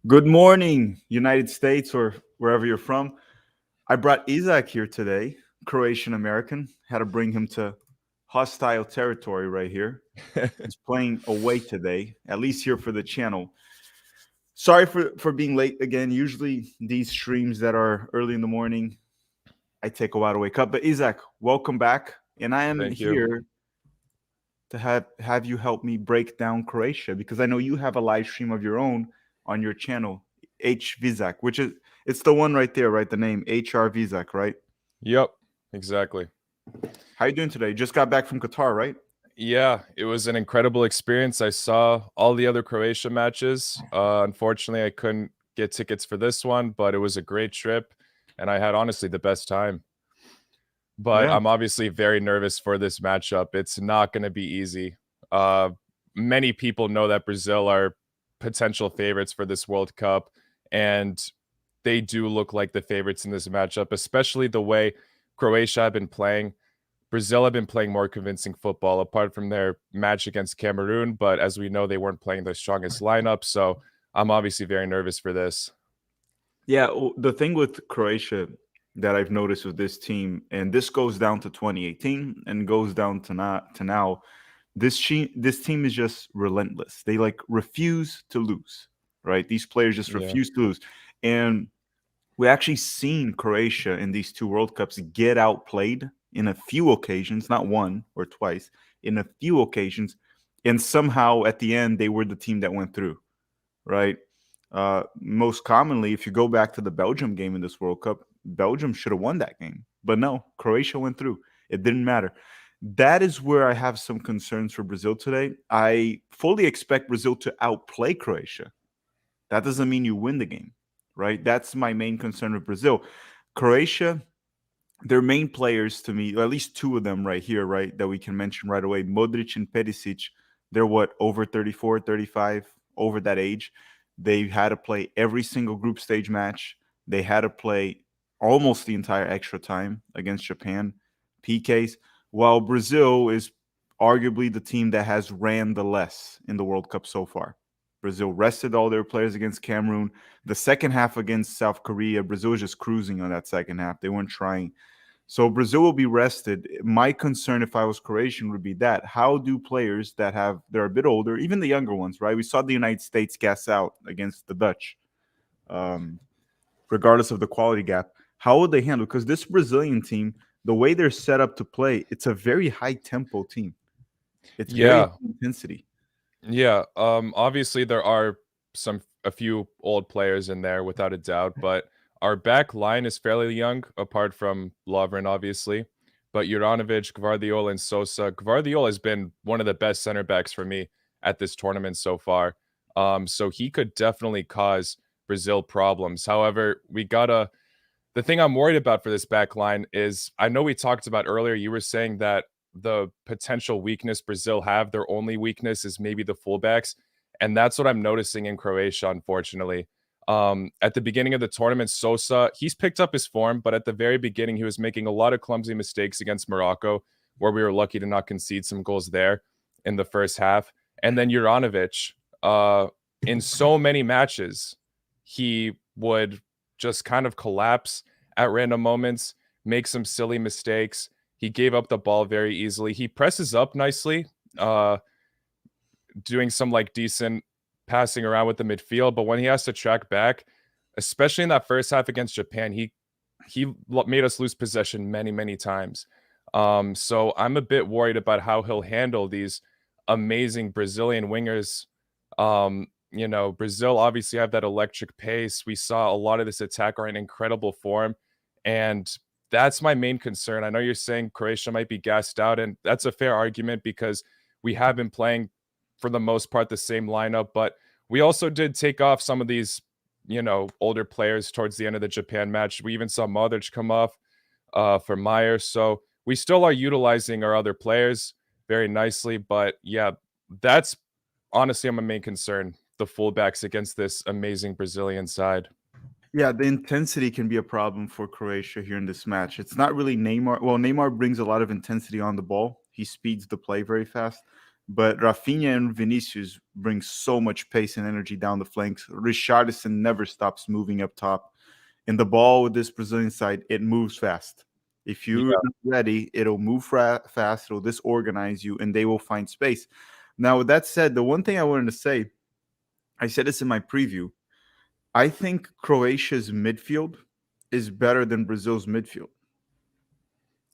Good morning, United States or wherever you're from. I brought Isaac here today, Croatian American. Had to bring him to hostile territory right here. He's playing away today, at least here for the channel. Sorry for being late again. Usually these streams that are early in the morning, I take a while to wake up. But Isaac, welcome back. And I am Thank you. here to have you help me break down Croatia because I know you have a live stream of your own on your channel, H Vizak, which is it's the one right there, right? The name HR Vizak, right? Yep, exactly. How you doing today? Just got back from Qatar, right? Yeah, it was an incredible experience. I saw all the other Croatia matches. Unfortunately, I couldn't get tickets for this one, but it was a great trip, and I had honestly the best time. But Yeah. I'm obviously very nervous for this matchup. It's not going to be easy. Uh, Many people know that Brazil are potential favorites for this World Cup, and they do look like the favorites in this matchup, especially the way Croatia have been playing. Brazil have been playing more convincing football apart from their match against Cameroon, but as we know, they weren't playing their strongest lineup. So I'm obviously very nervous for this. Yeah, the thing with Croatia that I've noticed with this team, and this goes down to 2018 and goes down to now, this team is just relentless. They like refuse to lose, right? These players just Yeah. refuse to lose. And we actually seen Croatia in these two World Cups get outplayed in a few occasions, not one or twice, in a few occasions, and somehow at the end they were the team that went through, right? Most commonly, if you go back to the Belgium game in this World Cup, Belgium should have won that game, but no, Croatia went through. It didn't matter. That is where I have some concerns for Brazil today. I fully expect Brazil to outplay Croatia. That doesn't mean you win the game, right? That's my main concern with Brazil. Croatia, their main players to me, or at least two of them right here, right, that we can mention right away, Modric and Perisic, they're what, over 34, 35, over that age. They had to play every single group stage match. They had to play almost the entire extra time against Japan, PKs, while Brazil is arguably the team that has ran the less in the World Cup so far. Brazil rested all their players against Cameroon. The second half against South Korea, Brazil was just cruising on that second half. They weren't trying. So Brazil will be rested. My concern, if I was Croatian, would be that how do players they're a bit older, even the younger ones, right? We saw the United States gas out against the Dutch, um, regardless of the quality gap. How would they handle? Because this Brazilian team, the way they're set up to play, it's a very high tempo team. It's very Yeah. high intensity. Yeah. Obviously there are a few old players in there without a doubt, but our back line is fairly young, apart from Lovren, obviously. But Juranovic, Gvardiol, and Sosa. Gvardiol has been one of the best center backs for me at this tournament so far. So he could definitely cause Brazil problems. However, the thing I'm worried about for this back line is I know we talked about earlier, you were saying that the potential weakness Brazil have, their only weakness is maybe the fullbacks. And that's what I'm noticing in Croatia, unfortunately. At the beginning of the tournament, Sosa, he's picked up his form, but at the very beginning, he was making a lot of clumsy mistakes against Morocco, where we were lucky to not concede some goals there in the first half. And then Juranovic, in so many matches, he would just kind of collapse at random moments, make some silly mistakes. He gave up the ball very easily. He presses up nicely, uh, doing some like decent passing around with the midfield. But when he has to track back, especially in that first half against Japan, he made us lose possession many times. So I'm a bit worried about how he'll handle these amazing Brazilian wingers. Brazil obviously have that electric pace. We saw a lot of this attack are in incredible form, and that's my main concern. I know you're saying Croatia might be gassed out, and that's a fair argument because we have been playing for the most part the same lineup, but we also did take off some of these, older players towards the end of the Japan match. We even saw Modric come off for Meyer, so we still are utilizing our other players very nicely. But yeah, that's honestly my main concern: the fullbacks against this amazing Brazilian side. Yeah, the intensity can be a problem for Croatia here in this match. It's not really Neymar. Well, Neymar brings a lot of intensity on the ball. He speeds the play very fast. But Rafinha and Vinicius bring so much pace and energy down the flanks. Richarlison never stops moving up top. And the ball with this Brazilian side, it moves fast. If you're Yeah. not ready, it'll move fast, it'll disorganize you, and they will find space. Now, with that said, the one thing I wanted to say, I said this in my preview. I think Croatia's midfield is better than Brazil's midfield.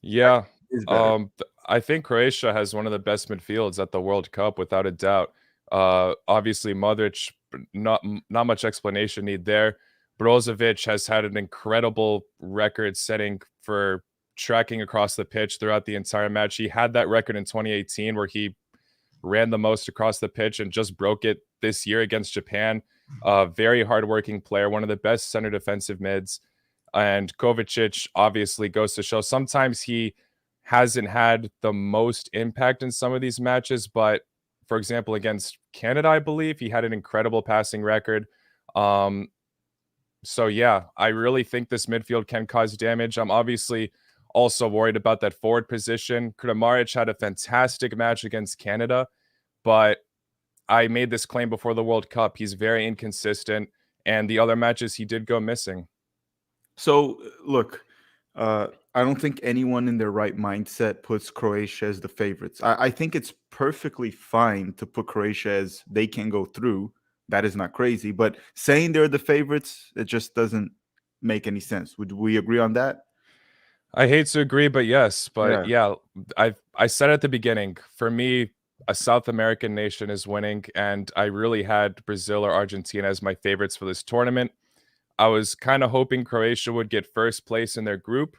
Yeah. Is better. I think Croatia has one of the best midfields at the World Cup, without a doubt. Obviously, Modric, not much explanation need there. Brozovic has had an incredible record setting for tracking across the pitch throughout the entire match. He had that record in 2018 where he ran the most across the pitch and just broke it this year against Japan. Very hardworking player, one of the best center defensive mids. And Kovacic obviously goes to show sometimes he hasn't had the most impact in some of these matches, but for example, against Canada, I believe he had an incredible passing record. So yeah, I really think this midfield can cause damage. I'm obviously also worried about that forward position. Kramaric had a fantastic match against Canada, but I made this claim before the World Cup. He's very inconsistent, and the other matches he did go missing. So, look, I don't think anyone in their right mindset puts Croatia as the favorites. I think it's perfectly fine to put Croatia as they can go through. That is not crazy. But saying they're the favorites, it just doesn't make any sense. Would we agree on that? I hate to agree, but yes. But Yeah. yeah, I said at the beginning, for me, a South American nation is winning, and I really had Brazil or Argentina as my favorites for this tournament. I was kind of hoping Croatia would get first place in their group,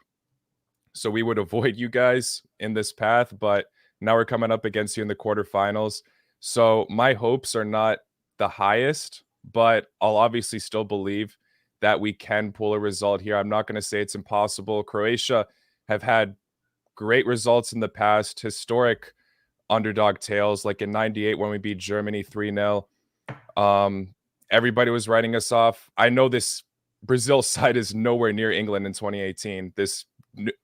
so we would avoid you guys in this path, but now we're coming up against you in the quarterfinals. So my hopes are not the highest, but I'll obviously still believe that we can pull a result here. I'm not going to say it's impossible. Croatia have had great results in the past, historic underdog tales, like in 98 when we beat Germany 3-0. Everybody was writing us off. I know this Brazil side is nowhere near England in 2018.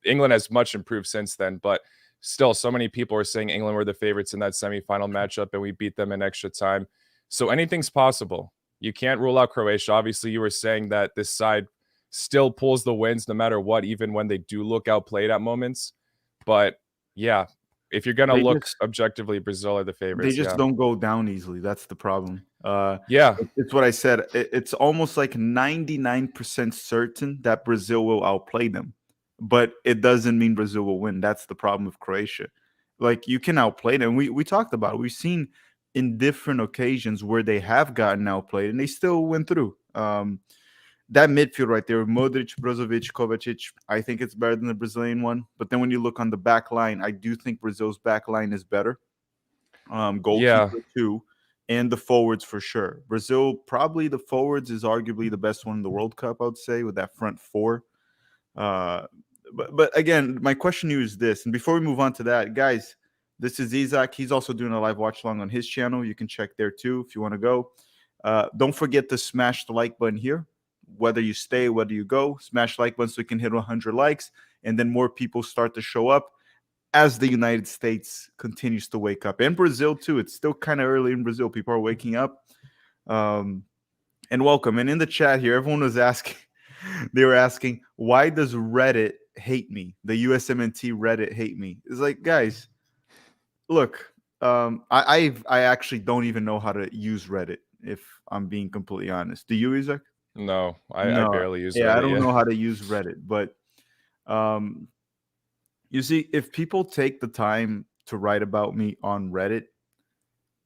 England has much improved since then, but still, so many people are saying England were the favorites in that semifinal matchup, and we beat them in extra time. So anything's possible. You can't rule out Croatia. Obviously, you were saying that this side still pulls the wins no matter what, even when they do look outplayed at moments. But yeah, if you're gonna They look just objectively, Brazil are the they favorites. just Yeah, don't go down easily. That's the problem. yeah, It's what I said. It's almost like 99% certain that Brazil will outplay them, but it doesn't mean Brazil will win. That's the problem with Croatia. Like you can outplay them. We talked about it. We've seen in different occasions where they have gotten outplayed and they still went through. That midfield right there, Modric, Brozovic, Kovacic, I think it's better than the Brazilian one. But then when you look on the back line, I do think Brazil's back line is better. yeah. Goalkeeper too, and the forwards for sure. Brazil, probably the forwards is arguably the best one in the World Cup, I would say, with that front four. Uh, but again, my question to you is this, and before we move on to that, guys, this is Isaac. He's also doing a live watch along on his channel. You can check there too if you want to go. Don't forget to smash the like button here. Whether you stay, whether you go, smash like button so we can hit 100 likes, and then more people start to show up as the United States continues to wake up. And Brazil, too. It's still kind of early in Brazil. People are waking up. And welcome. And in the chat here, everyone was asking, they were asking, why does Reddit hate me? The USMNT Reddit hate me. It's like, guys, look, I actually don't even know how to use Reddit, if I'm being completely honest. Do you, Isaac? No, I No. barely use Yeah, I Reddit. don't Yeah. know how to use Reddit, but um, you see, if people take the time to write about me on Reddit,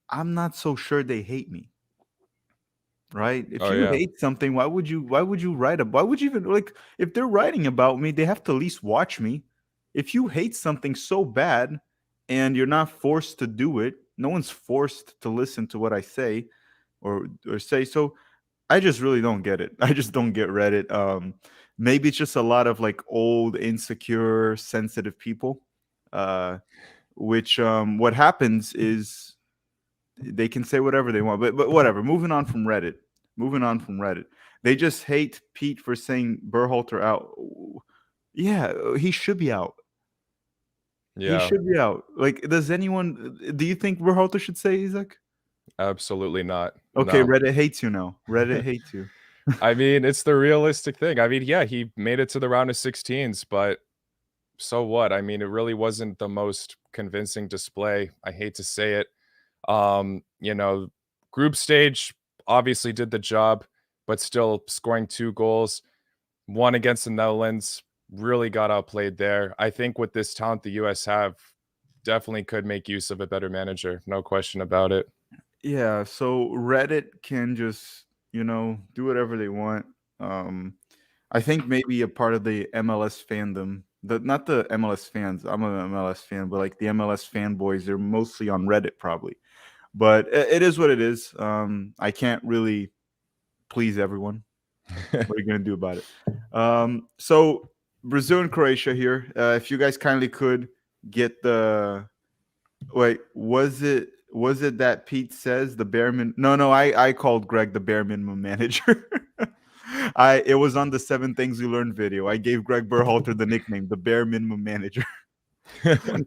I'm not so sure they hate me. Right? If Oh you yeah. hate something, why would you write about why would you even like if they're writing about me, they have to at least watch me. If you hate something so bad and you're not forced to do it, no one's forced to listen to what I say or say. So I just really don't get it. I just don't get Reddit. Maybe it's just a lot of like old, insecure, sensitive people. Uh, which what happens is they can say whatever they want, but whatever. Moving on from Reddit. Moving on from Reddit. They just hate Pete for saying Berhalter out. Yeah, he should be out. He Yeah, should be out. Like, does anyone? Do you think Berhalter should say, Isaac? absolutely not. Okay, No. Reddit hates you now. Reddit hates you. I mean, it's the realistic thing. I mean, yeah, he made it to the round of 16s, but so what? I mean, it really wasn't the most convincing display. I hate to say it. You know, group stage obviously did the job, but still scoring 2 goals, one against the Netherlands, really got outplayed there. I think with this talent the US have, definitely could make use of a better manager. No question about it. Yeah, so Reddit can just, do whatever they want. Um, I think maybe a part of the MLS fandom, not the MLS fans. I'm an MLS fan, but like the MLS fanboys, they're mostly on Reddit probably. But it is what it is. I can't really please everyone. What are you gonna do about it? So Brazil and Croatia here. If you guys kindly could get the wait, was it that Pete says the bare min? No, I called Greg the bare minimum manager. It was on the 7 things we learned video. I gave Greg Berhalter the nickname the bare minimum manager.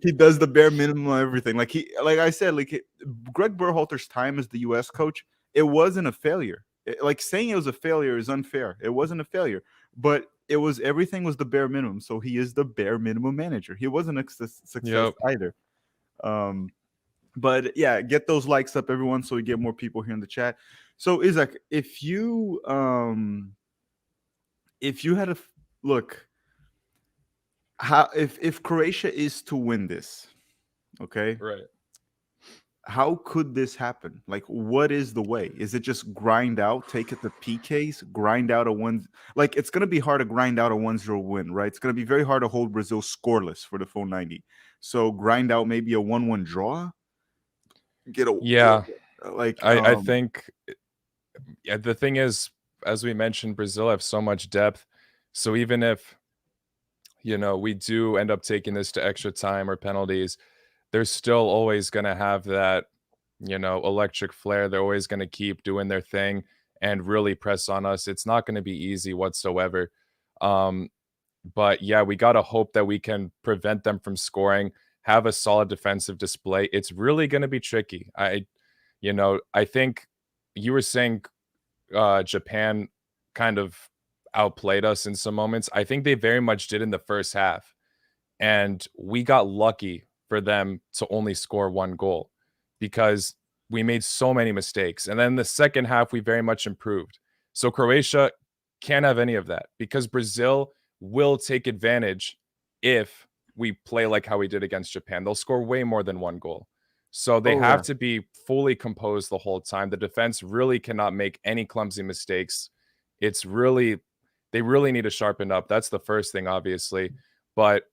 He does the bare minimum of everything. Like I said, Greg Berhalter's time as the U.S. coach, it wasn't a failure. Like saying it was a failure is unfair. It wasn't a failure, but everything was the bare minimum. So he is the bare minimum manager. He wasn't a success Yep. either. Um, but yeah, get those likes up, everyone, so we get more people here in the chat. So Isaac, if you had a look, how if Croatia is to win this, okay, Right. how could this happen? Like, what is the way? Is it just grind out, take it to PKs, grind out a one? Like, it's gonna be hard to grind out a 1-0 win, right? It's gonna be very hard to hold Brazil scoreless for the full 90. So grind out maybe a 1-1 draw. Get a Yeah. like I think yeah, the thing is, as we mentioned, Brazil have so much depth. So even if, we do end up taking this to extra time or penalties, they're still always going to have that, electric flair. They're always going to keep doing their thing and really press on us. It's not going to be easy whatsoever. Um, but yeah, we got to hope that we can prevent them from scoring, have a solid defensive display. It's really going to be tricky. I think you were saying Japan kind of outplayed us in some moments. I think they very much did in the first half. And we got lucky for them to only score 1 goal because we made so many mistakes. And then the second half, we very much improved. So Croatia can't have any of that because Brazil will take advantage if we play like how we did against Japan. They'll score way more than 1 goal. So they oh have yeah. to be fully composed the whole time. The defense really cannot make any clumsy mistakes. They really need to sharpen up. That's the first thing, obviously. But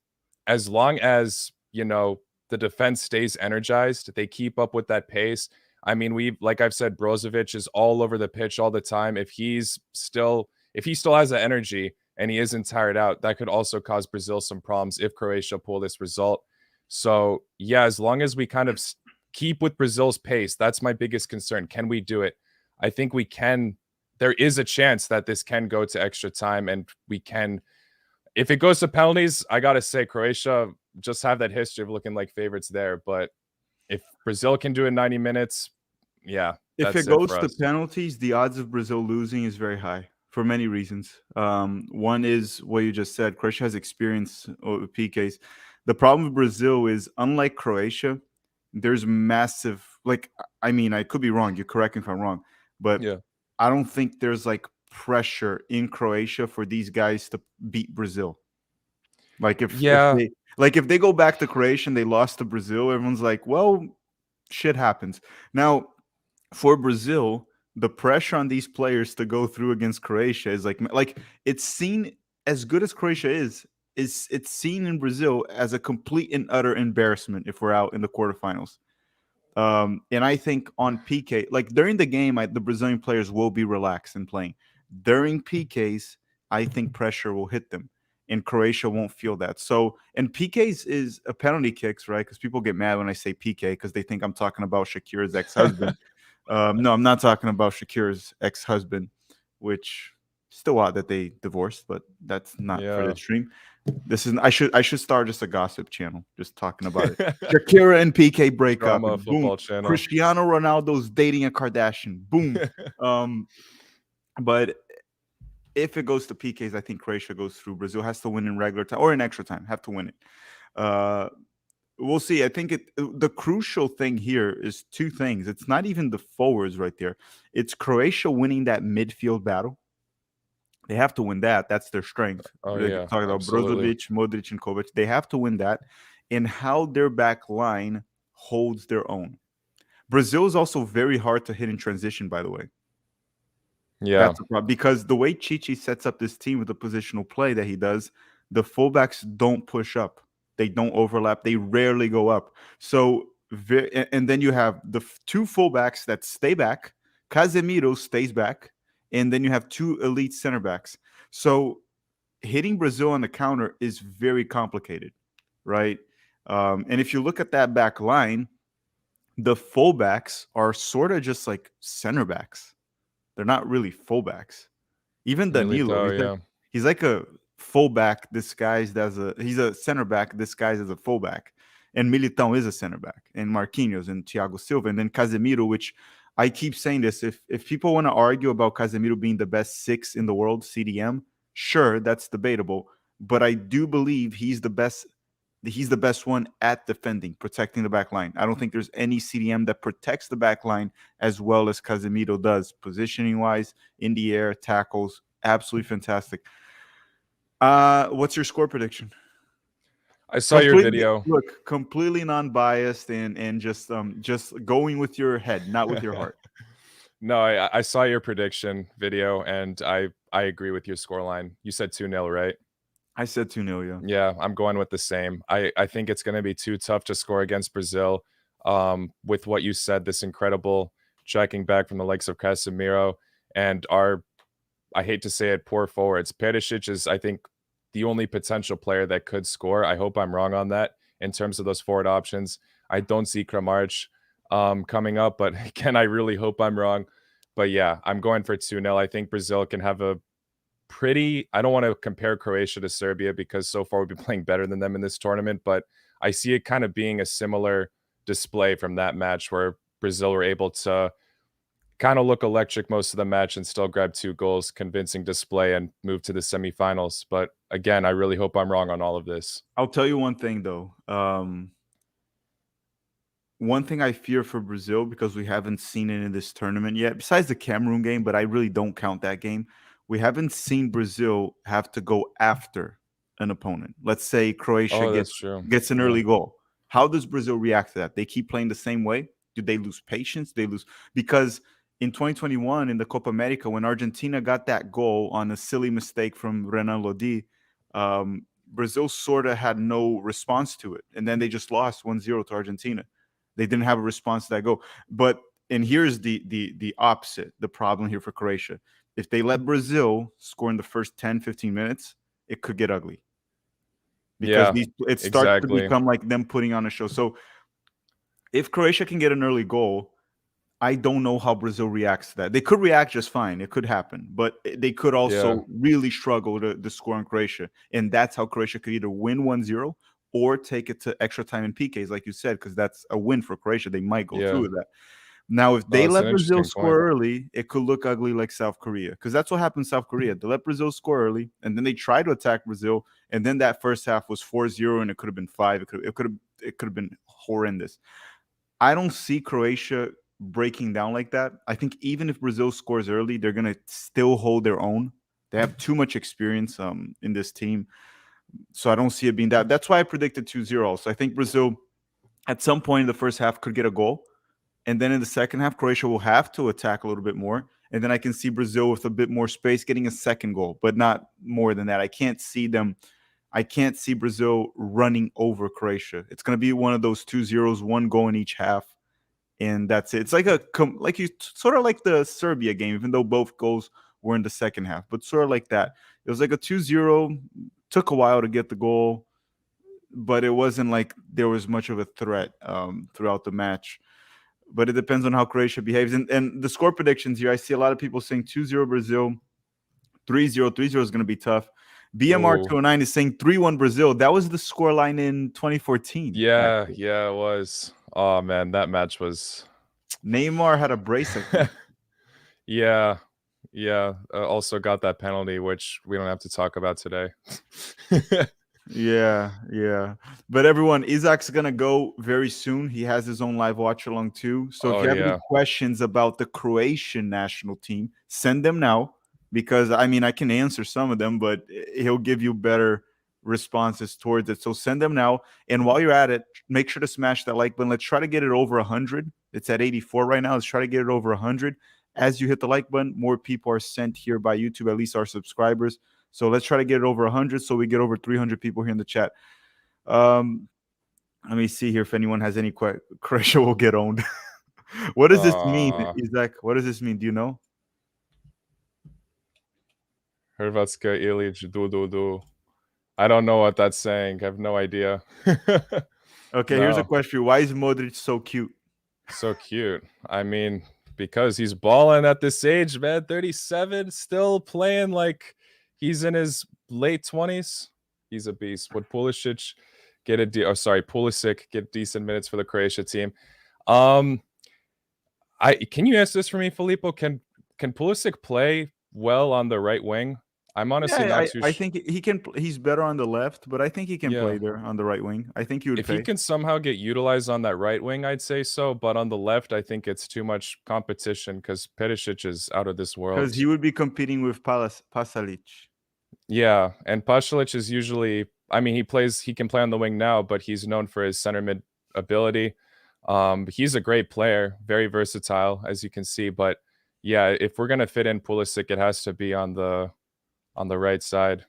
as long as, the defense stays energized, they keep up with that pace. I mean, like I've said, Brozovic is all over the pitch all the time. If he still has that energy and he isn't tired out, that could also cause Brazil some problems if Croatia pull this result. So yeah, as long as we kind of keep with Brazil's pace, that's my biggest concern. Can we do it? I think we can. There is a chance that this can go to extra time and we can. If it goes to penalties, I got to say Croatia just have that history of looking like favorites there. But if Brazil can do it in 90 minutes, yeah, If that's it it goes for to us. penalties, the odds of Brazil losing is very high for many reasons. One is what you just said. Croatia has experience with PKs. The problem with Brazil is, unlike Croatia, there's massive. Like, I mean, I could be wrong. You correct me if I'm wrong, but Yeah. I don't think there's like pressure in Croatia for these guys to beat Brazil. Like Yeah. if they go back to Croatia and they lost to Brazil, everyone's like, well, shit happens. Now, for Brazil, the pressure on these players to go through against Croatia is like it's seen, as good as Croatia is it's seen in Brazil as a complete and utter embarrassment if we're out in the quarterfinals. And I think on PK, like during the game, the Brazilian players will be relaxed and playing. During PKs, I think pressure will hit them, and Croatia won't feel that. So, and PKs is a penalty kicks, right? Because people get mad when I say PK because they think I'm talking about Shakira's ex-husband. No, I'm not talking about Shakira's ex-husband, which Still odd that they divorced, but that's not for Yeah. this stream. This is I should start just a gossip channel, just talking about it. Shakira and PK break up, Drama and boom, football channel. Cristiano Ronaldo's dating a Kardashian. Boom. But if it goes to PKs, I think Croatia goes through. Brazil has to win in regular time or in extra time. Have to win it. We'll see. I think the crucial thing here is two things. It's not even the forwards right there. It's Croatia winning that midfield battle. They have to win that. That's their strength. Oh Like yeah, talking about absolutely. Brozovic, Modric, and Kovac. They have to win that. And how their back line holds their own. Brazil is also very hard to hit in transition, by the way. Yeah, That's a problem because the way Chichi sets up this team with the positional play that he does, the fullbacks don't push up. They don't overlap. They rarely go up. So, and then you have the two fullbacks that stay back. Casemiro stays back. And then you have two elite center backs. So, hitting Brazil on the counter is very complicated, right? And if you look at that back line, the fullbacks are sort of just like center backs. They're not really fullbacks. Even Danilo, Militao, yeah. he's like a fullback disguised as he's a center back disguised as a fullback. And Militão is a center back, and Marquinhos and Thiago Silva, and then Casemiro, which I keep saying this. If people want to argue about Casemiro being the best 6 in the world, CDM, sure, that's debatable. But I do believe he's the best one at defending, protecting the back line. I don't think there's any CDM that protects the back line as well as Casemiro does, positioning-wise, in the air, tackles, absolutely fantastic. What's your score prediction? I saw your video. Look, completely non-biased and just going with your head, not with your heart. No, I saw your prediction video, and I agree with your scoreline. You said 2-0, right? I said 2-0, yeah. Yeah, I'm going with the same. I think it's going to be too tough to score against Brazil. With what you said, this incredible checking back from the likes of Casemiro and our, I hate to say it, poor forwards. Perisic is, I think, the only potential player that could score. I hope I'm wrong on that in terms of those forward options. I don't see Kramaric coming up, but again, I really hope I'm wrong. But yeah, I'm going for 2-0. I think Brazil can have a pretty, I don't want to compare Croatia to Serbia because so far we've been playing better than them in this tournament, but I see it kind of being a similar display from that match where Brazil were able to kind of look electric most of the match and still grab 2 goals, convincing display, and move to the semifinals. But again, I really hope I'm wrong on all of this. I'll tell you one thing, though. One thing I fear for Brazil, because we haven't seen it in this tournament yet, besides the Cameroon game, but I really don't count that game. We haven't seen Brazil have to go after an opponent. Let's say Croatia gets an early goal. How does Brazil react to that? They keep playing the same way? Do they lose patience? They lose because in 2021 in the Copa America, when Argentina got that goal on a silly mistake from Renan Lodi, Brazil sort of had no response to it. And then they just lost 1-0 to Argentina. They didn't have a response to that goal. And here's the opposite, the problem here for Croatia. If they let Brazil score in the first 10, 15 minutes, it could get ugly. Because it starts to become like them putting on a show. So if Croatia can get an early goal, I don't know how Brazil reacts to that. They could react just fine. It could happen. But they could also really struggle to score on Croatia. And that's how Croatia could either win 1-0 or take it to extra time in PKs, like you said, because that's a win for Croatia. They might go through with that. Now, if they let Brazil score early, it could look ugly like South Korea, because that's what happened in South Korea. They let Brazil score early, and then they tried to attack Brazil, and then that first half was 4-0, and it could have been 5. It could have been horrendous. I don't see Croatia breaking down like that. I think even if Brazil scores early, they're going to still hold their own. They have too much experience in this team. So I don't see it being that. That's why I predicted 2-0. So I think Brazil, at some point in the first half, could get a goal. And then in the second half, Croatia will have to attack a little bit more. And then I can see Brazil with a bit more space getting a second goal, but not more than that. I can't see Brazil running over Croatia. It's going to be one of those 2-0s, 1 goal in each half. And that's it. It's like sort of like the Serbia game, even though both goals were in the second half, but sort of like that. It was like a 2-0. Took a while to get the goal, but it wasn't like there was much of a threat throughout the match. But it depends on how Croatia behaves. And the score predictions here, I see a lot of people saying 2-0 Brazil, 3-0. 3-0 is going to be tough. Ooh. BMR209 is saying 3-1 Brazil. That was the scoreline in 2014. Yeah, actually. yeah, it was. Oh man, that match was. Neymar had a brace, I think. Yeah, yeah. Also got that penalty, which we don't have to talk about today. Yeah, yeah. But everyone, Isaac's gonna go very soon. He has his own live watch along too. So if you have any questions about the Croatian national team, send them now, because I mean I can answer some of them, but he'll give you better responses towards it. So send them now. And while you're at it, make sure to smash that like button. Let's try to get it over 100. It's at 84 right now. Let's try to get it over 100. As you hit the like button, more people are sent here by YouTube, at least our subscribers. So let's try to get it over 100 so we get over 300 people here in the chat. Let me see here if anyone has any questions. Croatia will get owned. What does this mean, Isaac? What does this mean? Do you know? Hrvatska Ilić, do. I don't know what that's saying. I have no idea. Okay, here's a question. Why is Modric so cute? So cute. I mean, because he's balling at this age, man. 37, still playing like he's in his late 20s. He's a beast. Would Pulisic Pulisic get decent minutes for the Croatia team? Can you answer this for me, Filippo? Can Pulisic play well on the right wing? I'm honestly not too sure. I think he can. He's better on the left, but I think he can play there on the right wing. I think he would. If he can somehow get utilized on that right wing, I'd say so. But on the left, I think it's too much competition because Perisic is out of this world. Because he would be competing with Pasalic. Yeah, and Pasalic is usually. I mean, he can play on the wing now, but he's known for his center mid ability. He's a great player, very versatile, as you can see. But yeah, if we're gonna fit in Pulisic, it has to be on the right side.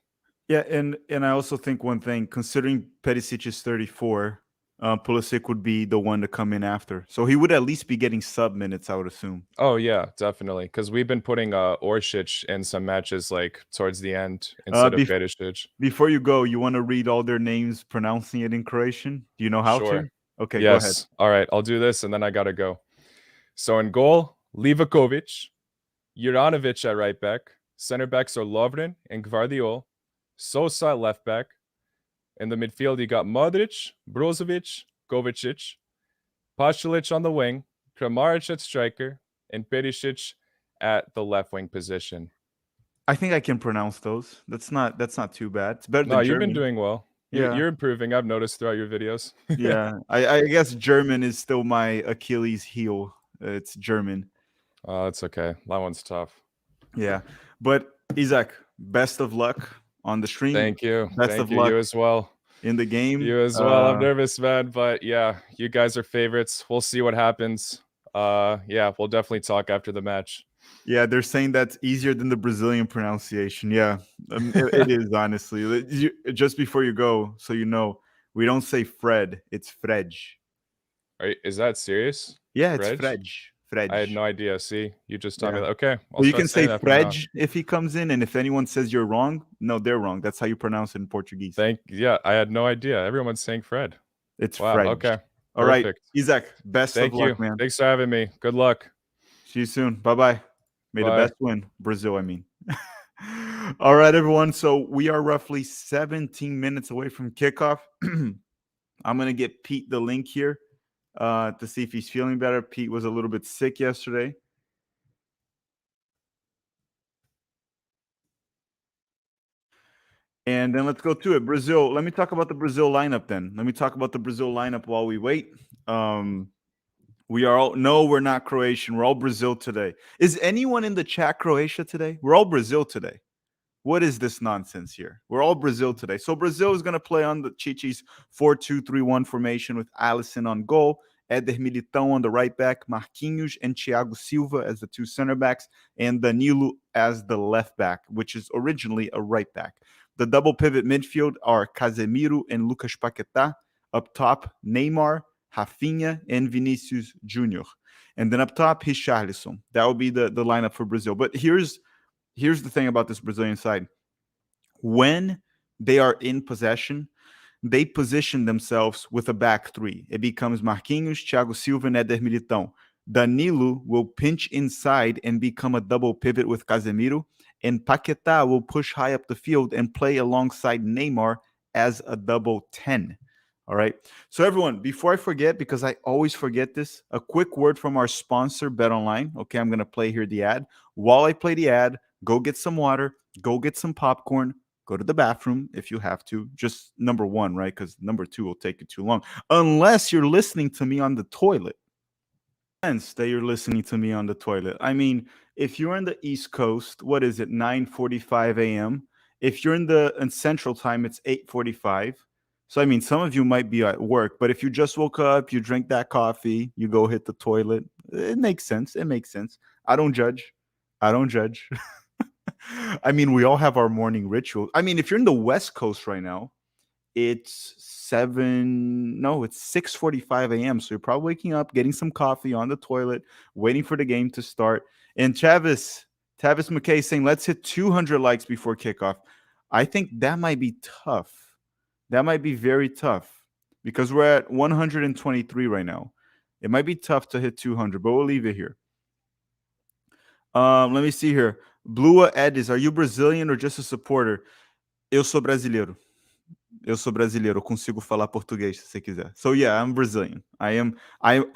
Yeah, and I also think one thing, considering Perisic is 34, Pulisic would be the one to come in after. So he would at least be getting sub minutes, I would assume. Oh, yeah, definitely. Because we've been putting Orsic in some matches like towards the end instead of Perisic. Before you go, you want to read all their names, pronouncing it in Croatian? Do you know how to? Okay, yes. Go ahead. All right, I'll do this and then I got to go. So in goal, Livakovic, Juranovic at right back. Center backs are Lovren and Gvardiol. Sosa at left back. In the midfield, you got Modric, Brozovic, Kovacic, Pasalic on the wing, Kramaric at striker, and Perisic at the left wing position. I think I can pronounce those. That's not too bad. It's better than German. You've been doing well. Yeah. You're improving. I've noticed throughout your videos. Yeah, I guess German is still my Achilles heel. It's German. Oh, it's okay. That one's tough. Yeah, but Isaac, best of luck on the stream. Thank you. Best of luck. You as well. In the game. You as well. I'm nervous, man. But yeah, you guys are favorites. We'll see what happens. Yeah, we'll definitely talk after the match. Yeah, they're saying that's easier than the Brazilian pronunciation. Yeah, it is, honestly. Just before you go, so you know, we don't say Fred. It's Frej. Is that serious? Yeah, it's Frej. I had no idea. See, you just taught me that. Okay. Well, you can say Frej if he comes in, and if anyone says you're wrong, no, they're wrong. That's how you pronounce it in Portuguese. Yeah, I had no idea. Everyone's saying Fred. It's Frej. Okay. All right, Isaac, best of luck, man. Thanks for having me. Good luck. See you soon. Bye-bye. May the best win. Brazil, I mean. All right, everyone. So we are roughly 17 minutes away from kickoff. I'm going to get Pete the link here to see if he's feeling better. Pete was a little bit sick yesterday. And then let's go to it. Brazil. Let me talk about the Brazil lineup then. Let me talk about the Brazil lineup while we wait. We are all, no, we're not Croatian. We're all Brazil today. Is anyone in the chat Croatia today? We're all Brazil today. What is this nonsense here? We're all Brazil today. So Brazil is going to play on the Chichi's 4-2-3-1 formation with Alisson on goal, Éder Militão on the right back, Marquinhos and Thiago Silva as the two center backs, and Danilo as the left back, which is originally a right back. The double pivot midfield are Casemiro and Lucas Paquetá. Up top, Neymar, Rafinha, and Vinicius Jr. And then up top, Richarlison. That would be the lineup for Brazil. But here's the thing about this Brazilian side. When they are in possession, they position themselves with a back three. It becomes Marquinhos, Thiago Silva, and Éder Militão. Danilo will pinch inside and become a double pivot with Casemiro. and Paquetá will push high up the field and play alongside Neymar as a double 10. All right. So everyone, before I forget, because I always forget this, a quick word from our sponsor, BetOnline. Okay, I'm going to play here the ad. While I play the ad, go get some water, go get some popcorn, go to the bathroom if you have to. Just number one, right? Because number two will take you too long. Unless you're listening to me on the toilet. That you're listening to me on the toilet. I mean, if you're in the East Coast, what is it? 9:45 a.m. If you're in Central Time, it's 8:45. So I mean, some of you might be at work, but if you just woke up, you drink that coffee, you go hit the toilet. It makes sense. It makes sense. I don't judge. I don't judge. I mean, we all have our morning ritual. I mean, if you're in the West Coast right now, it's 6:45 a.m. So you're probably waking up, getting some coffee on the toilet, waiting for the game to start. And Tavis McKay saying, let's hit 200 likes before kickoff. I think that might be tough. That might be very tough because we're at 123 right now. It might be tough to hit 200, but we'll leave it here. Let me see here. Blua Edis, are you Brazilian or just a supporter? Eu sou brasileiro. Eu sou brasileiro, eu consigo falar português se você quiser. So yeah, I'm Brazilian.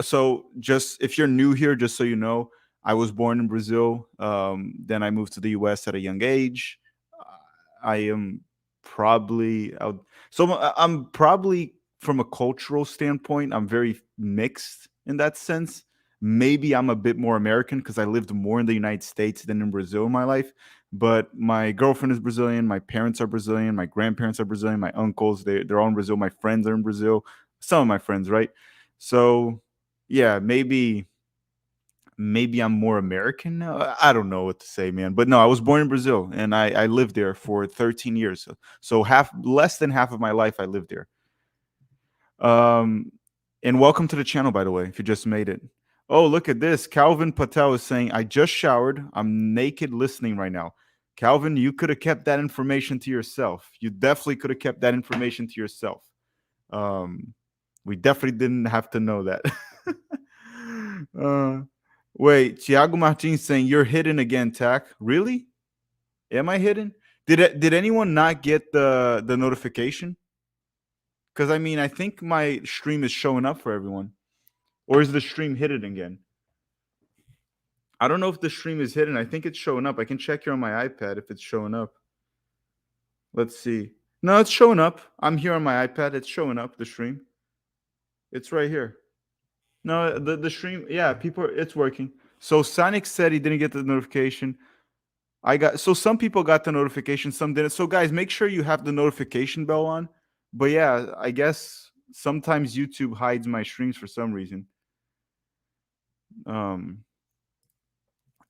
So just if you're new here, just so you know, I was born in Brazil. Then I moved to the US at a young age. I am probably I'm probably from a cultural standpoint, I'm very mixed in that sense. Maybe I'm a bit more American because I lived more in the United States than in Brazil in my life. But my girlfriend is Brazilian. My parents are Brazilian. My grandparents are Brazilian. My uncles, they're all in Brazil. My friends are in Brazil. Some of my friends, right? So, yeah, maybe I'm more American now. I don't know what to say, man. But no, I was born in Brazil and I lived there for 13 years. So less than half of my life I lived there. And welcome to the channel, by the way, if you just made it. Oh, look at this. Calvin Patel is saying, I just showered. I'm naked listening right now. Calvin, you could have kept that information to yourself. You definitely could have kept that information to yourself. We definitely didn't have to know that. Wait, Thiago Martins saying, you're hidden again, Tack. Really? Am I hidden? Did anyone not get the notification? Because, I mean, I think my stream is showing up for everyone. Or is the stream hidden again? I don't know if the stream is hidden. I think it's showing up. I can check here on my iPad if it's showing up. Let's see. No, it's showing up. I'm here on my iPad. It's showing up, the stream. It's right here. No, the stream, yeah, it's working. So Sonic said he didn't get the notification. Some people got the notification, some didn't. So guys, make sure you have the notification bell on. But yeah, I guess sometimes YouTube hides my streams for some reason.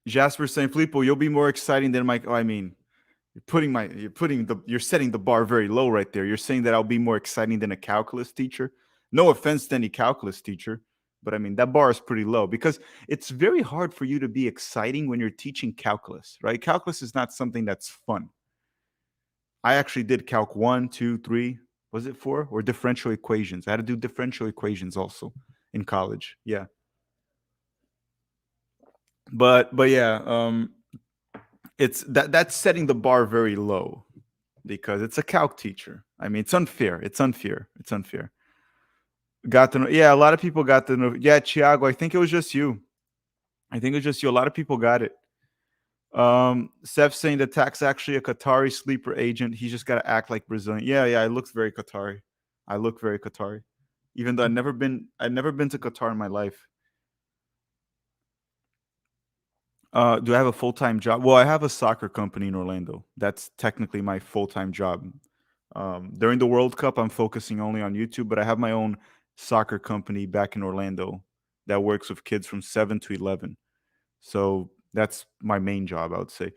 Jasper saying, Filippo, you'll be more exciting than Mike. Oh, I mean, you're setting the bar very low right there. You're saying that I'll be more exciting than a calculus teacher. No offense to any calculus teacher, but I mean, that bar is pretty low because it's very hard for you to be exciting when you're teaching calculus, right? Calculus is not something that's fun. I actually did Calc 1, 2, 3, was it 4? Or differential equations. I had to do differential equations also in college. Yeah. But yeah, it's that's setting the bar very low because it's a calc teacher. I mean, it's unfair. It's unfair. Yeah, a lot of people got the yeah, Thiago, I think it was just you. A lot of people got it. Seth saying the Tack's actually a Qatari sleeper agent. He's just got to act like Brazilian. Yeah, it looks very Qatari. I look very Qatari, even though I've never been to Qatar in my life. Do I have a full-time job? Well, I have a soccer company in Orlando. That's technically my full-time job. During the World Cup, I'm focusing only on YouTube, but I have my own soccer company back in Orlando that works with kids from 7 to 11. So that's my main job, I would say.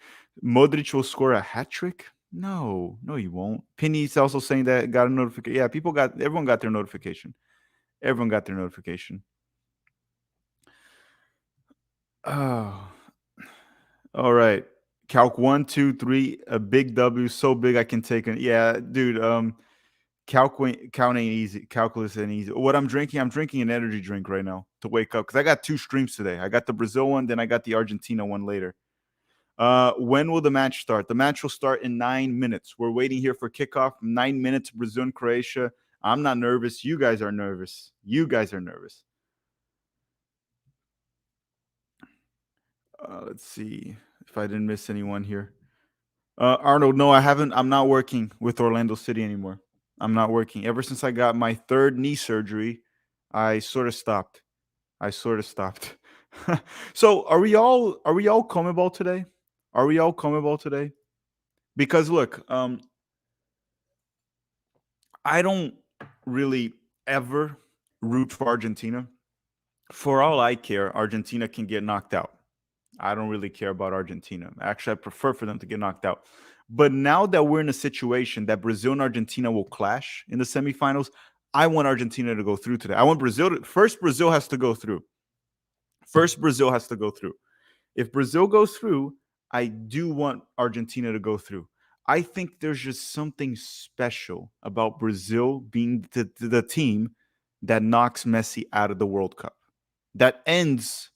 Modric will score a hat trick? No, he won't. Penny's also saying that got a notification. Yeah, everyone got their notification. Everyone got their notification. Oh. All right. Calc 1, 2, 3, a big W, so big I can take it. Yeah, dude. Count ain't easy. Calculus ain't easy. What I'm drinking an energy drink right now to wake up because I got 2 streams today. I got the Brazil one, then I got the Argentina one later. When will the match start? The match will start in 9 minutes. We're waiting here for kickoff. 9 minutes, Brazil and Croatia. I'm not nervous. You guys are nervous. You guys are nervous. Let's see if I didn't miss anyone here. Arnold, no, I haven't. I'm not working with Orlando City anymore. I'm not working. Ever since I got my third knee surgery, I sort of stopped. So are we all CONMEBOL today? Are we all CONMEBOL today? Because look, I don't really ever root for Argentina. For all I care, Argentina can get knocked out. I don't really care about Argentina. Actually, I prefer for them to get knocked out. But now that we're in a situation that Brazil and Argentina will clash in the semifinals, I want Argentina to go through today. I want Brazil to, first Brazil has to go through. First Brazil has to go through. If Brazil goes through, I do want Argentina to go through. I think there's just something special about Brazil being the team that knocks Messi out of the World Cup. That ends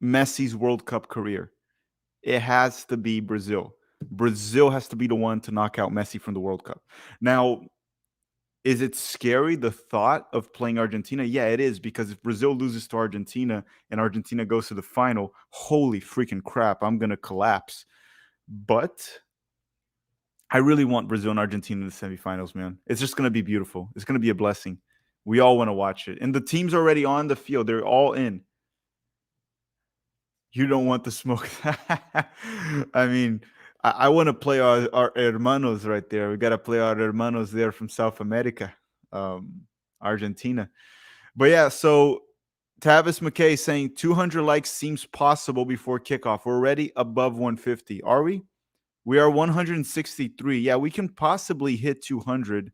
Messi's World Cup career. It has to be Brazil. Brazil has to be the one to knock out Messi from the World Cup. Now, is it scary, the thought of playing Argentina? Yeah, it is, because if Brazil loses to Argentina and Argentina goes to the final, holy freaking crap, I'm going to collapse. But I really want Brazil and Argentina in the semifinals, man. It's just going to be beautiful. It's going to be a blessing. We all want to watch it. And the team's already on the field. They're all in. You don't want the smoke. I mean, I want to play our hermanos right there. We got to play our hermanos there from South America, Argentina. But yeah, so Tavis McKay saying 200 likes seems possible before kickoff. We're already above 150. Are we? We are 163. Yeah, we can possibly hit 200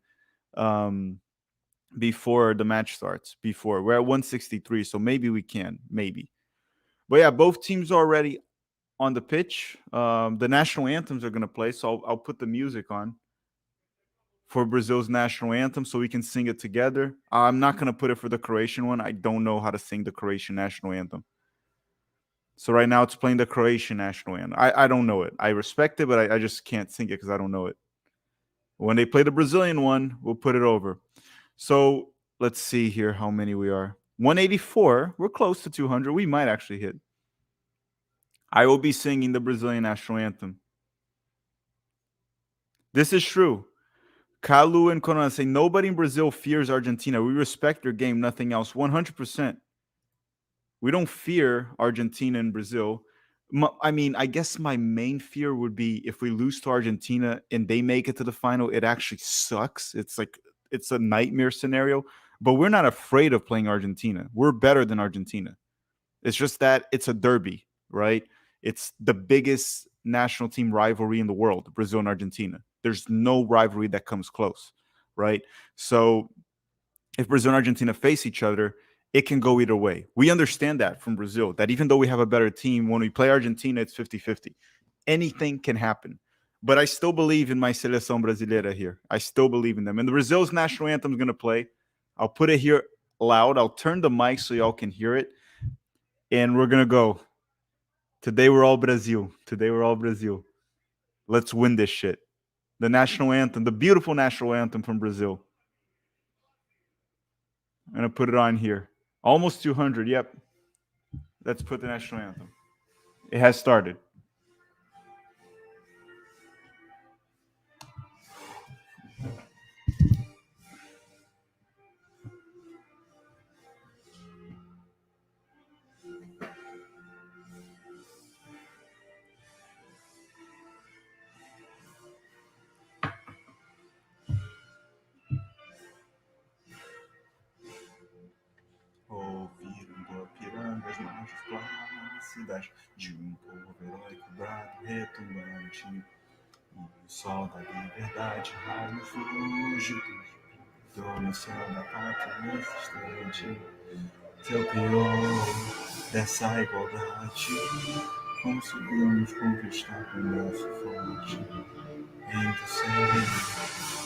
before the match starts. Before we're at 163, so maybe we can. Maybe. But yeah, both teams are already on the pitch. The national anthems are going to play, so I'll put the music on for Brazil's national anthem so we can sing it together. I'm not going to put it for the Croatian one. I don't know how to sing the Croatian national anthem. So right now it's playing the Croatian national anthem. I don't know it. I respect it, but I just can't sing it because I don't know it. When they play the Brazilian one, we'll put it over. So let's see here how many we are. 184. We're close to 200. We might actually hit. I will be singing the Brazilian national anthem. This is true. Kalu and Conan say nobody in Brazil fears Argentina. We respect their game, nothing else. 100%. We don't fear Argentina and Brazil. I mean, I guess my main fear would be if we lose to Argentina and they make it to the final, it actually sucks. It's like it's a nightmare scenario. But we're not afraid of playing Argentina. We're better than Argentina. It's just that it's a derby, right? It's the biggest national team rivalry in the world, Brazil and Argentina. There's no rivalry that comes close, right? So if Brazil and Argentina face each other, it can go either way. We understand that from Brazil, that even though we have a better team, when we play Argentina, it's 50-50. Anything can happen. But I still believe in my Seleção Brasileira here. I still believe in them. And the Brazil's national anthem is going to play. I'll put it here loud. I'll turn the mic so y'all can hear it. And we're going to go. Today we're all Brazil. Today we're all Brazil. Let's win this shit. The national anthem, the beautiful national anthem from Brazil. I'm going to put it on here. Almost 200. Yep. Let's put the national anthem. It has started. Ouvindo a pirangas mais plácidas de povo heróico brado retumbante, o sol da liberdade raro fugido, no céu da pátria nesse instante, seu pior dessa igualdade, conseguimos conquistar com nosso forte, entre ser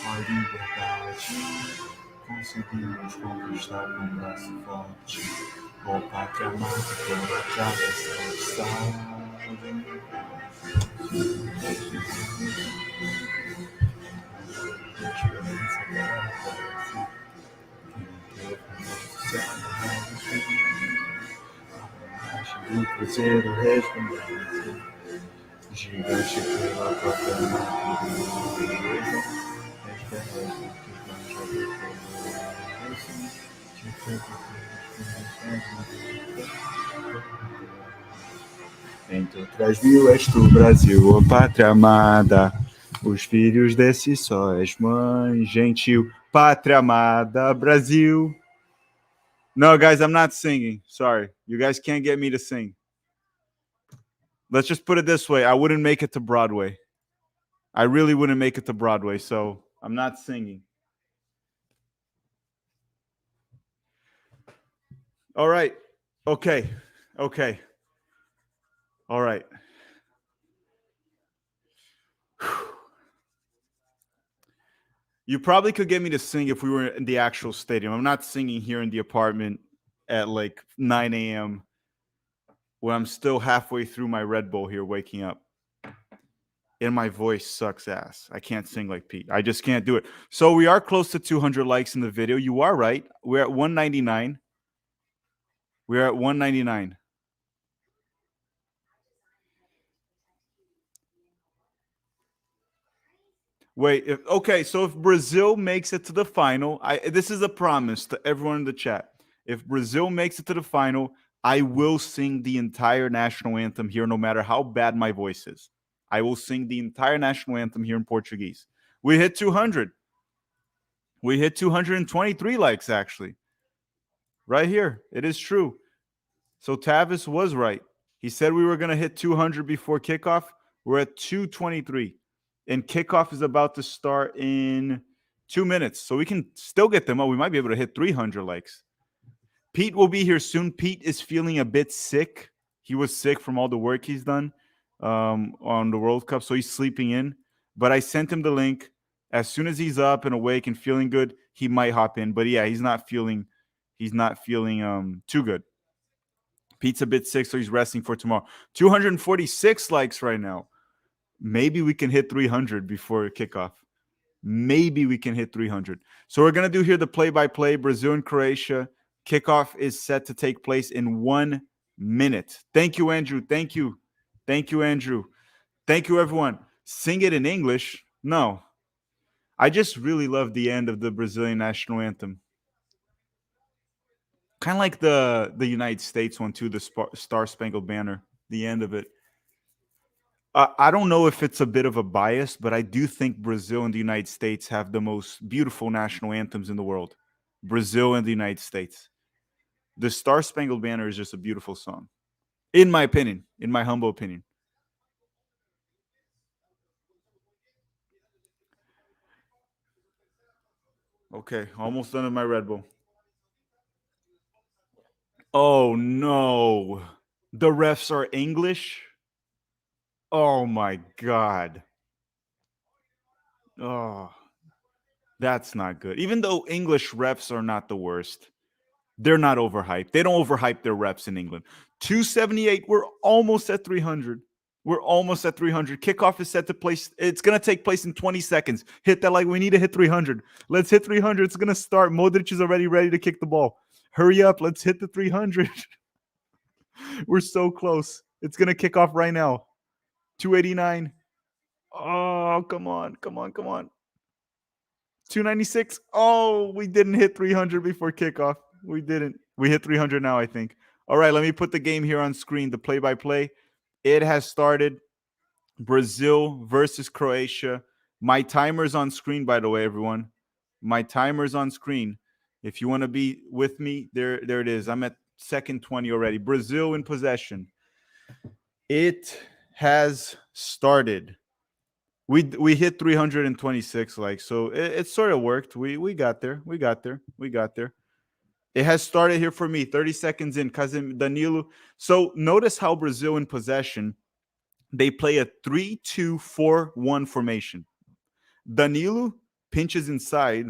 a liberdade. Conseguimos conquistar com um braço forte, ó pátria amada, pela atravessar o Gigante pela Entre outras mil és tu, Brasil, ô pátria amada. Os filhos desse só és mãe gentil. Pátria amada, Brasil. No, guys, I'm not singing. Sorry. You guys can't get me to sing. Let's just put it this way. I wouldn't make it to Broadway. I really wouldn't make it to Broadway, so I'm not singing. All right. Okay. Okay. All right. You probably could get me to sing if we were in the actual stadium. I'm not singing here in the apartment at like 9 a.m. when I'm still halfway through my Red Bull here waking up. And my voice sucks ass. I can't sing like Pete. I just can't do it. So we are close to 200 likes in the video. You are right. We're at 199. We're at 199. Wait, so if Brazil makes it to the final, this is a promise to everyone in the chat. If Brazil makes it to the final, I will sing the entire national anthem here, no matter how bad my voice is. I will sing the entire national anthem here in Portuguese. We hit 200. We hit 223 likes, actually. Right here. It is true. So Tavis was right. He said we were going to hit 200 before kickoff. We're at 223. And kickoff is about to start in 2 minutes. So we can still get them up. We might be able to hit 300 likes. Pete will be here soon. Pete is feeling a bit sick. He was sick from all the work he's done on the World Cup. So he's sleeping in. But I sent him the link. As soon as he's up and awake and feeling good, he might hop in. But yeah, he's not feeling too good. Pete's a bit sick, so he's resting for tomorrow. 246 likes right now. Maybe we can hit 300 before kickoff. Maybe we can hit 300. So we're going to do here the play-by-play. Brazil and Croatia. Kickoff is set to take place in 1 minute. Thank you, Andrew. Thank you. Thank you, Andrew. Thank you, everyone. Sing it in English? No. I just really love the end of the Brazilian national anthem. Kind of like the United States one, too, the Star Spangled Banner, the end of it. I don't know if it's a bit of a bias, but I do think Brazil and the United States have the most beautiful national anthems in the world. Brazil and the United States. The Star Spangled Banner is just a beautiful song, in my opinion, in my humble opinion. Okay, almost done with my Red Bull. Oh, no. The refs are English? Oh, my God. Oh, that's not good. Even though English refs are not the worst, they're not overhyped. They don't overhype their refs in England. 278. We're almost at 300. We're almost at 300. Kickoff is set to place. It's going to take place in 20 seconds. Hit that like we need to hit 300. Let's hit 300. It's going to start. Modric is already ready to kick the ball. Hurry up. Let's hit the 300. We're so close. It's going to kick off right now. 289. Oh, come on. Come on. Come on. 296. Oh, we didn't hit 300 before kickoff. We didn't. We hit 300 now, I think. All right, let me put the game here on screen, the play-by-play. It has started. Brazil versus Croatia. My timer's on screen, by the way, everyone. My timer's on screen. If you want to be with me, there it is. I'm at second 20 already. Brazil in possession. It has started. We hit 326 likes, so it sort of worked. We got there. We got there. We got there. It has started here for me. 30 seconds in. Danilo. So notice how Brazil in possession, they play a 3-2-4-1 formation. Danilo pinches inside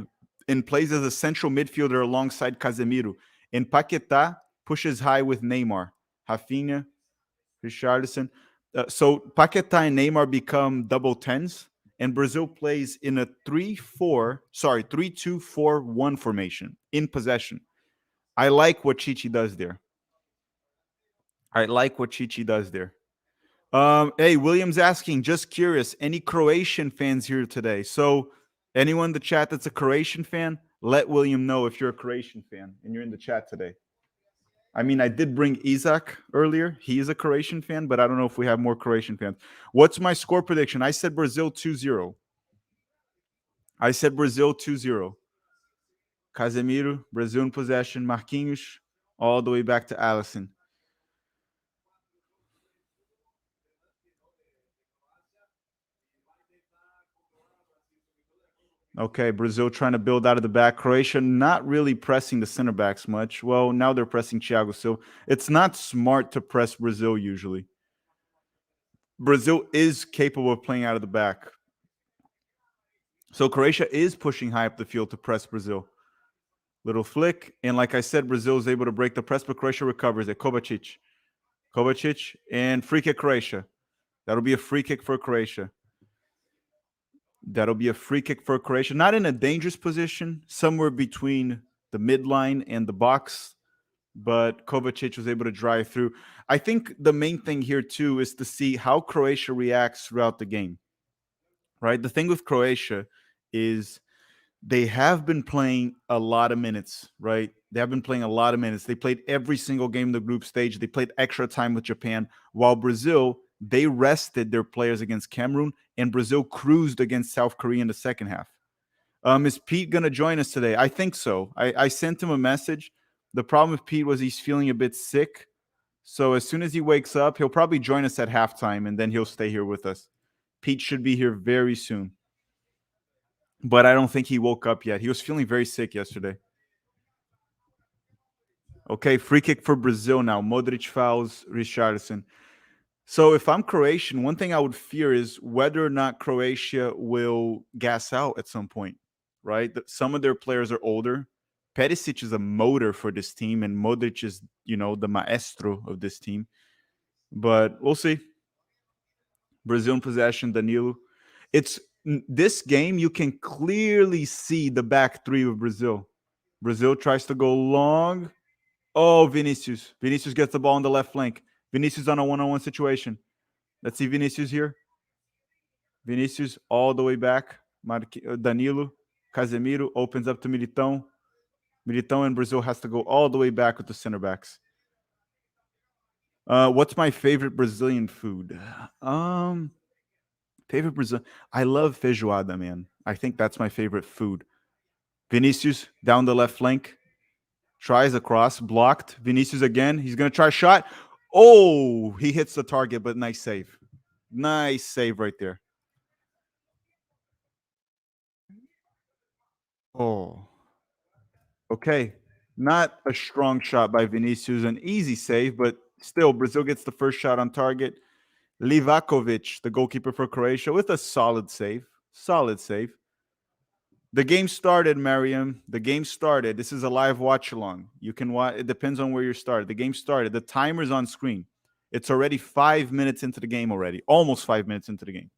and plays as a central midfielder alongside Casemiro. And Paquetá pushes high with Neymar. Rafinha, Richarlison. So Paquetá and Neymar become double tens, and Brazil plays in a 3-2-4-1 formation in possession. I like what Chichi does there. Hey, William's asking, just curious, any Croatian fans here today? So, anyone in the chat that's a Croatian fan, let William know if you're a Croatian fan and you're in the chat today. I mean, I did bring Isaac earlier. He is a Croatian fan, but I don't know if we have more Croatian fans. What's my score prediction? I said Brazil 2-0. Casemiro, Brazil in possession, Marquinhos, all the way back to Alisson. Okay, Brazil trying to build out of the back. Croatia not really pressing the center backs much. Well, now they're pressing Thiago Silva. It's not smart to press Brazil usually. Brazil is capable of playing out of the back. So Croatia is pushing high up the field to press Brazil. Little flick. And like I said, Brazil is able to break the press, but Croatia recovers it. Kovacic, and free kick Croatia. That'll be a free kick for Croatia. Not in a dangerous position, somewhere between the midline and the box, but Kovacic was able to drive through. I think the main thing here, too, is to see how Croatia reacts throughout the game, right? The thing with Croatia is they have been playing a lot of minutes, right? They played every single game in the group stage. They played extra time with Japan, while Brazil, they rested their players against Cameroon, and Brazil cruised against South Korea in the second half. Is Pete going to join us today? I think so. I sent him a message. The problem with Pete was he's feeling a bit sick. So as soon as he wakes up, he'll probably join us at halftime, and then he'll stay here with us. Pete should be here very soon. But I don't think he woke up yet. He was feeling very sick yesterday. Okay, free kick for Brazil now. Modric fouls Richarlison. So if I'm Croatian, one thing I would fear is whether or not Croatia will gas out at some point, right? Some of their players are older. Perisic is a motor for this team, and Modric is, the maestro of this team. But we'll see. Brazil in possession, Danilo. This game, you can clearly see the back three of Brazil. Brazil tries to go long. Oh, Vinicius. Vinicius gets the ball on the left flank. Vinicius on a one-on-one situation. Let's see Vinicius here. Vinicius all the way back. Danilo. Casemiro opens up to Militão. Militão and Brazil has to go all the way back with the center backs. What's my favorite Brazilian food? Favorite Brazil. I love feijoada, man. I think that's my favorite food. Vinicius down the left flank. Tries across, blocked. Vinicius again. He's going to try a shot. Oh, he hits the target, but nice save. Nice save right there. Oh. Okay. Not a strong shot by Vinicius. An easy save, but still, Brazil gets the first shot on target. Livakovic, the goalkeeper for Croatia, with a solid save. The game started, Mariam. The game started. This is a live watch along. You can watch. It depends on where you started. The game started. The timer's on screen. It's already 5 minutes into the game already. Almost 5 minutes into the game.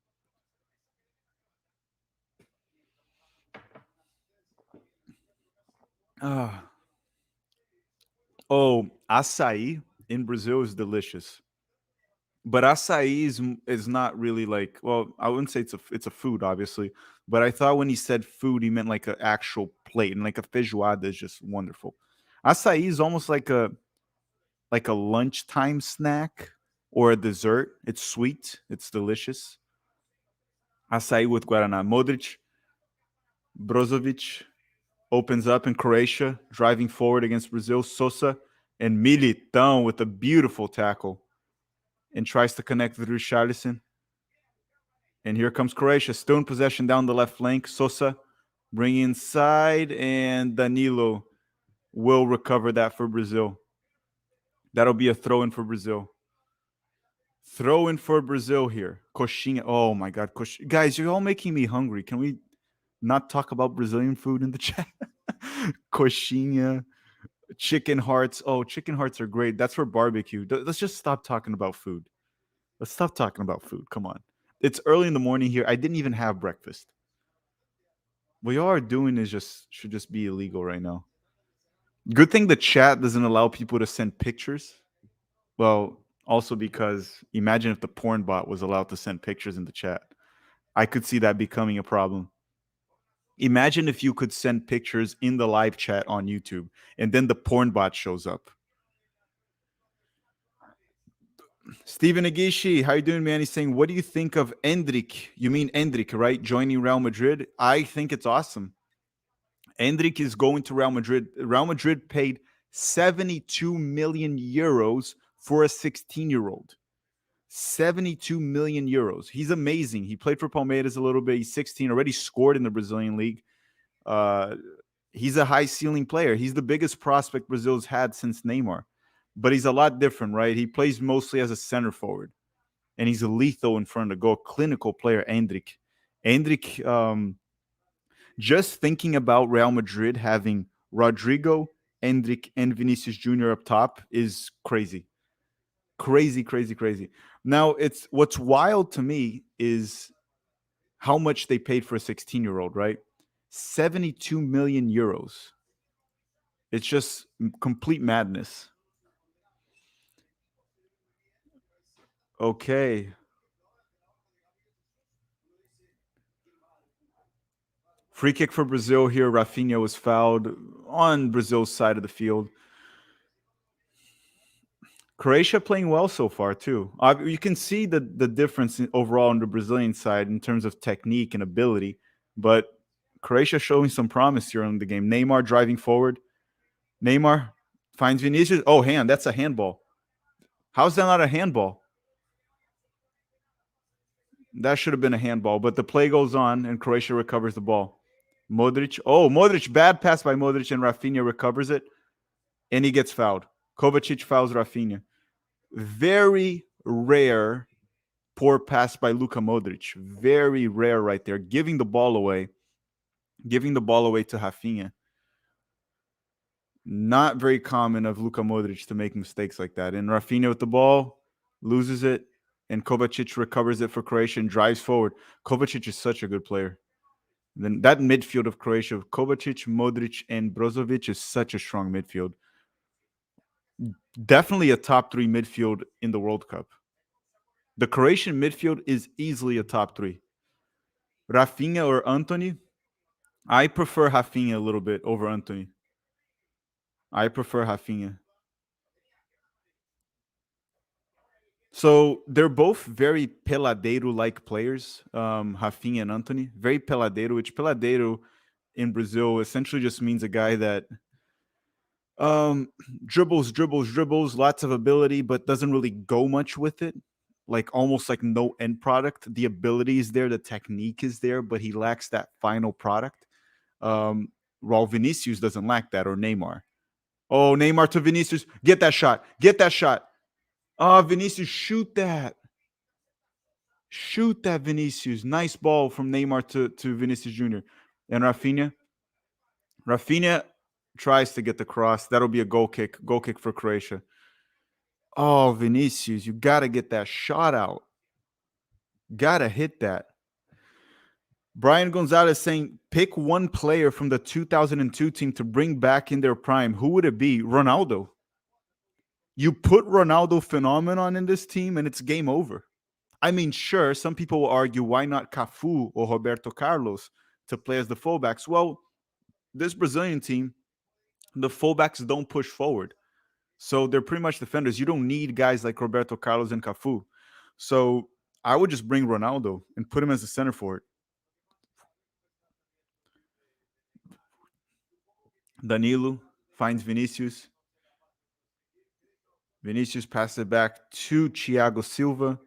Oh, açaí in Brazil is delicious. But açaí is not really like, well, I wouldn't say it's a food, obviously. But I thought when he said food, he meant like an actual plate. And like a feijoada is just wonderful. Açaí is almost like a lunchtime snack or a dessert. It's sweet. It's delicious. Açaí with Guaraná. Modric, Brozovic opens up in Croatia, driving forward against Brazil. Sosa and Militão with a beautiful tackle and tries to connect with Richarlison. And here comes Croatia, still in possession down the left flank. Sosa bringing inside, and Danilo will recover that for Brazil. That'll be a throw-in for Brazil. Throw-in for Brazil here. Coxinha. Oh, my God. Guys, you're all making me hungry. Can we not talk about Brazilian food in the chat? Coxinha. Chicken hearts. Oh, chicken hearts are great. That's for barbecue. Let's just stop talking about food. Let's stop talking about food. Come on. It's early in the morning here. I didn't even have breakfast. What y'all are doing is should just be illegal right now. Good thing the chat doesn't allow people to send pictures. Well, also because imagine if the porn bot was allowed to send pictures in the chat. I could see that becoming a problem. Imagine if you could send pictures in the live chat on YouTube and then the porn bot shows up. Steven Agishi, how you doing, man? He's saying, what do you think of Endrick? You mean Endrick, right? Joining Real Madrid? I think it's awesome. Endrick is going to Real Madrid. Real Madrid paid 72 million euros for a 16-year-old. 72 million euros. He's amazing. He played for Palmeiras a little bit. He's 16, already scored in the Brazilian league. He's a high ceiling player. He's the biggest prospect Brazil's had since Neymar, but he's a lot different, right? He plays mostly as a center forward, and he's a lethal in front of the goal. Clinical player, Endrick. Just thinking about Real Madrid having Rodrigo, Endrick, and Vinicius Jr. up top is crazy. Crazy, crazy, crazy. Now, it's what's wild to me is how much they paid for a 16-year-old, right? 72 million euros. It's just complete madness. Okay. Free kick for Brazil here. Rafinha was fouled on Brazil's side of the field. Croatia playing well so far too. You can see the difference overall on the Brazilian side in terms of technique and ability, but Croatia showing some promise here in the game. Neymar driving forward. Neymar finds Vinicius. Oh, that's a handball. How's that not a handball? That should have been a handball, but the play goes on and Croatia recovers the ball. Modric. Oh, Modric. Bad pass by Modric, and Rafinha recovers it, and he gets fouled. Kovacic fouls Rafinha. Very rare poor pass by Luka Modric. Very rare right there. Giving the ball away. Giving the ball away to Rafinha. Not very common of Luka Modric to make mistakes like that. And Rafinha with the ball, loses it, and Kovacic recovers it for Croatia and drives forward. Kovacic is such a good player. Then that midfield of Croatia, Kovacic, Modric, and Brozovic is such a strong midfield. Definitely a top 3 midfield in the World Cup. The Croatian midfield is easily a top 3. Rafinha or Antony? I prefer Rafinha a little bit over Antony. I prefer Rafinha. So they're both very peladeiro-like players, Rafinha and Antony. Very peladeiro, which peladeiro in Brazil essentially just means a guy that dribbles, lots of ability, but doesn't really go much with it. Like almost like no end product. The ability is there, the technique is there, but he lacks that final product. While Vinicius doesn't lack that, or Neymar. Oh, Neymar to Vinicius. Get that shot. Get that shot. Oh, Vinicius, shoot that. Shoot that, Vinicius. Nice ball from Neymar to Vinicius Jr. And Rafinha. Rafinha tries to get the cross. That'll be a goal kick. Goal kick for Croatia. Oh, Vinicius, you got to get that shot out. Got to hit that. Brian Gonzalez saying, pick one player from the 2002 team to bring back in their prime. Who would it be? Ronaldo. You put Ronaldo phenomenon in this team and it's game over. I mean, sure, some people will argue, why not Cafu or Roberto Carlos to play as the fullbacks? Well, this Brazilian team, the fullbacks don't push forward. So they're pretty much defenders. You don't need guys like Roberto Carlos and Cafu. So I would just bring Ronaldo and put him as the center forward. Danilo finds Vinicius. Vinicius passes it back to Thiago Silva.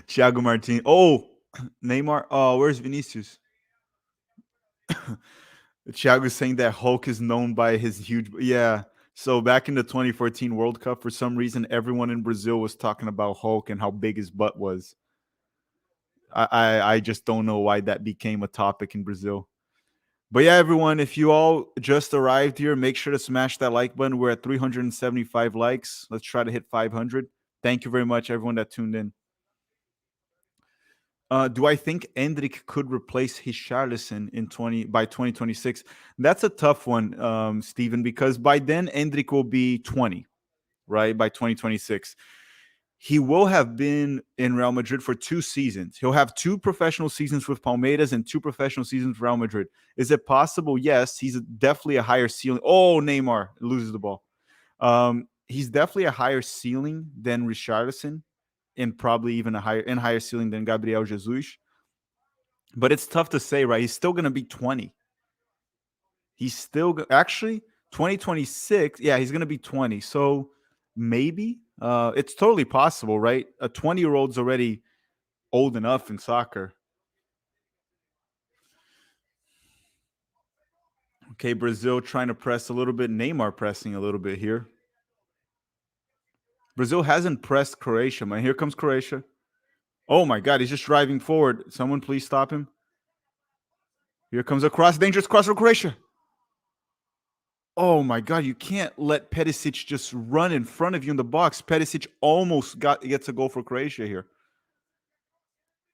Thiago Martin. Oh, Neymar. Oh, where's Vinicius? Thiago saying that Hulk is known by his huge. Yeah. So back in the 2014 World Cup, for some reason, everyone in Brazil was talking about Hulk and how big his butt was. I just don't know why that became a topic in Brazil. But yeah, everyone, if you all just arrived here, make sure to smash that like button. We're at 375 likes. Let's try to hit 500. Thank you very much, everyone that tuned in. Do I think Endrick could replace Richarlison by 2026? That's a tough one, Steven, because by then Endrick will be 20, right? By 2026. He will have been in Real Madrid for 2 seasons. He'll have 2 professional seasons with Palmeiras and 2 professional seasons with Real Madrid. Is it possible? Yes, he's definitely a higher ceiling. Oh, Neymar loses the ball. He's definitely a higher ceiling than Richarlison, and probably even a higher ceiling than Gabriel Jesus. But it's tough to say, right? He's still going to be 20. He's still actually 2026. Yeah, he's going to be 20. So maybe it's totally possible, right? A 20-year-old's already old enough in soccer. Okay, Brazil trying to press a little bit. Neymar pressing a little bit here. Brazil hasn't pressed Croatia, man. Here comes Croatia. Oh my God, he's just driving forward. Someone please stop him. Here comes a cross, dangerous cross for Croatia. Oh my God, you can't let Perisic just run in front of you in the box. Perisic almost gets a goal for Croatia here.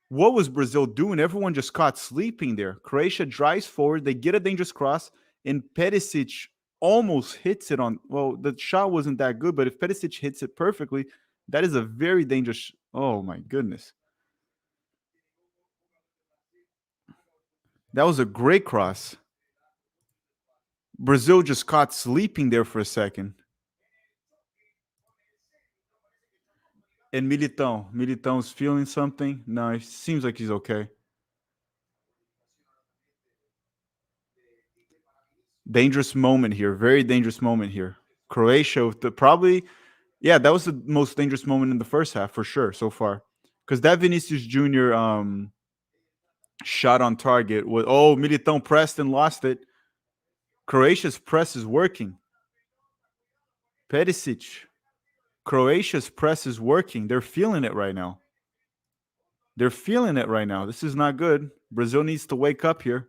What was Brazil doing? Everyone just caught sleeping there. Croatia drives forward. They get a dangerous cross, and Perisic almost hits it on. Well, the shot wasn't that good, but if Perisic hits it perfectly, that is a very dangerous. Oh my goodness. That was a great cross. Brazil just caught sleeping there for a second. And Militão's feeling something. No, it seems like he's okay. Dangerous moment here. Very dangerous moment here. Croatia with probably, yeah, that was the most dangerous moment in the first half for sure so far. Because that Vinicius Jr. Shot on target was, oh, Militão pressed and lost it. Croatia's press is working. Perisic. Croatia's press is working. They're feeling it right now. They're feeling it right now. This is not good. Brazil needs to wake up here.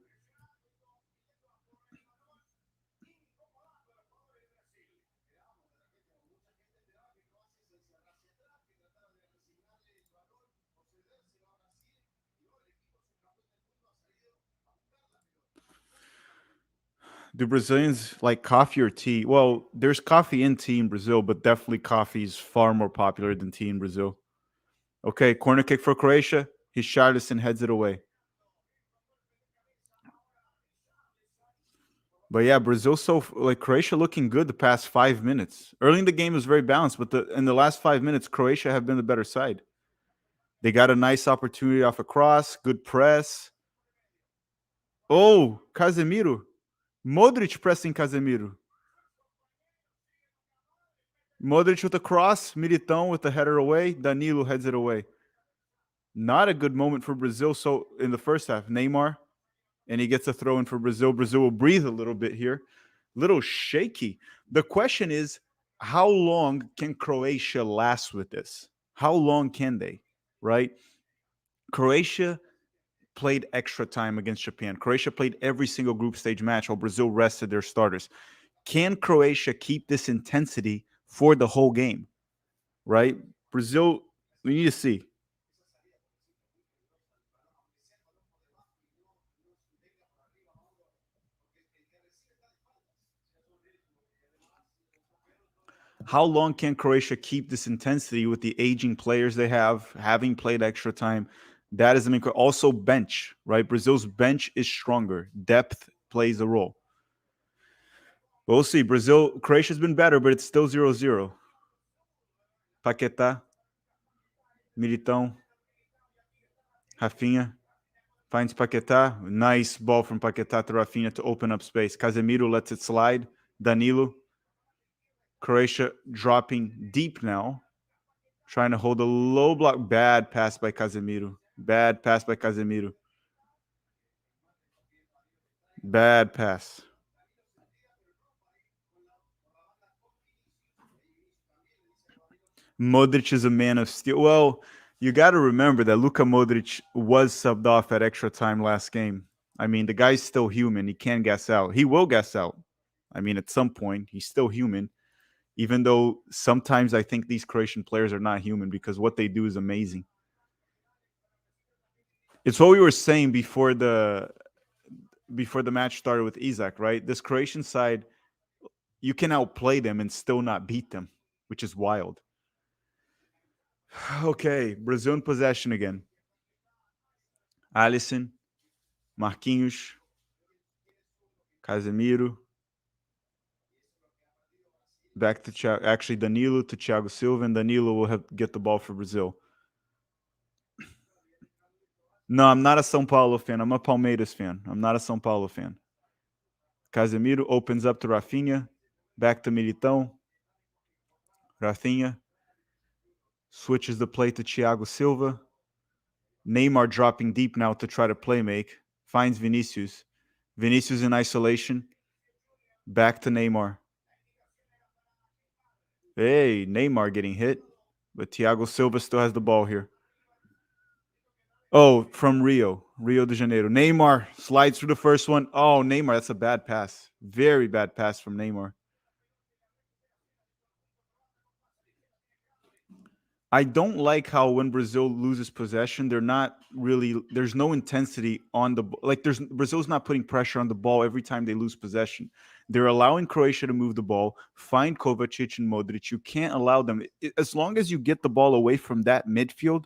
Do Brazilians like coffee or tea? Well, there's coffee and tea in Brazil, but definitely coffee is far more popular than tea in Brazil. Okay, corner kick for Croatia. Richarlison heads it away. But yeah, Brazil Croatia looking good the past 5 minutes. Early in the game was very balanced, but in the last 5 minutes, Croatia have been the better side. They got a nice opportunity off a cross, good press. Oh, Casemiro. Modric pressing Casemiro. Modric with a cross, Militão with the header away, Danilo heads it away. Not a good moment for Brazil. So in the first half, Neymar, and he gets a throw in for Brazil. Brazil will breathe a little bit here. Little shaky. The question is, how long can Croatia last with this? How long can they? Right? Croatia played extra time against Japan. Croatia played every single group stage match while Brazil rested their starters. Can Croatia keep this intensity for the whole game? Right? Brazil, we need to see. How long can Croatia keep this intensity with the aging players they have, having played extra time? That is, also bench, right? Brazil's bench is stronger. Depth plays a role. We'll see. Croatia's been better, but it's still 0-0. Paquetá, Militão, Rafinha finds Paquetá. Nice ball from Paquetá to Rafinha to open up space. Casemiro lets it slide. Danilo. Croatia dropping deep now. Trying to hold a low block. Bad pass by Casemiro. Bad pass by Casemiro. Bad pass. Modric is a man of steel. Well, you got to remember that Luka Modric was subbed off at extra time last game. I mean, the guy's still human. He can gas out. He will gas out. I mean, at some point, he's still human. Even though sometimes I think these Croatian players are not human because what they do is amazing. It's what we were saying before the match started with Isaac, right? This Croatian side, you can outplay them and still not beat them, which is wild. Okay, Brazil in possession again. Alisson, Marquinhos, Casemiro, back to actually Danilo to Thiago Silva, and Danilo will have get the ball for Brazil. No, I'm not a São Paulo fan. I'm a Palmeiras fan. I'm not a São Paulo fan. Casemiro opens up to Rafinha, back to Militão. Rafinha switches the play to Thiago Silva. Neymar dropping deep now to try to play make. Finds Vinicius. Vinicius in isolation. Back to Neymar. Hey, Neymar getting hit. But Thiago Silva still has the ball here. Oh, from Rio de Janeiro. Neymar slides through the first one. Oh, Neymar, that's a bad pass. Very bad pass from Neymar. I don't like how when Brazil loses possession, they're not really, there's no intensity on the, like Brazil's not putting pressure on the ball every time they lose possession. They're allowing Croatia to move the ball, find Kovacic and Modric. You can't allow them, as long as you get the ball away from that midfield,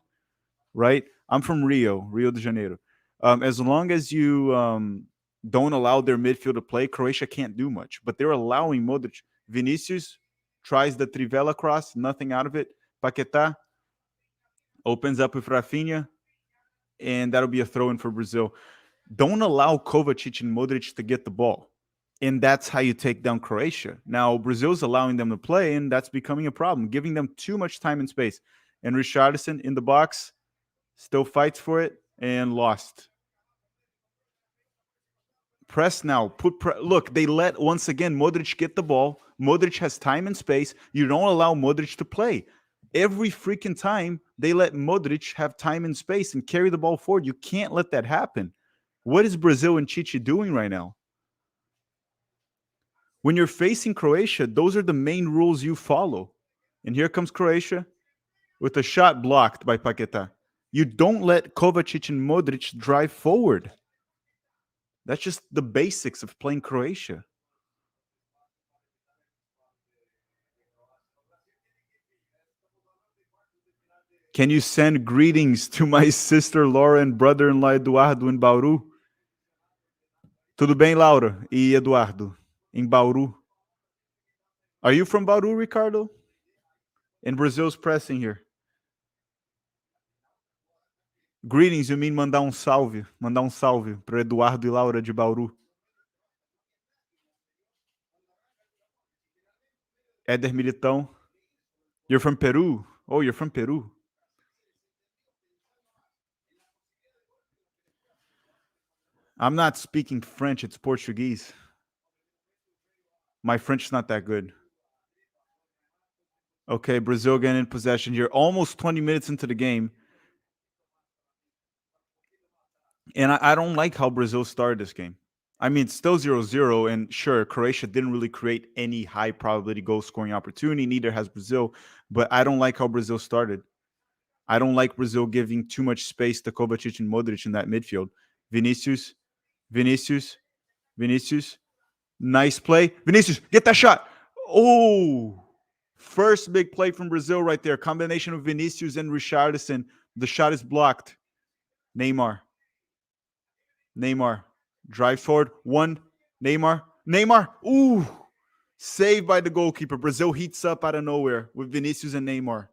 right? I'm from Rio de Janeiro. As long as you don't allow their midfield to play, Croatia can't do much. But they're allowing Modric. Vinicius tries the Trivela cross, nothing out of it. Paquetá opens up with Rafinha, and that'll be a throw-in for Brazil. Don't allow Kovacic and Modric to get the ball. And that's how you take down Croatia. Now, Brazil's allowing them to play, and that's becoming a problem, giving them too much time and space. And Richarlison in the box still fights for it and lost. Press now. Look, they let, once again, Modric get the ball. Modric has time and space. You don't allow Modric to play. Every freaking time they let Modric have time and space and carry the ball forward. You can't let that happen. What is Brazil and Chichi doing right now? When you're facing Croatia, those are the main rules you follow. And here comes Croatia with a shot blocked by Paquetá. You don't let Kovacic and Modric drive forward. That's just the basics of playing Croatia. Can you send greetings to my sister Laura and brother-in-law Eduardo in Bauru? Tudo bem, Laura e Eduardo, em Bauru? Are you from Bauru, Ricardo? And Brazil's pressing here. Greetings, you mean mandar salve para Eduardo e Laura de Bauru. Éder Militão. You're from Peru? Oh, you're from Peru. I'm not speaking French, it's Portuguese. My French is not that good. Okay, Brazil getting in possession here. Almost 20 minutes into the game. And I don't like how Brazil started this game. I mean, it's still 0-0, and sure, Croatia didn't really create any high probability goal scoring opportunity, neither has Brazil, but I don't like how Brazil started. I don't like Brazil giving too much space to Kovacic and Modric in that midfield. Vinicius. Nice play. Vinicius, get that shot. Oh, first big play from Brazil right there. Combination of Vinicius and Richarlison. The shot is blocked. Neymar. Drive forward. One. Neymar. Ooh. Saved by the goalkeeper. Brazil heats up out of nowhere with Vinicius and Neymar.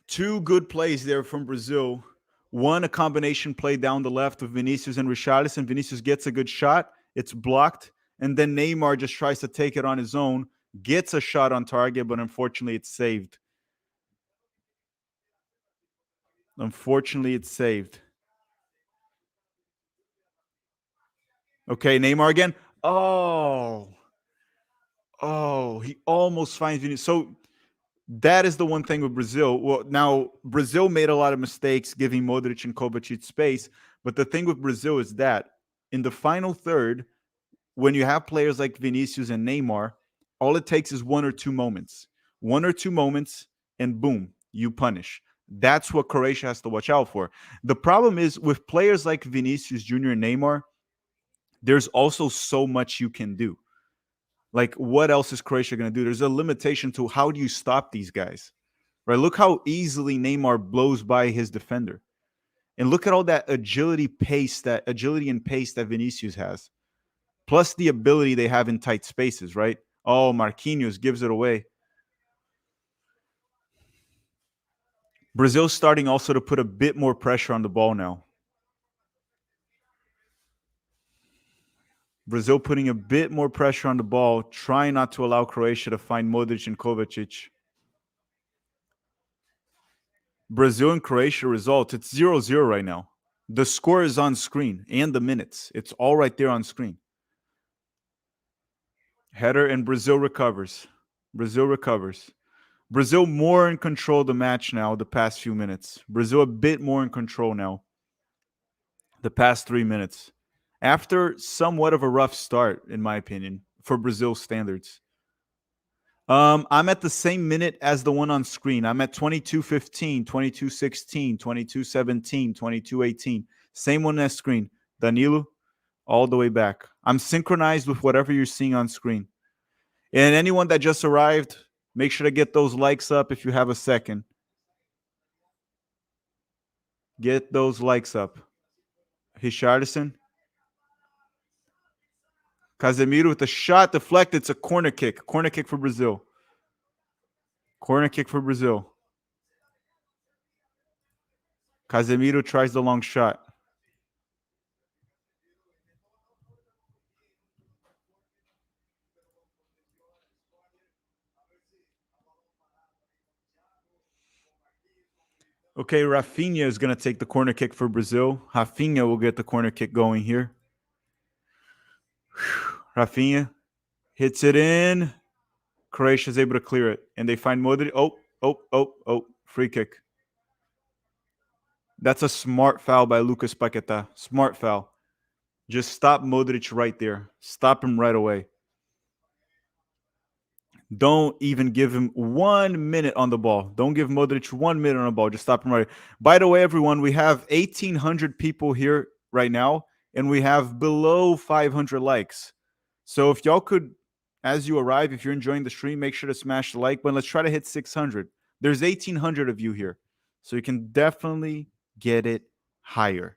Two good plays there from Brazil. One, a combination play down the left with Vinicius and Richarlison. Vinicius gets a good shot. It's blocked. And then Neymar just tries to take it on his own. Gets a shot on target, but unfortunately it's saved. Okay, Neymar again. Oh, he almost finds Vinicius. So That is the one thing with Brazil. Well, now Brazil made a lot of mistakes giving Modric and Kovacic space, but the thing with Brazil is that in the final third, when you have players like Vinicius and Neymar, all it takes is one or two moments, and boom, you punish. That's what Croatia has to watch out for. The problem is with players like Vinicius Jr and Neymar, there's also so much you can do. Like, what else is Croatia going to do? There's a limitation to how do you stop these guys, right? Look how easily Neymar blows by his defender. And look at all that agility and pace that Vinicius has, plus the ability they have in tight spaces, right? Oh, Marquinhos gives it away. Brazil's starting also to put a bit more pressure on the ball now. Brazil putting a bit more pressure on the ball, trying not to allow Croatia to find Modric and Kovacic. Brazil and Croatia result, it's 0-0 right now. The score is on screen and the minutes. It's all right there on screen. Header and Brazil recovers. Brazil more in control of the match now the past few minutes. Brazil a bit more in control now the past 3 minutes. After somewhat of a rough start, in my opinion, for Brazil standards. I'm at the same minute as the one on screen. I'm at 22:15, 22:16, 22:17, 22:18. Same one as screen. Danilo, all the way back. I'm synchronized with whatever you're seeing on screen. And anyone that just arrived, make sure to get those likes up if you have a second. Get those likes up. Richarlison. Casemiro with a shot deflected. It's a corner kick. Corner kick for Brazil. Corner kick for Brazil. Casemiro tries the long shot. Okay, Rafinha is going to take the corner kick for Brazil. Rafinha will get the corner kick going here. Rafinha hits it in. Croatia is able to clear it. And they find Modric. Oh. Free kick. That's a smart foul by Lucas Paquetá. Smart foul. Just stop Modric right there. Stop him right away. Don't even give him 1 minute on the ball. Don't give Modric 1 minute on the ball. Just stop him right. By the way, everyone, we have 1,800 people here right now, and we have below 500 likes. So if y'all could, as you arrive, if you're enjoying the stream, make sure to smash the like button. Let's try to hit 600. There's 1,800 of you here. So you can definitely get it higher.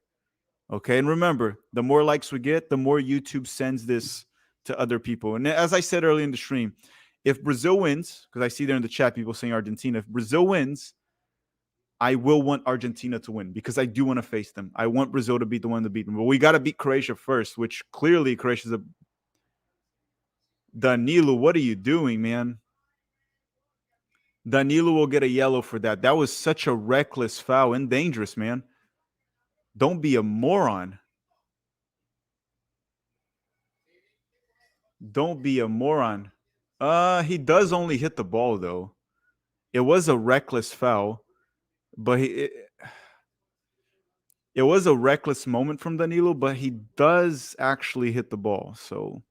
Okay, and remember, the more likes we get, the more YouTube sends this to other people. And as I said earlier in the stream, if Brazil wins, because I see there in the chat people saying Argentina, if Brazil wins, I will want Argentina to win because I do want to face them. I want Brazil to be the one to beat them. But we got to beat Croatia first, which clearly Croatia's a... Danilo, what are you doing, man? Danilo will get a yellow for that. That was such a reckless foul and dangerous, man. Don't be a moron. Don't be a moron. He does only hit the ball, though. It was a reckless foul, but it was a reckless moment from Danilo, but he does actually hit the ball. So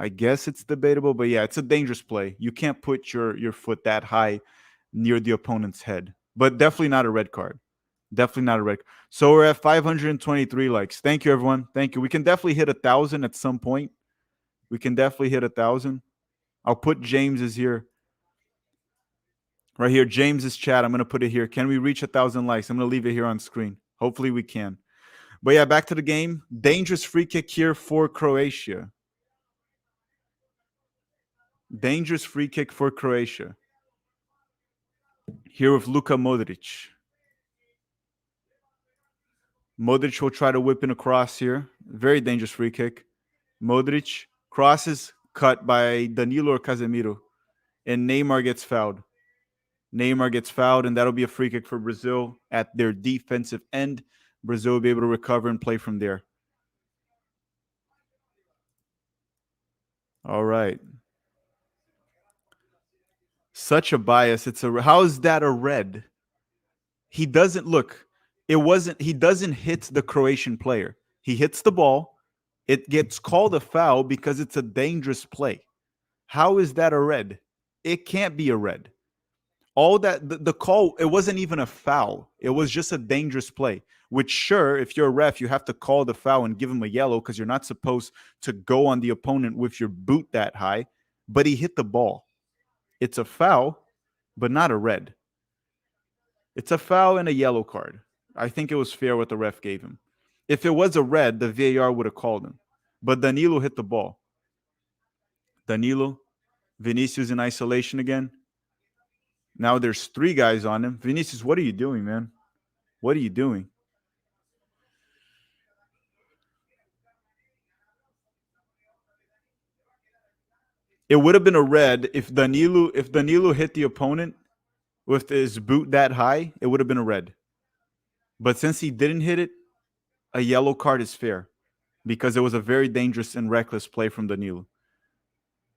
I guess it's debatable, but yeah, it's a dangerous play. You can't put your foot that high near the opponent's head, but definitely not a red card. Definitely not a red. So we're at 523 likes. Thank you, everyone. Thank you. We can definitely hit 1,000 at some point. We can definitely hit 1,000. I'll put James's here. Right here, James's chat. I'm going to put it here. Can we reach 1,000 likes? I'm going to leave it here on screen. Hopefully we can. But yeah, back to the game. Dangerous free kick here for Croatia. Dangerous free kick for Croatia. Here with Luka Modric. Modric will try to whip in a cross here. Very dangerous free kick. Modric crosses, cut by Danilo or Casemiro. And Neymar gets fouled. Neymar gets fouled, and that'll be a free kick for Brazil at their defensive end. Brazil will be able to recover and play from there. All right. Such a bias. How is that a red? He doesn't look. It wasn't. He doesn't hit the Croatian player. He hits the ball. It gets called a foul because it's a dangerous play. How is that a red? It can't be a red. All that the call, it wasn't even a foul. It was just a dangerous play. Which, sure, if you're a ref, you have to call the foul and give him a yellow because you're not supposed to go on the opponent with your boot that high. But he hit the ball. It's a foul, but not a red. It's a foul and a yellow card. I think it was fair what the ref gave him. If it was a red, the VAR would have called him. But Danilo hit the ball. Danilo, Vinicius in isolation again. Now there's 3 guys on him. Vinicius, what are you doing, man? What are you doing? It would have been a red if Danilo hit the opponent with his boot that high. It would have been a red. But since he didn't hit it, a yellow card is fair because it was a very dangerous and reckless play from Danilo.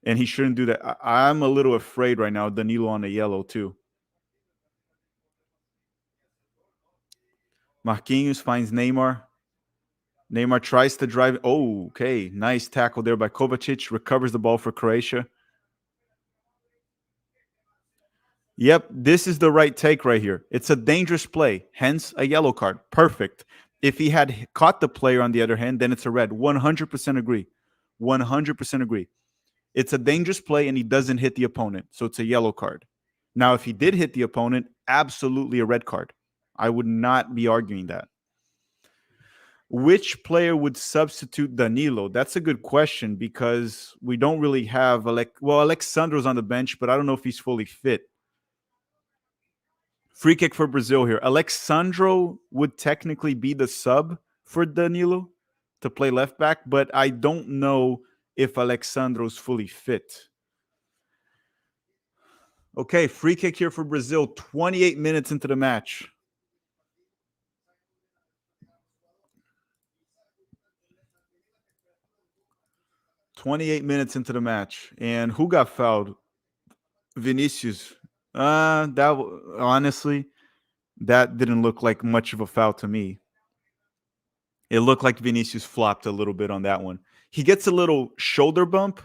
And he shouldn't do that. I'm a little afraid right now, Danilo on a yellow too. Marquinhos finds Neymar. Neymar tries to drive. Oh, okay. Nice tackle there by Kovacic. Recovers the ball for Croatia. Yep, this is the right take right here. It's a dangerous play, hence a yellow card. Perfect. If he had caught the player on the other hand, then it's a red. 100% agree. 100% agree. It's a dangerous play and he doesn't hit the opponent, so it's a yellow card. Now, if he did hit the opponent, absolutely a red card. I would not be arguing that. Which player would substitute Danilo? That's a good question because we don't really have Alexandro's on the bench, but I don't know if he's fully fit. Free kick for Brazil here. Alexandro would technically be the sub for Danilo to play left back, but I don't know if Alexandro's fully fit. Okay, free kick here for Brazil. 28 minutes into the match. And who got fouled? Vinicius. Honestly, that didn't look like much of a foul to me. It looked like Vinicius flopped a little bit on that one. He gets a little shoulder bump,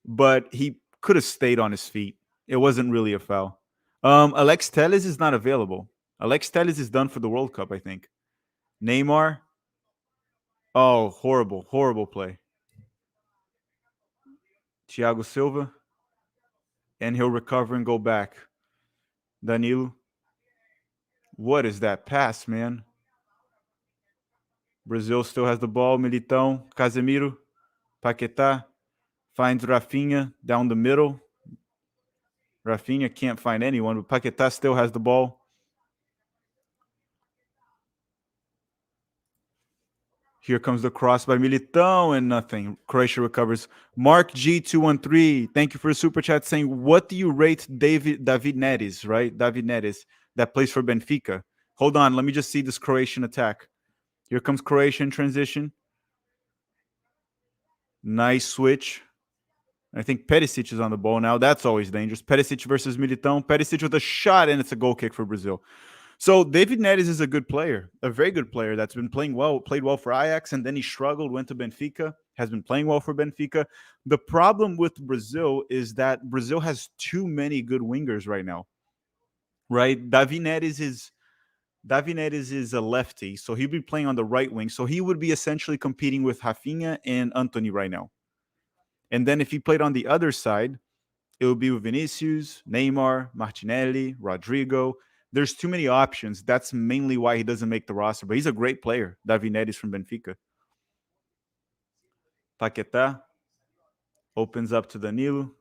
but he could have stayed on his feet. It wasn't really a foul. Alex Telles is not available. Alex Telles is done for the World Cup, I think. Neymar. Oh, horrible, horrible play. Thiago Silva. And he'll recover and go back. Danilo. What is that pass, man? Brazil still has the ball. Militão, Casemiro, Paquetá finds Rafinha down the middle. Rafinha can't find anyone, but Paquetá still has the ball. Here comes the cross by Militão and nothing. Croatia recovers. Mark G213, thank you for the super chat saying, what do you rate David Neres, right? David Neres, that plays for Benfica. Hold on, let me just see this Croatian attack. Here comes Croatian transition. Nice switch. I think Perisic is on the ball now. That's always dangerous. Perisic versus Militão. Perisic with a shot, and it's a goal kick for Brazil. So David Neres is a good player, a very good player that's been playing well, played well for Ajax, and then he struggled, went to Benfica, has been playing well for Benfica. The problem with Brazil is that Brazil has too many good wingers right now, right? David Neres is a lefty, so he'd be playing on the right wing. So he would be essentially competing with Rafinha and Antony right now. And then if he played on the other side, it would be with Vinicius, Neymar, Martinelli, Rodrigo. There's too many options. That's mainly why he doesn't make the roster. But he's a great player, David Neres from Benfica. Paquetá opens up to Danilo.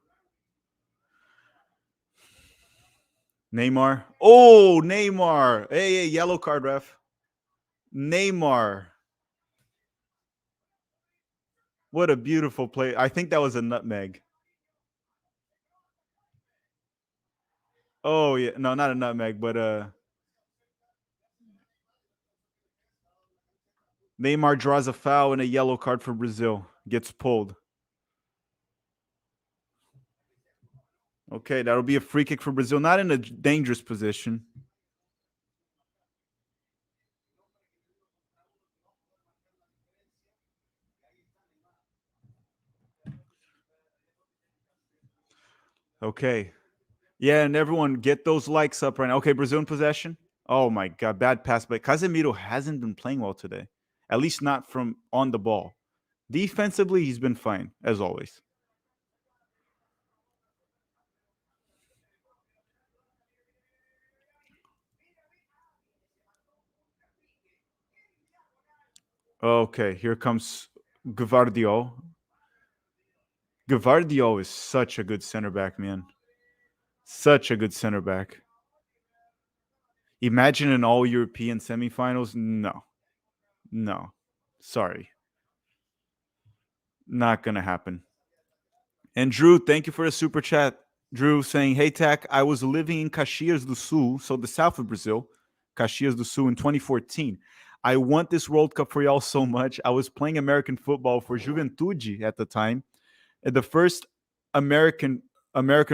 Neymar. Oh, Neymar. Hey, yellow card, ref. Neymar. What a beautiful play. I think that was a nutmeg. Oh, yeah. No, not a nutmeg, but Neymar draws a foul and a yellow card for Brazil. Gets pulled. Okay, that'll be a free kick for Brazil. Not in a dangerous position. Okay. Yeah, and everyone get those likes up right now. Okay, Brazil in possession. Oh my god, bad pass, but Casemiro hasn't been playing well today. At least not from on the ball. Defensively, he's been fine, as always. Okay, here comes Gvardiol. Gvardiol is such a good center back, man. Such a good center back. Imagine an all European semifinals. No, no. Sorry. Not going to happen. And Drew, thank you for the super chat. Drew saying, hey, Tack, I was living in Caxias do Sul, so the south of Brazil, Caxias do Sul in 2014. I want this World Cup for y'all so much. I was playing American football for Juventude at the time. The first American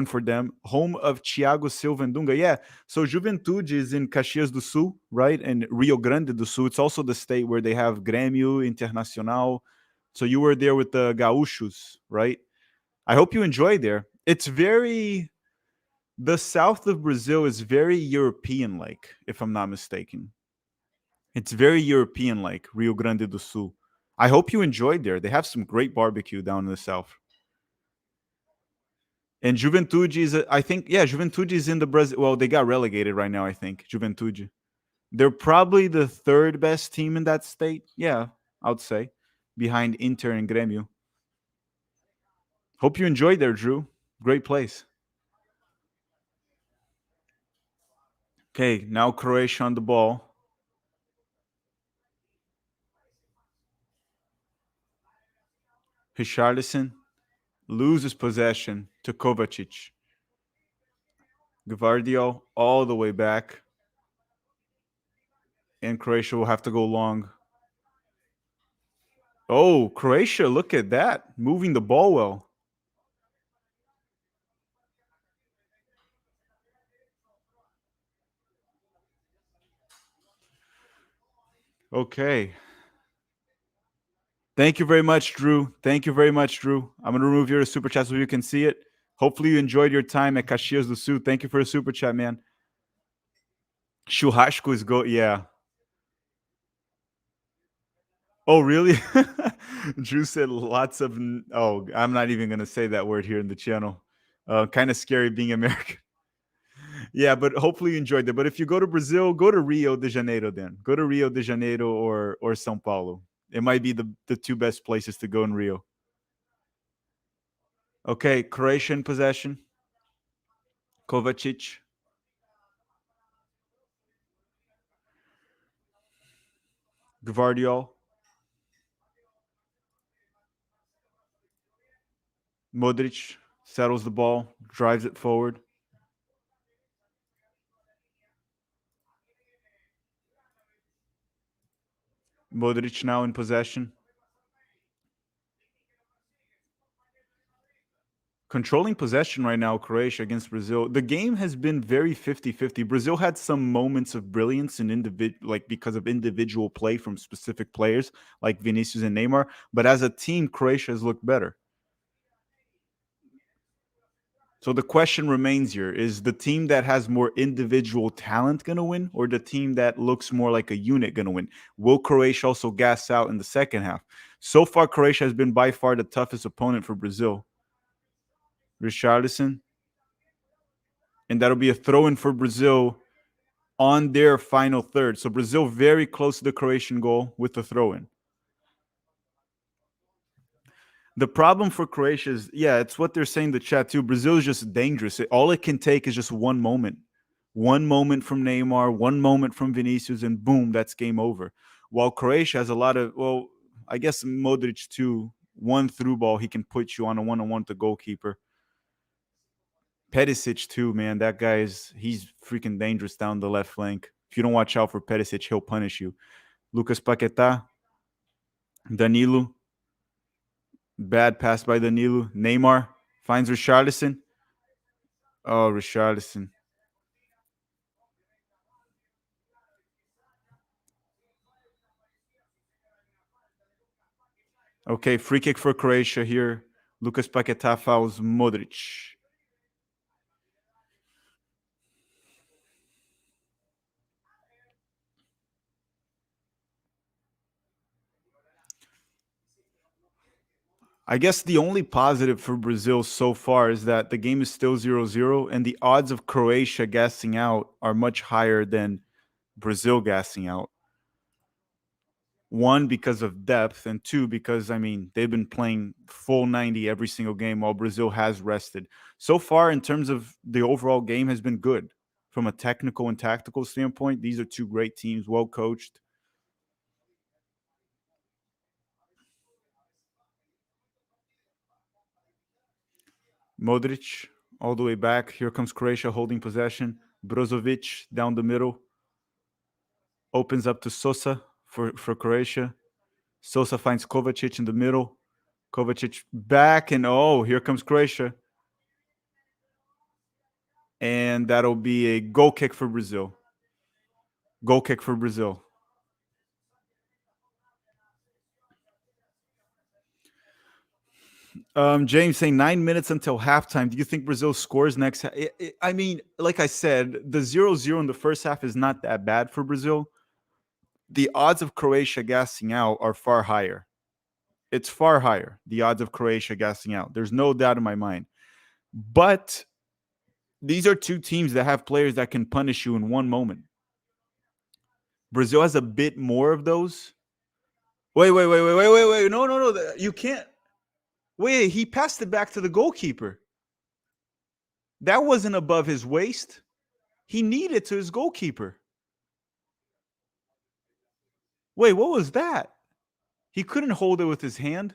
for them, home of Thiago Silva and Dunga. Yeah, so Juventude is in Caxias do Sul, right? And Rio Grande do Sul. It's also the state where they have Grêmio, Internacional. So you were there with the Gaúchos, right? I hope you enjoyed there. It's very the south of Brazil is very European like, if I'm not mistaken. It's very European like Rio Grande do Sul. I hope you enjoyed there. They have some great barbecue down in the south. And Juventude is, I think, yeah, Juventude is in the Brazil. Well, they got relegated right now, I think. Juventude. They're probably the third best team in that state. Yeah, I would say, behind Inter and Grêmio. Hope you enjoyed there, Drew. Great place. Okay, now Croatia on the ball. Richarlison loses possession to Kovacic. Gvardiol all the way back. And Croatia will have to go long. Oh, Croatia, look at that. Moving the ball well. Okay. Thank you very much, Drew. Thank you very much, Drew. I'm going to remove your super chat so you can see it. Hopefully you enjoyed your time at Caxias do Sul. Thank you for the super chat, man. Churrasco is go. Yeah. Oh, really? Drew said lots of. Oh, I'm not even going to say that word here in the channel. Kind of scary being American. Yeah, but hopefully you enjoyed it. But if you go to Brazil, go to Rio de Janeiro then. Go to Rio de Janeiro or São Paulo. It might be the two best places to go in Rio. Okay, Croatian possession. Kovacic. Gvardiol. Modric settles the ball, drives it forward. Modric now in possession. Controlling possession right now, Croatia against Brazil. The game has been very 50-50. Brazil had some moments of brilliance in like because of individual play from specific players like Vinicius and Neymar. But as a team, Croatia has looked better. So the question remains here, is the team that has more individual talent going to win, or the team that looks more like a unit going to win? Will Croatia also gas out in the second half? So far, Croatia has been by far the toughest opponent for Brazil. Richarlison. And that'll be a throw-in for Brazil on their final third. So Brazil very close to the Croatian goal with the throw-in. The problem for Croatia is, yeah, it's what they're saying in the chat too. Brazil is just dangerous. All it can take is just one moment. One moment from Neymar, one moment from Vinicius, and boom, that's game over. While Croatia has a lot of, well, I guess Modric too. One through ball, he can put you on a one-on-one with the goalkeeper. Perisic too, man. That he's freaking dangerous down the left flank. If you don't watch out for Perisic, he'll punish you. Lucas Paquetá, Danilo. Bad pass by Danilo. Neymar finds Richarlison. Oh, Richarlison. Okay, free kick for Croatia here. Lucas Paquetá fouls Modric. I guess the only positive for Brazil so far is that the game is still 0-0, and the odds of Croatia gassing out are much higher than Brazil gassing out. One, because of depth, and two, because, I mean, they've been playing full 90 every single game while Brazil has rested. So far, in terms of the overall game, has been good. From a technical and tactical standpoint, these are two great teams, well coached. Modric all the way back. Here comes Croatia holding possession. Brozovic down the middle. Opens up to Sosa for Croatia. Sosa finds Kovacic in the middle. Kovacic back, and oh, here comes Croatia. And that'll be a goal kick for Brazil. Goal kick for Brazil. James saying 9 minutes until halftime. Do you think Brazil scores next? I mean, like I said, the 0-0 in the first half is not that bad for Brazil. The odds of Croatia gassing out are far higher. It's far higher, the odds of Croatia gassing out. There's no doubt in my mind. But these are two teams that have players that can punish you in one moment. Brazil has a bit more of those. Wait. No. You can't. Wait, he passed it back to the goalkeeper. That wasn't above his waist. He kneed it to his goalkeeper. Wait, what was that? He couldn't hold it with his hand.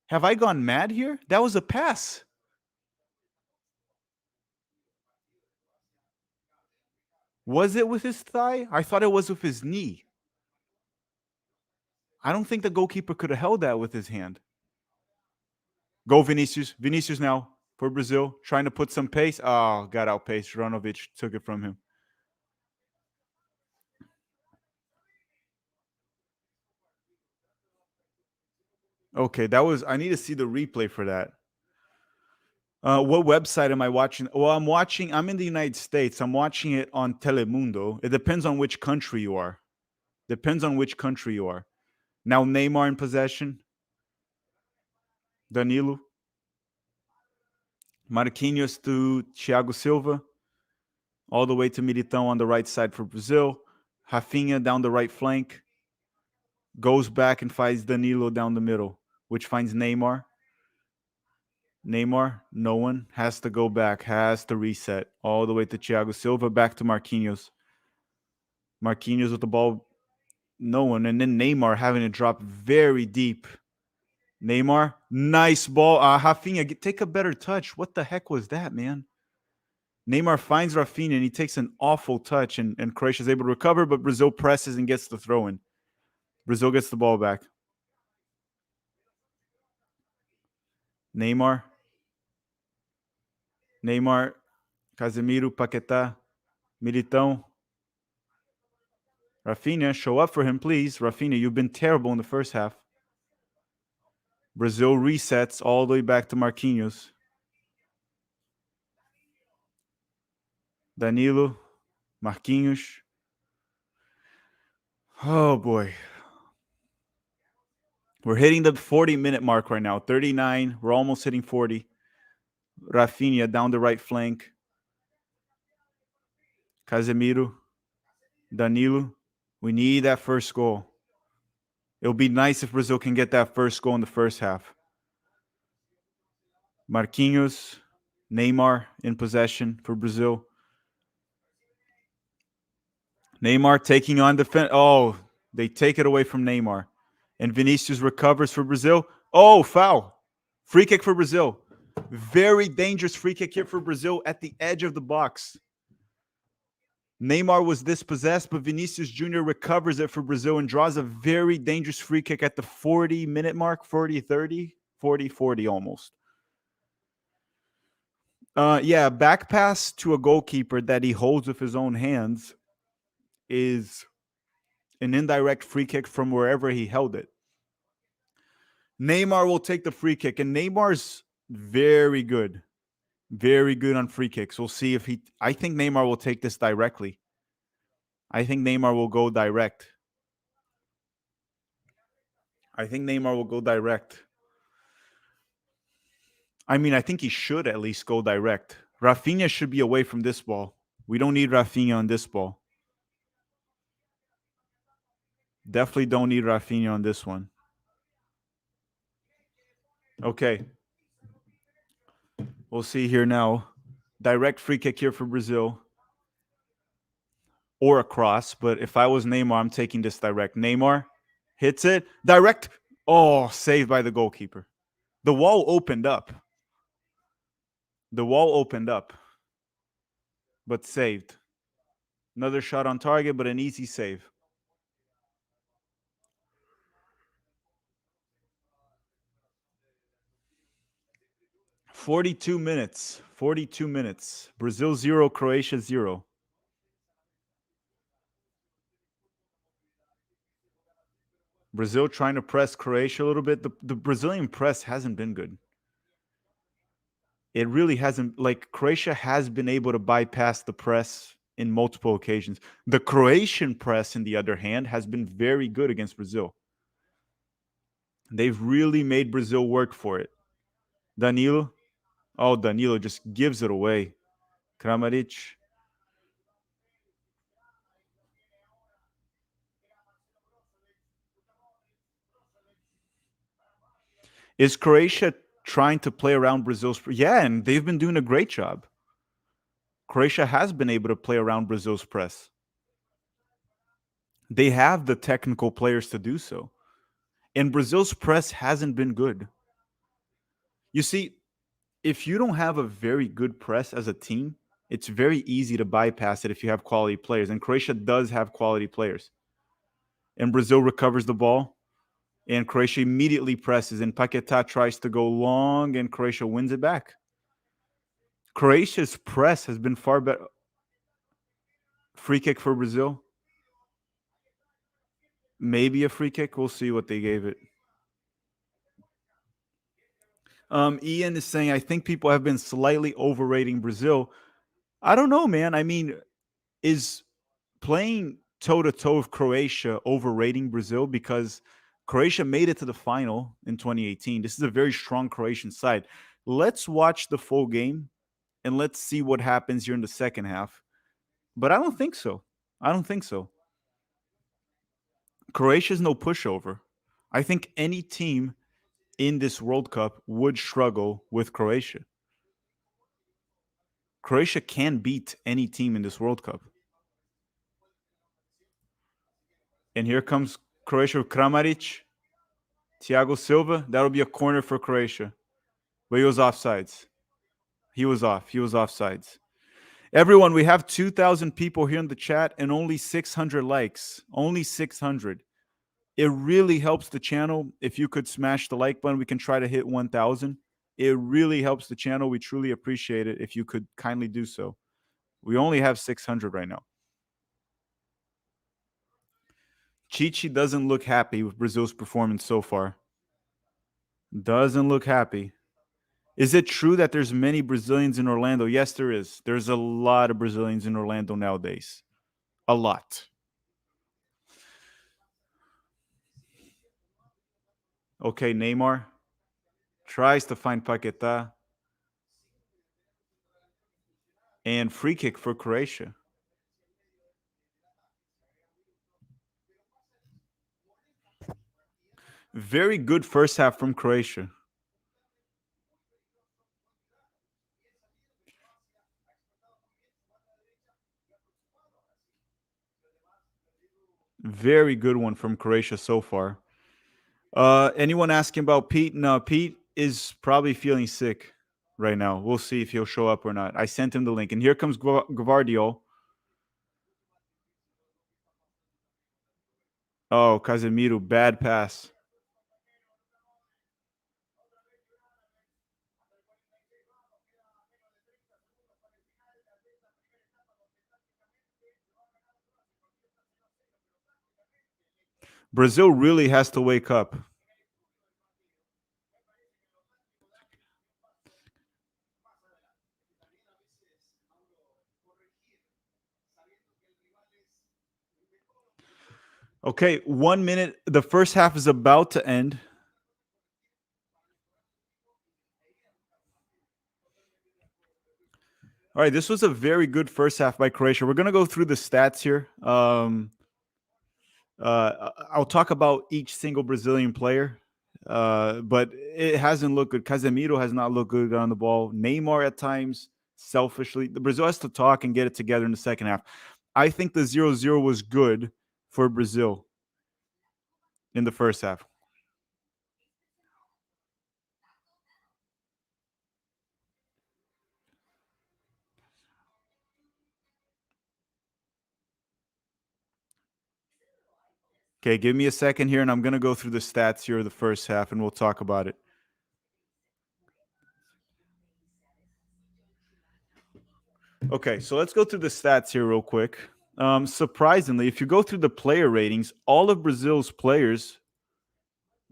Have I gone mad here? That was a pass. Was it with his thigh? I thought it was with his knee. I don't think the goalkeeper could have held that with his hand. Go Vinicius. Vinicius now for Brazil, trying to put some pace. Oh, got outpaced. Juranovic took it from him. Okay, that was. I need to see the replay for that. What website am I watching? Well, I'm in the United States. I'm watching it on Telemundo. It depends on which country you are. Depends on which country you are. Now Neymar in possession. Danilo. Marquinhos to Thiago Silva. All the way to Militão on the right side for Brazil. Rafinha down the right flank. Goes back and finds Danilo down the middle, which finds Neymar. Neymar, no one, has to go back, has to reset all the way to Thiago Silva, back to Marquinhos. Marquinhos with the ball, no one, and then Neymar having to drop very deep. Neymar, nice ball. Rafinha, take a better touch. What the heck was that, man? Neymar finds Rafinha, and he takes an awful touch, and Croatia is able to recover, but Brazil presses and gets the throw in. Brazil gets the ball back. Neymar, Casemiro, Paquetá, Militão. Rafinha, show up for him, please. Rafinha, you've been terrible in the first half. Brazil resets all the way back to Marquinhos. Danilo, Marquinhos. Oh, boy. We're hitting the 40-minute mark right now. 39. We're almost hitting 40. Rafinha down the right flank. Casemiro. Danilo. We need that first goal. It'll be nice if Brazil can get that first goal in the first half. Marquinhos. Neymar in possession for Brazil. Neymar taking on defense. Oh, they take it away from Neymar. And Vinicius recovers for Brazil. Oh, foul. Free kick for Brazil. Very dangerous free kick here for Brazil at the edge of the box. Neymar was dispossessed, but Vinicius Jr recovers it for Brazil and draws a very dangerous free kick at the 40-minute mark, 40-30, 40-40 almost. Yeah, back pass to a goalkeeper that he holds with his own hands is an indirect free kick from wherever he held it. Neymar will take the free kick, and Neymar's very good on free kicks. We'll see if he. I think Neymar will take this directly. I think Neymar will go direct. I mean, I think he should at least go direct. Rafinha should be away from this ball. We don't need Rafinha on this ball. Definitely don't need Rafinha on this one. Okay. We'll see here now. Direct free kick here for Brazil. Or a cross, but if I was Neymar, I'm taking this direct. Neymar hits it. Direct. Oh, saved by the goalkeeper. The wall opened up. But saved. Another shot on target, but an easy save. "42 minutes. 42 minutes. Brazil 0, Croatia 0. Brazil trying to press Croatia a little bit. The Brazilian press hasn't been good. It really hasn't. Like, Croatia has been able to bypass the press in multiple occasions. The Croatian press, on the other hand, has been very good against Brazil. They've really made Brazil work for it. Danilo. Oh, Danilo just gives it away. Kramaric. Is Croatia trying to play around Brazil's? Yeah, and they've been doing a great job. Croatia has been able to play around Brazil's press. They have the technical players to do so. And Brazil's press hasn't been good. You see, if you don't have a very good press as a team, it's very easy to bypass it if you have quality players. And Croatia does have quality players. And Brazil recovers the ball. And Croatia immediately presses. And Paquetá tries to go long, and Croatia wins it back. Croatia's press has been far better. Free kick for Brazil. Maybe a free kick. We'll see what they gave it. Ian is saying, I think people have been slightly overrating Brazil. I don't know, man. I mean, is playing toe-to-toe with Croatia overrating Brazil? Because Croatia made it to the final in 2018. This is a very strong Croatian side. Let's watch the full game, and let's see what happens here in the second half. But I don't think so. Croatia's no pushover. I think any team in this World Cup would struggle with Croatia. Croatia can beat any team in this World Cup. And here comes Croatia with Kramaric, Thiago Silva. That'll be a corner for Croatia. But he was offsides. He was offsides. Everyone, we have 2,000 people here in the chat and only 600 likes. Only 600. It really helps the channel if you could smash the like button. We can try to hit 1,000. It really helps the channel. We truly appreciate it if you could kindly do so. We only have 600 right now. Chichi doesn't look happy with Brazil's performance so far. Doesn't look happy. Is it true that there's many Brazilians in Orlando? Yes, there is. There's a lot of Brazilians in Orlando nowadays. A lot. Okay, Neymar tries to find Paquetá. And free kick for Croatia. Very good first half from Croatia. Very good one from Croatia so far. Anyone asking about Pete? No, Pete is probably feeling sick right now. We'll see if he'll show up or not. I sent him the link. And here comes Gvardiol. Oh, Casemiro, bad pass. Brazil really has to wake up. Okay, 1 minute. The first half is about to end. All right, this was a very good first half by Croatia. We're going to go through the stats here. I'll talk about each single Brazilian player, but it hasn't looked good. Casemiro has not looked good on the ball. Neymar at times, selfishly. The Brazil has to talk and get it together in the second half. I think the 0-0 was good for Brazil in the first half. Okay, give me a second here, and I'm going to go through the stats here of the first half, and we'll talk about it. Okay, so let's go through the stats here real quick. Surprisingly, if you go through the player ratings, all of Brazil's players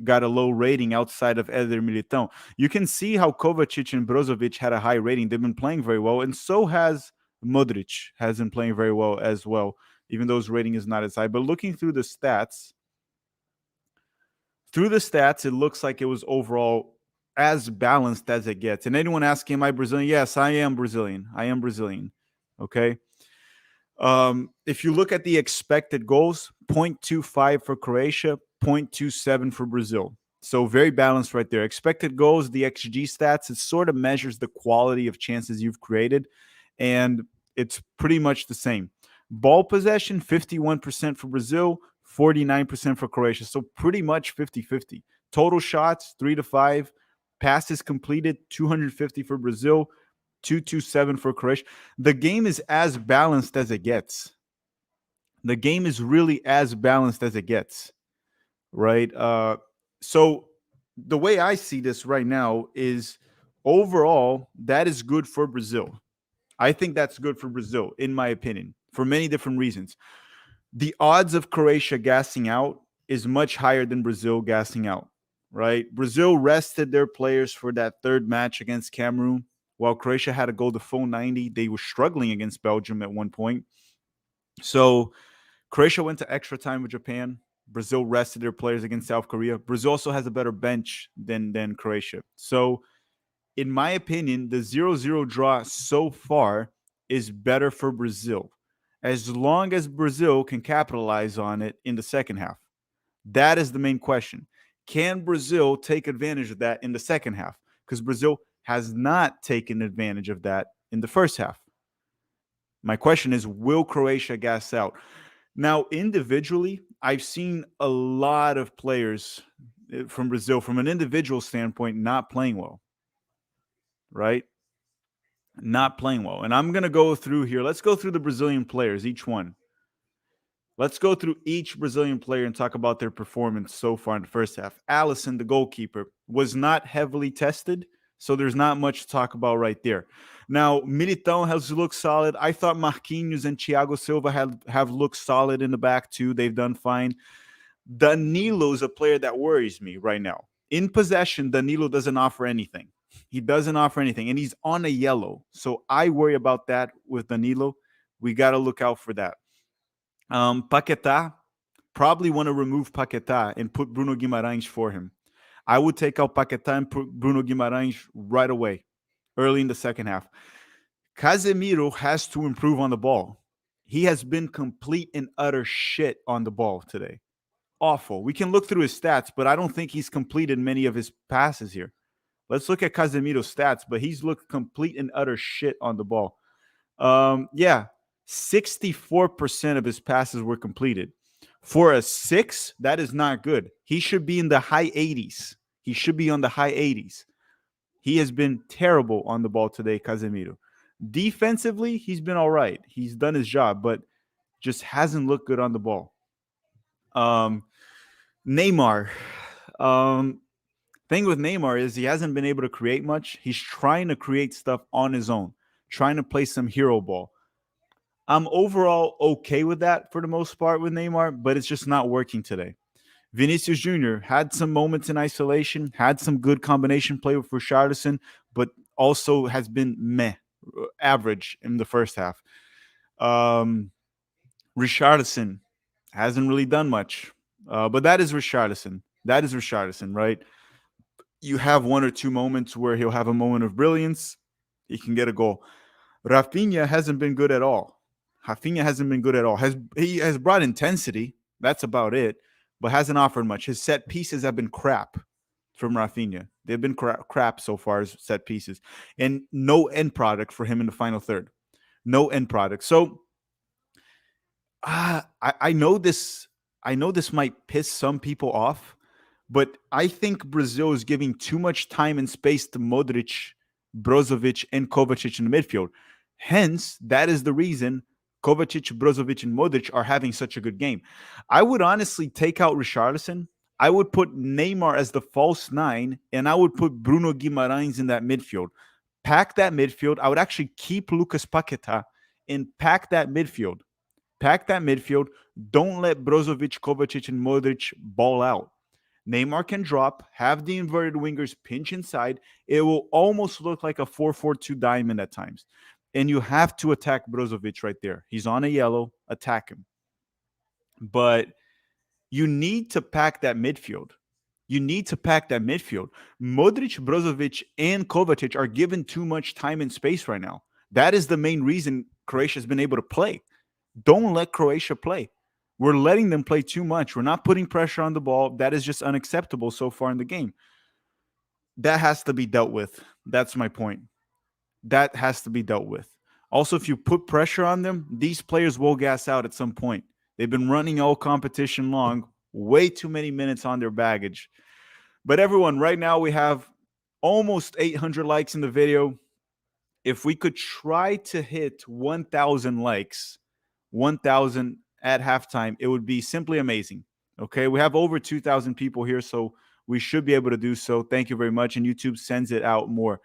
got a low rating outside of Eder Militão. You can see how Kovacic and Brozovic had a high rating. They've been playing very well, and so has Modric, has been playing very well as well, even though his rating is not as high. But looking through the stats, it looks like it was overall as balanced as it gets. And anyone asking, am I Brazilian? Yes, I am Brazilian. I am Brazilian. Okay. If you look at the expected goals, 0.25 for Croatia, 0.27 for Brazil. So very balanced right there. Expected goals, the XG stats, it sort of measures the quality of chances you've created, and it's pretty much the same. Ball possession, 51% for Brazil, 49% for Croatia. So pretty much 50-50. Total shots, 3 to 5. Passes completed, 250 for Brazil, 227 for Croatia. The game is as balanced as it gets. The game is really as balanced as it gets, right? So the way I see this right now is overall, that is good for Brazil. I think that's good for Brazil, in my opinion, for many different reasons. The odds of Croatia gassing out is much higher than Brazil gassing out, right? Brazil rested their players for that third match against Cameroon, while Croatia had to go the full 90. They were struggling against Belgium at one point. So Croatia went to extra time with Japan. Brazil rested their players against South Korea. Brazil also has a better bench than Croatia. So in my opinion, the 0-0 draw so far is better for Brazil, as long as Brazil can capitalize on it in the second half. That is the main question. Can Brazil take advantage of that in the second half? Because Brazil has not taken advantage of that in the first half. My question is, will Croatia gas out? Now, individually, I've seen a lot of players from Brazil, from an individual standpoint, not playing well, right? Not playing well. And I'm going to go through here. Let's go through the Brazilian players, each one. Let's go through each Brazilian player and talk about their performance so far in the first half. Alisson, the goalkeeper, was not heavily tested, so there's not much to talk about right there. Now, Militão has looked solid. I thought Marquinhos and Thiago Silva have looked solid in the back too. They've done fine. Danilo is a player that worries me right now. In possession, Danilo doesn't offer anything. He doesn't offer anything, and he's on a yellow. So I worry about that with Danilo. We got to look out for that. Paquetá, probably want to remove Paquetá and put Bruno Guimarães for him. I would take out Paquetá and put Bruno Guimarães right away, early in the second half. Casemiro has to improve on the ball. He has been complete and utter shit on the ball today. Awful. We can look through his stats, but I don't think he's completed many of his passes here. Let's look at Casemiro's stats, but he's looked complete and utter shit on the ball. 64% of his passes were completed. For a 6, that is not good. He should be in the high 80s. He should be on the high 80s. He has been terrible on the ball today, Casemiro. Defensively, he's been all right. He's done his job, but just hasn't looked good on the ball. Neymar. Thing with Neymar is he hasn't been able to create much. He's trying to create stuff on his own, trying to play some hero ball. I'm overall okay with that for the most part with Neymar, but it's just not working today. Vinicius Jr. had some moments in isolation, had some good combination play with Richarlison, but also has been meh, average in the first half. Um, Richarlison hasn't really done much, but that is Richarlison. That is Richarlison, right? You have one or two moments where he'll have a moment of brilliance. He can get a goal. Rafinha hasn't been good at all. Rafinha hasn't been good at all. He has brought intensity. That's about it, but hasn't offered much. His set pieces have been crap from Rafinha. They've been crap so far as set pieces, and no end product for him in the final third. No end product. So I know this. I know this might piss some people off, but I think Brazil is giving too much time and space to Modric, Brozovic, and Kovacic in the midfield. Hence, that is the reason Kovacic, Brozovic, and Modric are having such a good game. I would honestly take out Richarlison. I would put Neymar as the false nine, and I would put Bruno Guimarães in that midfield. Pack that midfield. I would actually keep Lucas Paqueta and pack that midfield. Pack that midfield. Don't let Brozovic, Kovacic, and Modric ball out. Neymar can drop, have the inverted wingers pinch inside. It will almost look like a 4-4-2 diamond at times. And you have to attack Brozovic right there. He's on a yellow, attack him. But you need to pack that midfield. You need to pack that midfield. Modric, Brozovic, and Kovacic are given too much time and space right now. That is the main reason Croatia has been able to play. Don't let Croatia play. We're letting them play too much. We're not putting pressure on the ball. That is just unacceptable so far in the game. That has to be dealt with. That's my point. That has to be dealt with. Also, if you put pressure on them, these players will gas out at some point. They've been running all competition long, way too many minutes on their baggage. But everyone, right now we have almost 800 likes in the video. If we could try to hit 1,000 likes, 1,000 at halftime, it would be simply amazing. Okay, we have over 2,000 people here, so we should be able to do so. Thank you very much, and YouTube sends it out more.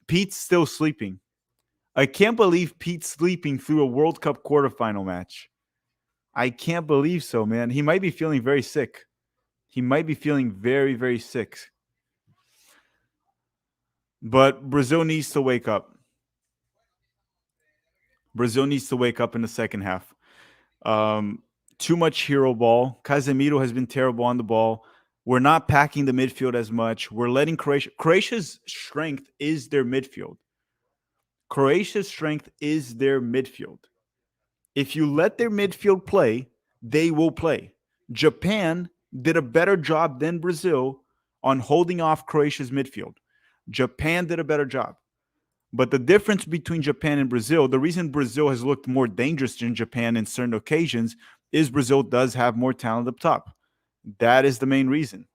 Pete's still sleeping. I can't believe Pete's sleeping through a World Cup quarterfinal match. I can't believe so, man. He might be feeling very sick. He might be feeling very, very sick. But Brazil needs to wake up. Brazil needs to wake up in the second half. Too much hero ball. Casemiro has been terrible on the ball. We're not packing the midfield as much. We're letting Croatia's strength is their midfield. Croatia's strength is their midfield. If you let their midfield play, they will play. Japan did a better job than Brazil on holding off Croatia's midfield. Japan did a better job. But the difference between Japan and Brazil, the reason Brazil has looked more dangerous than Japan in certain occasions is Brazil does have more talent up top. That is the main reason.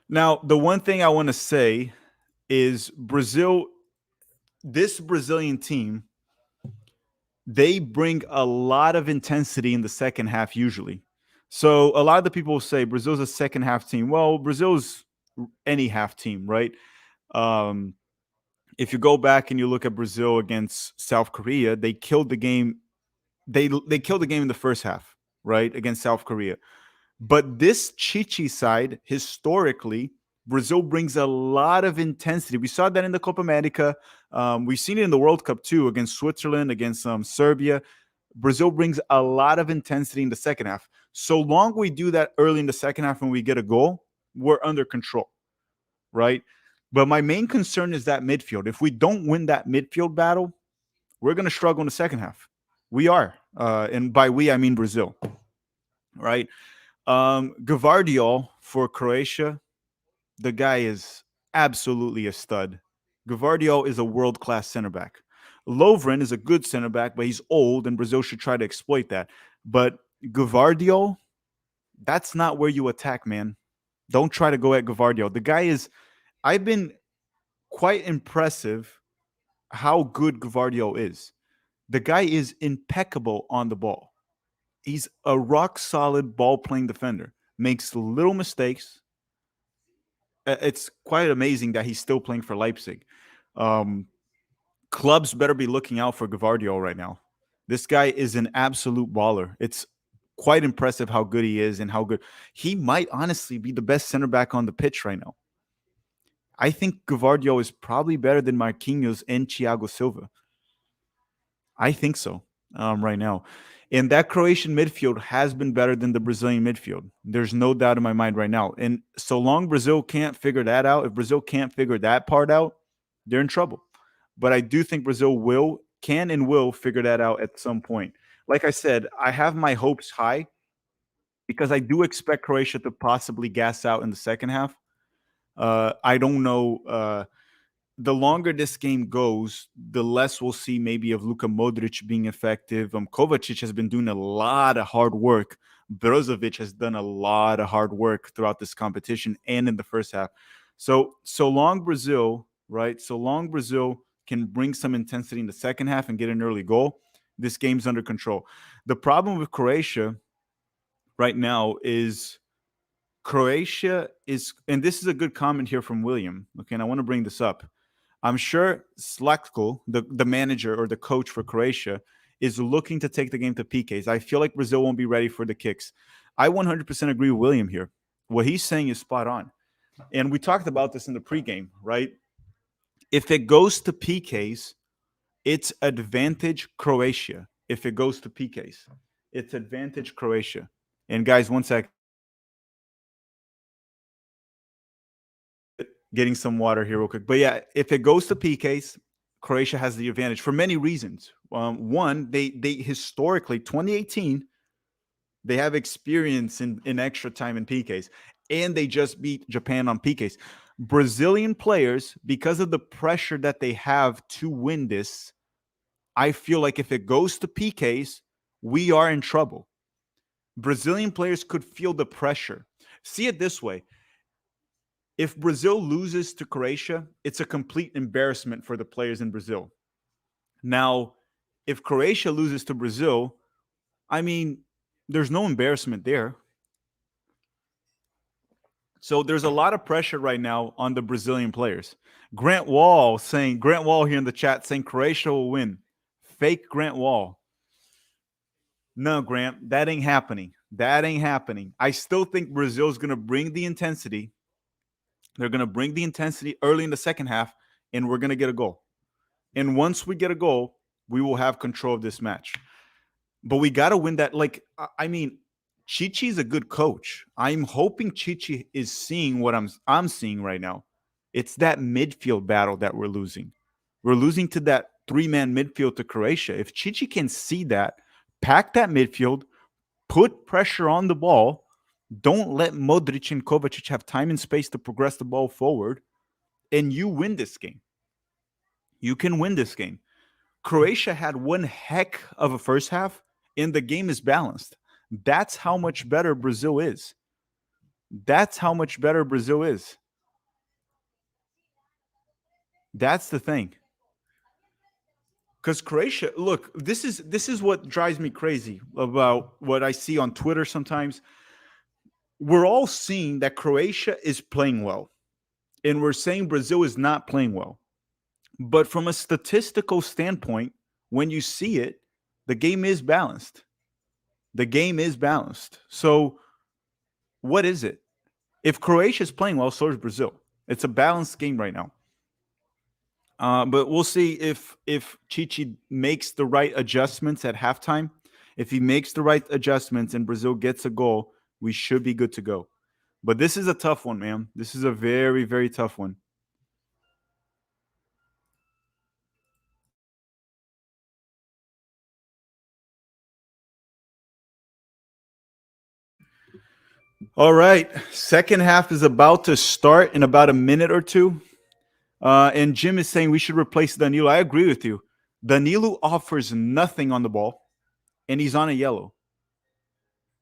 Now, the one thing I want to say is this Brazilian team, they bring a lot of intensity in the second half usually. So a lot of the people say Brazil's a second half team. Well, Brazil's any half team, right? If you go back and you look at Brazil against South Korea, they killed the game. They killed the game in the first half, right, against South Korea. But this Chichi side, historically, Brazil brings a lot of intensity. We saw that in the Copa America. We've seen it in the World Cup too, against Switzerland, against Serbia. Brazil brings a lot of intensity in the second half. So long we do that early in the second half when we get a goal, we're under control, right? But my main concern is that midfield. If we don't win that midfield battle, we're going to struggle in the second half. We are. And by we, I mean Brazil, right? Gvardiol for Croatia, the guy is absolutely a stud. Gvardiol is a world-class center back. Lovren is a good center back, but he's old, and Brazil should try to exploit that. But Gvardiol, that's not where you attack, man. Don't try to go at Gvardiol. The guy is, I've been quite impressive how good Gvardiol is. The guy is impeccable on the ball. He's a rock-solid ball-playing defender. Makes little mistakes. It's quite amazing that he's still playing for Leipzig. Clubs better be looking out for Gvardiol right now. This guy is an absolute baller. It's quite impressive how good he is and how good he might honestly be the best center back on the pitch right now. I think Gavardio is probably better than Marquinhos and Thiago Silva. I think so right now. And that Croatian midfield has been better than the Brazilian midfield. There's no doubt in my mind right now. And so long Brazil can't figure that out, if Brazil can't figure that part out, they're in trouble. But I do think Brazil can and will figure that out at some point. Like I said, I have my hopes high because I do expect Croatia to possibly gas out in the second half. I don't know. The longer this game goes, the less we'll see maybe of Luka Modric being effective. Kovacic has been doing a lot of hard work. Brozovic has done a lot of hard work throughout this competition and in the first half. So long Brazil, right? So long Brazil can bring some intensity in the second half and get an early goal, this game's under control. The problem with Croatia right now is Croatia is, and this is a good comment here from William. Okay, and I want to bring this up. I'm sure Slatko, the manager or the coach for Croatia, is looking to take the game to PKs. I feel like Brazil won't be ready for the kicks. I 100% agree with William here. What he's saying is spot on. And we talked about this in the pregame, right? If it goes to PKs, it's advantage Croatia. If it goes to PKs, it's advantage Croatia. And guys, one sec. Getting some water here real quick. But yeah, if it goes to PKs, Croatia has the advantage for many reasons. One, they historically 2018, they have experience in extra time in PKs, and they just beat Japan on PKs. Brazilian players, because of the pressure that they have to win this, I feel like if it goes to PKs, we are in trouble. Brazilian players could feel the pressure. See it this way. If Brazil loses to Croatia, it's a complete embarrassment for the players in Brazil. Now, if Croatia loses to Brazil, I mean, there's no embarrassment there. So there's a lot of pressure right now on the Brazilian players. Grant Wall here in the chat saying Croatia will win. Fake Grant Wall. No, Grant, that ain't happening. That ain't happening. I still think Brazil's going to bring the intensity. They're going to bring the intensity early in the second half, and we're going to get a goal. And once we get a goal, we will have control of this match. But we got to win that. Like, I mean, Chichi's a good coach. I'm hoping Chichi is seeing what I'm seeing right now. It's that midfield battle that we're losing. We're losing to that three-man midfield to Croatia. If Chichi can see that, pack that midfield, put pressure on the ball, don't let Modric and Kovacic have time and space to progress the ball forward, and you win this game. You can win this game. Croatia had one heck of a first half, and the game is balanced. That's how much better Brazil is. That's how much better Brazil is. That's the thing. Because Croatia, look, this is what drives me crazy about what I see on Twitter sometimes. We're all seeing that Croatia is playing well, and we're saying Brazil is not playing well. But from a statistical standpoint, when you see it, the game is balanced. The game is balanced. So what is it? If Croatia is playing well, so is Brazil. It's a balanced game right now. But we'll see if Chichi makes the right adjustments at halftime. If he makes the right adjustments and Brazil gets a goal, we should be good to go. But this is a tough one, man. This is a very, very tough one. All right. Second half is about to start in about a minute or two. And Jim is saying we should replace Danilo. I agree with you. Danilo offers nothing on the ball, and he's on a yellow.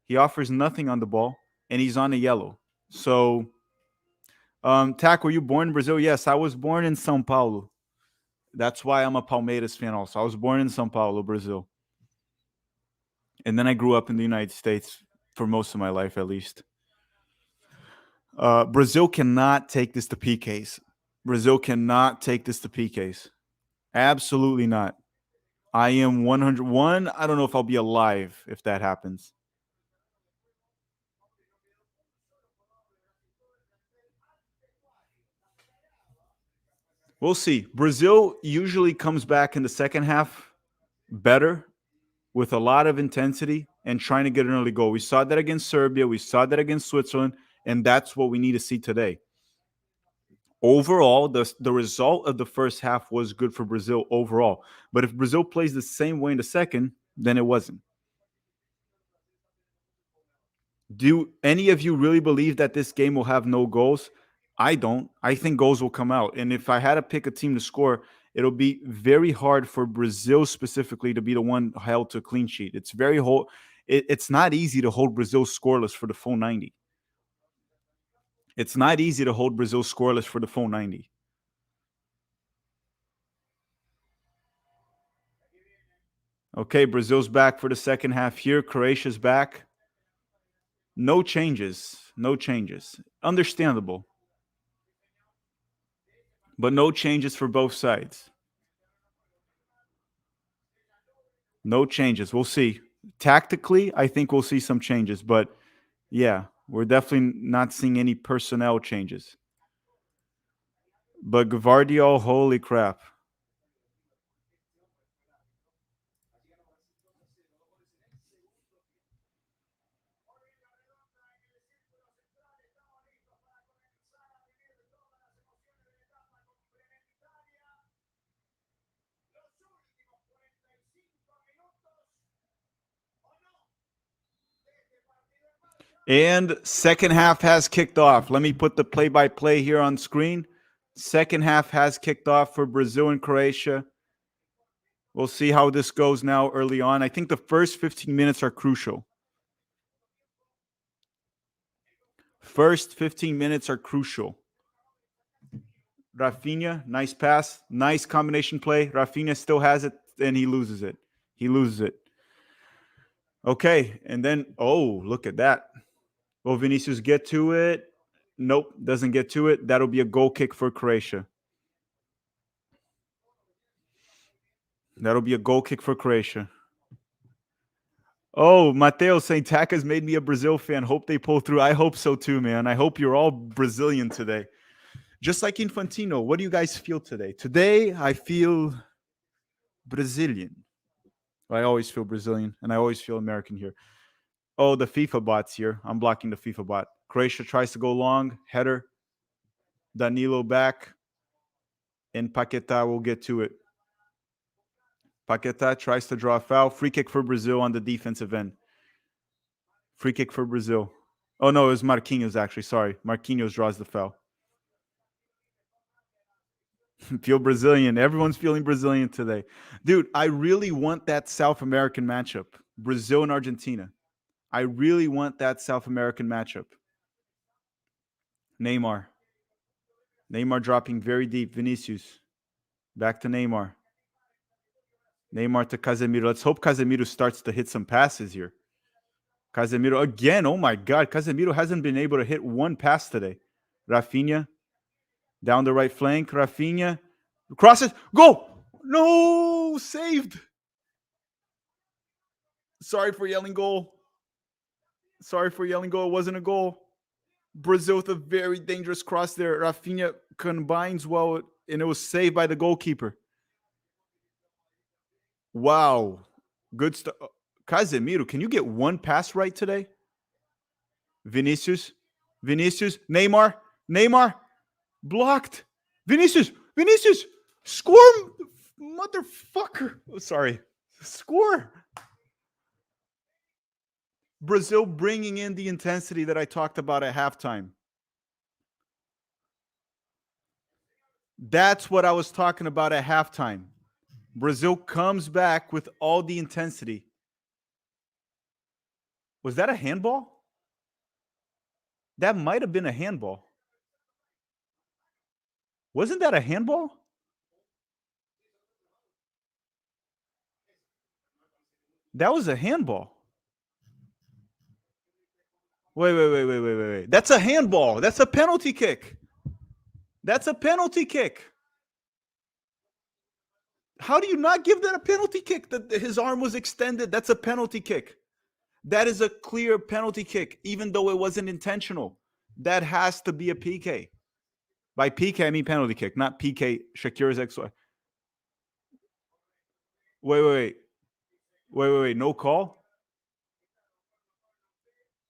He offers nothing on the ball, and he's on a yellow. So, Tack, were you born in Brazil? Yes, I was born in São Paulo. That's why I'm a Palmeiras fan also. I was born in São Paulo, Brazil. And then I grew up in the United States for most of my life, at least. Brazil cannot take this to PKs. Brazil cannot take this to PKs. Absolutely not. I am 101. I don't know if I'll be alive if that happens. We'll see. Brazil usually comes back in the second half better with a lot of intensity and trying to get an early goal. We saw that against Serbia. We saw that against Switzerland. And that's what we need to see today. Overall, the result of the first half was good for Brazil overall. But if Brazil plays the same way in the second, then it wasn't. Do any of you really believe that this game will have no goals? I don't. I think goals will come out. And if I had to pick a team to score, it'll be very hard for Brazil specifically to be the one held to a clean sheet. It's not easy to hold Brazil scoreless for the full 90. It's not easy to hold Brazil scoreless for the full 90. Okay, Brazil's back for the second half here. Croatia's back. No changes. No changes. Understandable. But no changes for both sides. No changes. We'll see. Tactically, I think we'll see some changes. But yeah, we're definitely not seeing any personnel changes. But Gvardiol, holy crap. And second half has kicked off. Let me put the play-by-play here on screen. Second half has kicked off for Brazil and Croatia. We'll see how this goes now early on. I think the first 15 minutes are crucial. First 15 minutes are crucial. Rafinha, nice pass, nice combination play. Rafinha still has it, and he loses it. He loses it. Okay, and then, oh, look at that. Will Vinicius get to it? Nope, doesn't get to it. That'll be a goal kick for Croatia. That'll be a goal kick for Croatia. Oh, Mateo saying Taka's made me a Brazil fan. Hope they pull through. I hope so too, man. I hope you're all Brazilian today. Just like Infantino, what do you guys feel today? Today, I feel Brazilian. I always feel Brazilian, and I always feel American here. Oh, the FIFA bot's here. I'm blocking the FIFA bot. Croatia tries to go long. Header. Danilo back. And Paquetá will get to it. Paquetá tries to draw a foul. Free kick for Brazil on the defensive end. Free kick for Brazil. Oh, no, it was Marquinhos, actually. Sorry. Marquinhos draws the foul. Feel Brazilian. Everyone's feeling Brazilian today. Dude, I really want that South American matchup. Brazil and Argentina. I really want that South American matchup. Neymar. Neymar dropping very deep. Vinicius. Back to Neymar. Neymar to Casemiro. Let's hope Casemiro starts to hit some passes here. Casemiro again. Oh my God. Casemiro hasn't been able to hit one pass today. Rafinha. Down the right flank. Rafinha. Crosses. Go. No. Saved. Sorry for yelling goal. Sorry for yelling goal. It wasn't a goal. Brazil with a very dangerous cross there. Rafinha combines well, and it was saved by the goalkeeper. Wow. Good stuff. Casemiro, can you get one pass right today? Vinicius. Vinicius. Neymar. Neymar. Blocked. Vinicius. Vinicius. Score. Motherfucker. Oh, sorry. Score. Brazil bringing in the intensity that I talked about at halftime. That's what I was talking about at halftime. Brazil comes back with all the intensity. Was that a handball? That might have been a handball. Wasn't that a handball? That was a handball. Wait. That's a handball. That's a penalty kick. That's a penalty kick. How do you not give that a penalty kick? That his arm was extended. That's a penalty kick. That is a clear penalty kick, even though it wasn't intentional. That has to be a PK. By PK, I mean penalty kick, not PK Shakira's ex-wife. Wait. No call?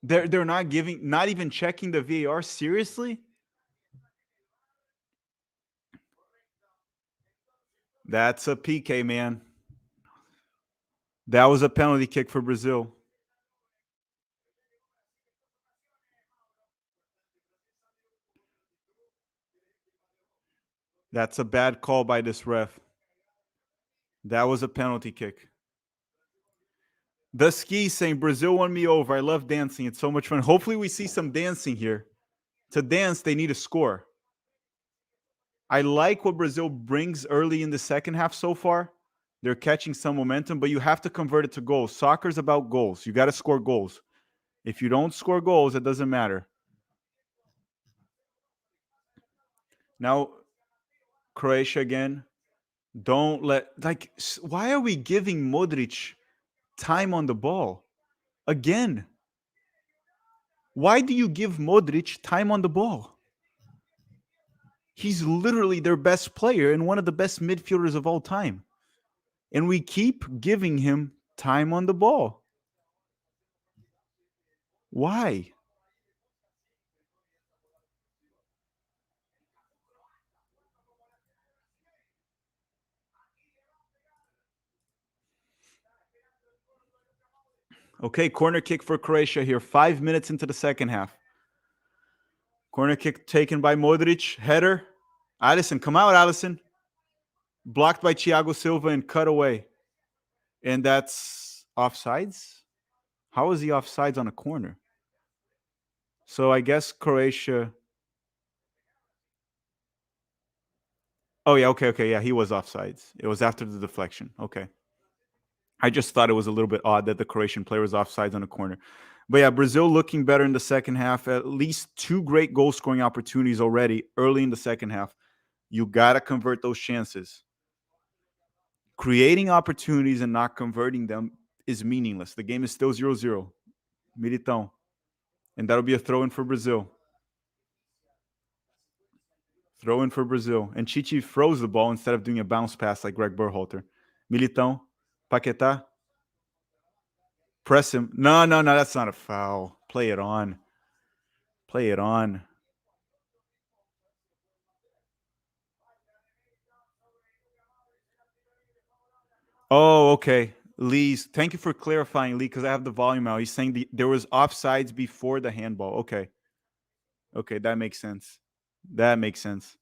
They're not giving, not even checking the VAR? Seriously? That's a PK, man. That was a penalty kick for Brazil. That's a bad call by this ref. That was a penalty kick. The ski saying Brazil won me over. I love dancing. It's so much fun. Hopefully we see some dancing here. To dance, they need a score. I like what Brazil brings early in the second half so far. They're catching some momentum, but you have to convert it to goals. Soccer's about goals. You got to score goals. If you don't score goals, it doesn't matter. Now, Croatia again. Don't let, like, why are we giving Modric time on the ball? Again. Why do you give Modric time on the ball? He's literally their best player and one of the best midfielders of all time. And we keep giving him time on the ball. Why? Okay, corner kick for Croatia here. 5 minutes into the second half. Corner kick taken by Modric. Header. Alisson, come out, Alisson. Blocked by Thiago Silva and cut away. And that's offsides? How is he offsides on a corner? So I guess Croatia... Oh, yeah, okay. Yeah, he was offsides. It was after the deflection. Okay. I just thought it was a little bit odd that the Croatian player was offsides on a corner. But yeah, Brazil looking better in the second half. At least 2 great goal-scoring opportunities already early in the second half. You got to convert those chances. Creating opportunities and not converting them is meaningless. The game is still 0-0. Militão. And that'll be a throw-in for Brazil. Throw-in for Brazil. And Chichi froze the ball instead of doing a bounce pass like Greg Berhalter. Militão. Paquetá. Press him. No, that's not a foul. Play it on. Play it on. Oh, okay. Lee's. Thank you for clarifying, Lee, because I have the volume out. He's saying there was offsides before the handball. Okay. Okay, that makes sense. That makes sense.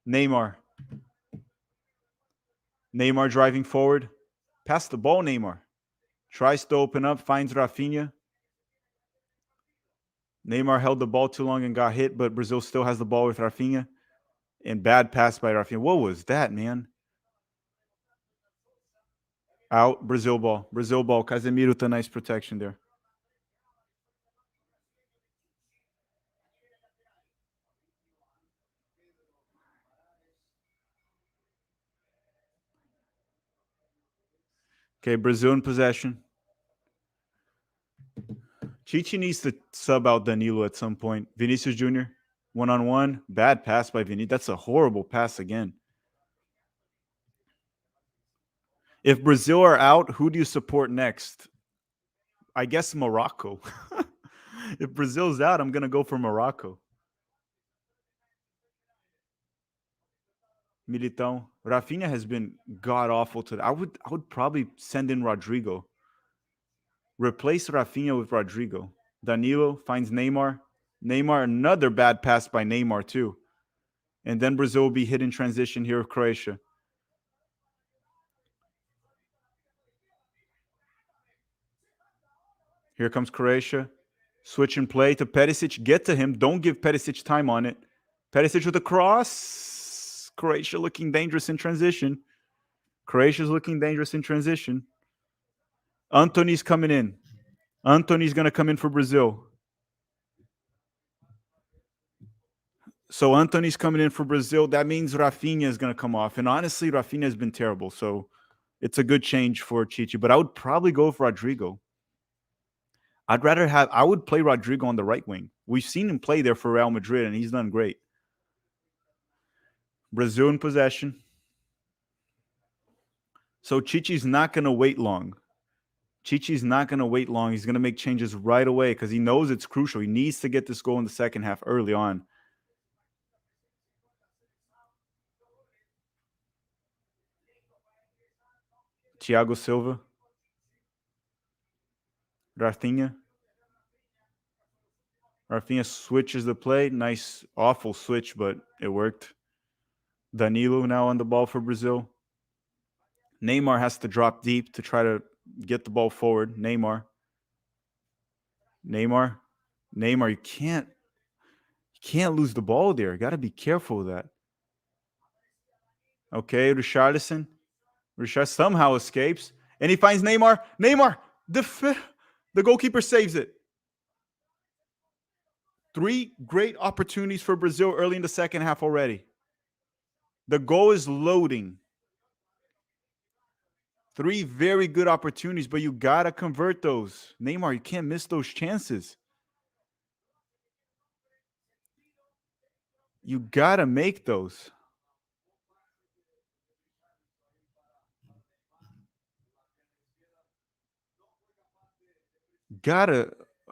Neymar. Neymar driving forward. Pass the ball, Neymar. Tries to open up, finds Rafinha. Neymar held the ball too long and got hit, but Brazil still has the ball with Rafinha. And bad pass by Rafinha. What was that, man? Out. Brazil ball. Brazil ball. Casemiro with a nice protection there. Okay, Brazil in possession. Chichi needs to sub out Danilo at some point. Vinicius Jr. One-on-one. Bad pass by Vinicius. That's a horrible pass again. If Brazil are out, who do you support next? I guess Morocco. If Brazil's out, I'm going to go for Morocco. Militão. Rafinha has been god-awful today. I would probably send in Rodrigo. Replace Rafinha with Rodrigo. Danilo finds Neymar. Neymar, another bad pass by Neymar too. And then Brazil will be hit in transition here with Croatia. Here comes Croatia. Switch and play to Perisic. Get to him. Don't give Perisic time on it. Perisic with a cross. Croatia looking dangerous in transition. Croatia's looking dangerous in transition. Antony's coming in. Antony's going to come in for Brazil. So Antony's coming in for Brazil. That means Rafinha is going to come off. And honestly, Rafinha has been terrible. So it's a good change for Chichi. But I would probably go with Rodrigo. I would play Rodrigo on the right wing. We've seen him play there for Real Madrid, and he's done great. Brazil in possession. So Chichi's not going to wait long. Chichi's not going to wait long. He's going to make changes right away because he knows it's crucial. He needs to get this goal in the second half early on. Thiago Silva. Rafinha. Rafinha switches the play. Nice, awful switch, but it worked. Danilo now on the ball for Brazil. Neymar has to drop deep to try to get the ball forward. Neymar, you can't lose the ball there. You got to be careful of that. Okay, Richarlison somehow escapes, and he finds Neymar. The goalkeeper saves it. 3 great opportunities for Brazil early in the second half already. The goal is loading. 3 very good opportunities, but you got to convert those. Neymar, you can't miss those chances. You got to make those.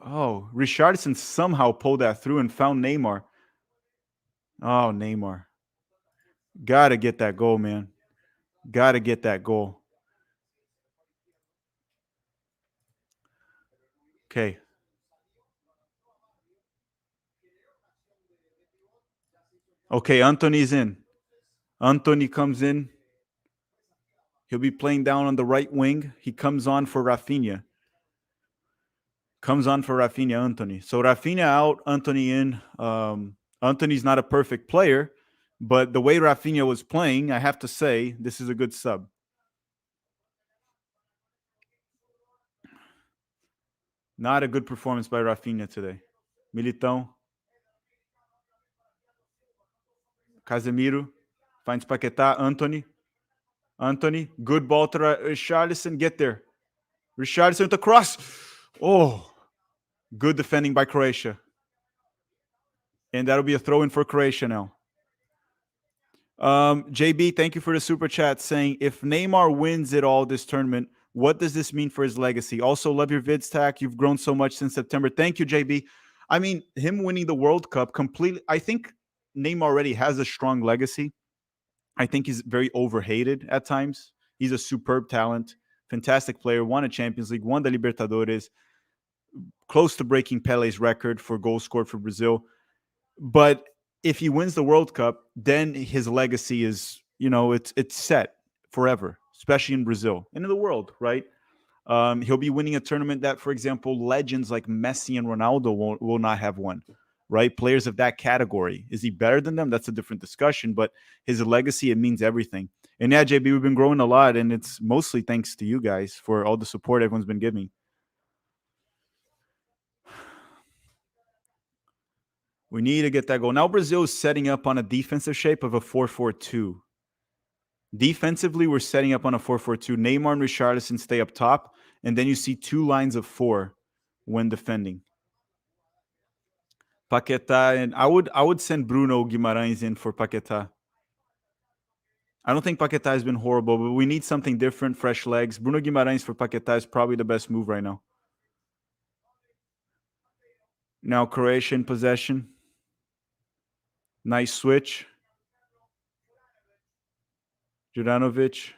Oh, Richarlison somehow pulled that through and found Neymar. Oh, Neymar. Got to get that goal, man. Got to get that goal. Okay. Okay, Antony's in. Antony comes in. He'll be playing down on the right wing. He comes on for Rafinha. Antony. So Rafinha out, Antony in. Antony's not a perfect player, but the way Rafinha was playing, I have to say, this is a good sub. Not a good performance by Rafinha today. Militão. Casemiro finds Paquetá. Antony. Good ball to Richarlison. Get there. Richarlison with the cross. Oh, good defending by Croatia. And that'll be a throw-in for Croatia now. JB, thank you for the super chat saying, if Neymar wins it all this tournament, what does this mean for his legacy? Also, love your vids, Tack. You've grown so much since September. Thank you, JB. I mean, him winning the World Cup completely, I think Neymar already has a strong legacy. I think he's very overhated at times. He's a superb talent, fantastic player, won a Champions League, won the Libertadores, close to breaking Pele's record for goals scored for Brazil. But if he wins the World Cup, then his legacy is, it's set forever, especially in Brazil and in the world, right? He'll be winning a tournament that, for example, legends like Messi and Ronaldo will not have won, right? Players of that category. Is he better than them? That's a different discussion, but his legacy, it means everything. And yeah, JB, we've been growing a lot, and it's mostly thanks to you guys for all the support everyone's been giving. We need to get that goal. Now Brazil is setting up on a defensive shape of a 4-4-2. Defensively, we're setting up on a 4-4-2. Neymar and Richarlison stay up top, and then you see 2 lines of 4 when defending. Paquetá, and I would send Bruno Guimarães in for Paquetá. I don't think Paquetá has been horrible, but we need something different, fresh legs. Bruno Guimarães for Paquetá is probably the best move right now. Now Croatia in possession. Nice switch. Juranovic.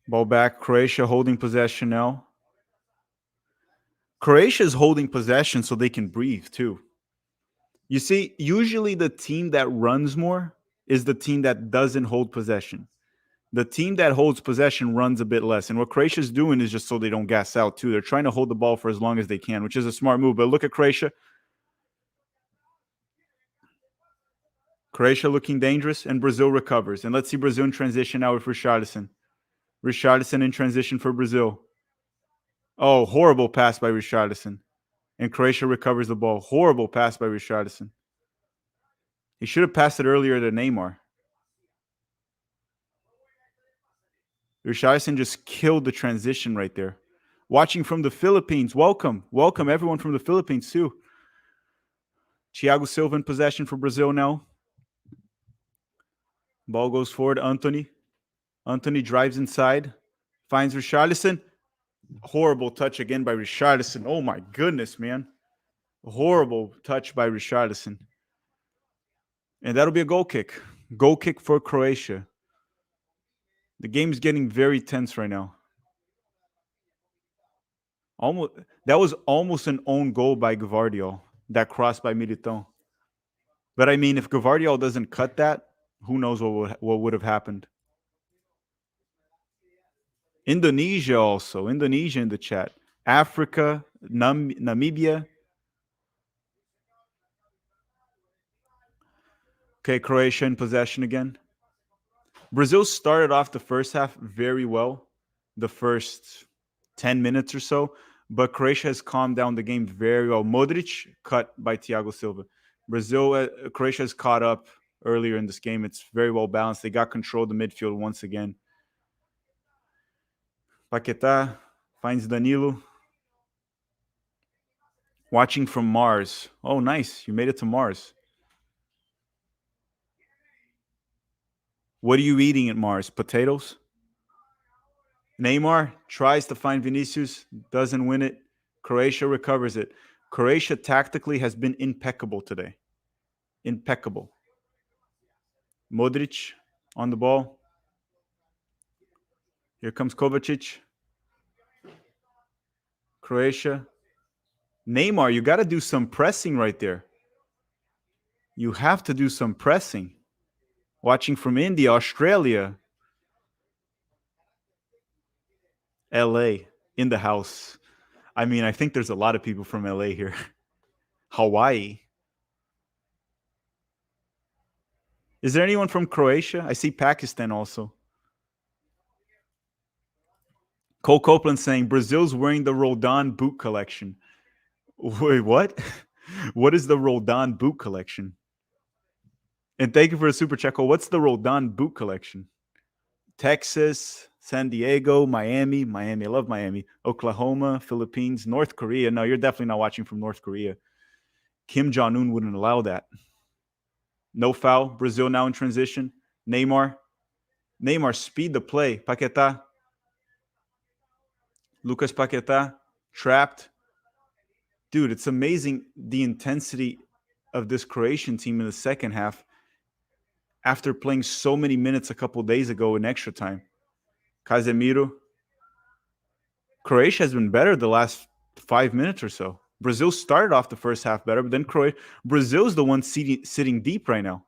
Ball back. Croatia holding possession now. Croatia is holding possession so they can breathe too. You see, usually the team that runs more is the team that doesn't hold possession. The team that holds possession runs a bit less. And what Croatia's doing is just so they don't gas out too. They're trying to hold the ball for as long as they can, which is a smart move. But look at Croatia. Croatia looking dangerous, and Brazil recovers. And let's see Brazil in transition now with Richarlison. Richarlison in transition for Brazil. Oh, horrible pass by Richarlison. And Croatia recovers the ball. Horrible pass by Richarlison. He should have passed it earlier to Neymar. Richarlison just killed the transition right there. Watching from the Philippines. Welcome. Welcome everyone from the Philippines too. Thiago Silva in possession for Brazil now. Ball goes forward. Anthony. Anthony drives inside. Finds Richarlison. Horrible touch again by Richarlison. Oh my goodness, man. Horrible touch by Richarlison. And that'll be a goal kick. Goal kick for Croatia. The game's getting very tense right now. That was almost an own goal by Gvardiol. That cross by Militão. But I mean, if Gvardiol doesn't cut that, who knows what would have happened. Indonesia also. Indonesia in the chat. Africa, Namibia. Okay, Croatia in possession again. Brazil started off the first half very well, the first 10 minutes or so, but Croatia has calmed down the game very well. Modric cut by Thiago Silva. Croatia has caught up earlier in this game. It's very well balanced. They got control of the midfield once again. Paquetá finds Danilo. Watching from Mars. Oh, nice. You made it to Mars. What are you eating at Mars? Potatoes? Neymar tries to find Vinicius, doesn't win it. Croatia recovers it. Croatia tactically has been impeccable today. Impeccable. Modric on the ball. Here comes Kovacic. Croatia. Neymar, you got to do some pressing right there. You have to do some pressing. Watching from India, Australia. LA in the house. I mean, I think there's a lot of people from LA here. Hawaii. Is there anyone from Croatia? I see Pakistan also. Cole Copeland saying Brazil's wearing the Roldan boot collection. Wait, what? What is the Roldan boot collection? And thank you for the super chat. What's the Roldan boot collection? Texas, San Diego, Miami. I love Miami. Oklahoma, Philippines, North Korea. No, you're definitely not watching from North Korea. Kim Jong-un wouldn't allow that. No foul. Brazil now in transition. Neymar, speed the play. Paquetá. Lucas Paquetá, trapped. Dude, it's amazing the intensity of this Croatian team in the second half after playing so many minutes a couple days ago in extra time. Casemiro. Croatia has been better the last 5 minutes or so. Brazil started off the first half better, but then Brazil's the one sitting deep right now.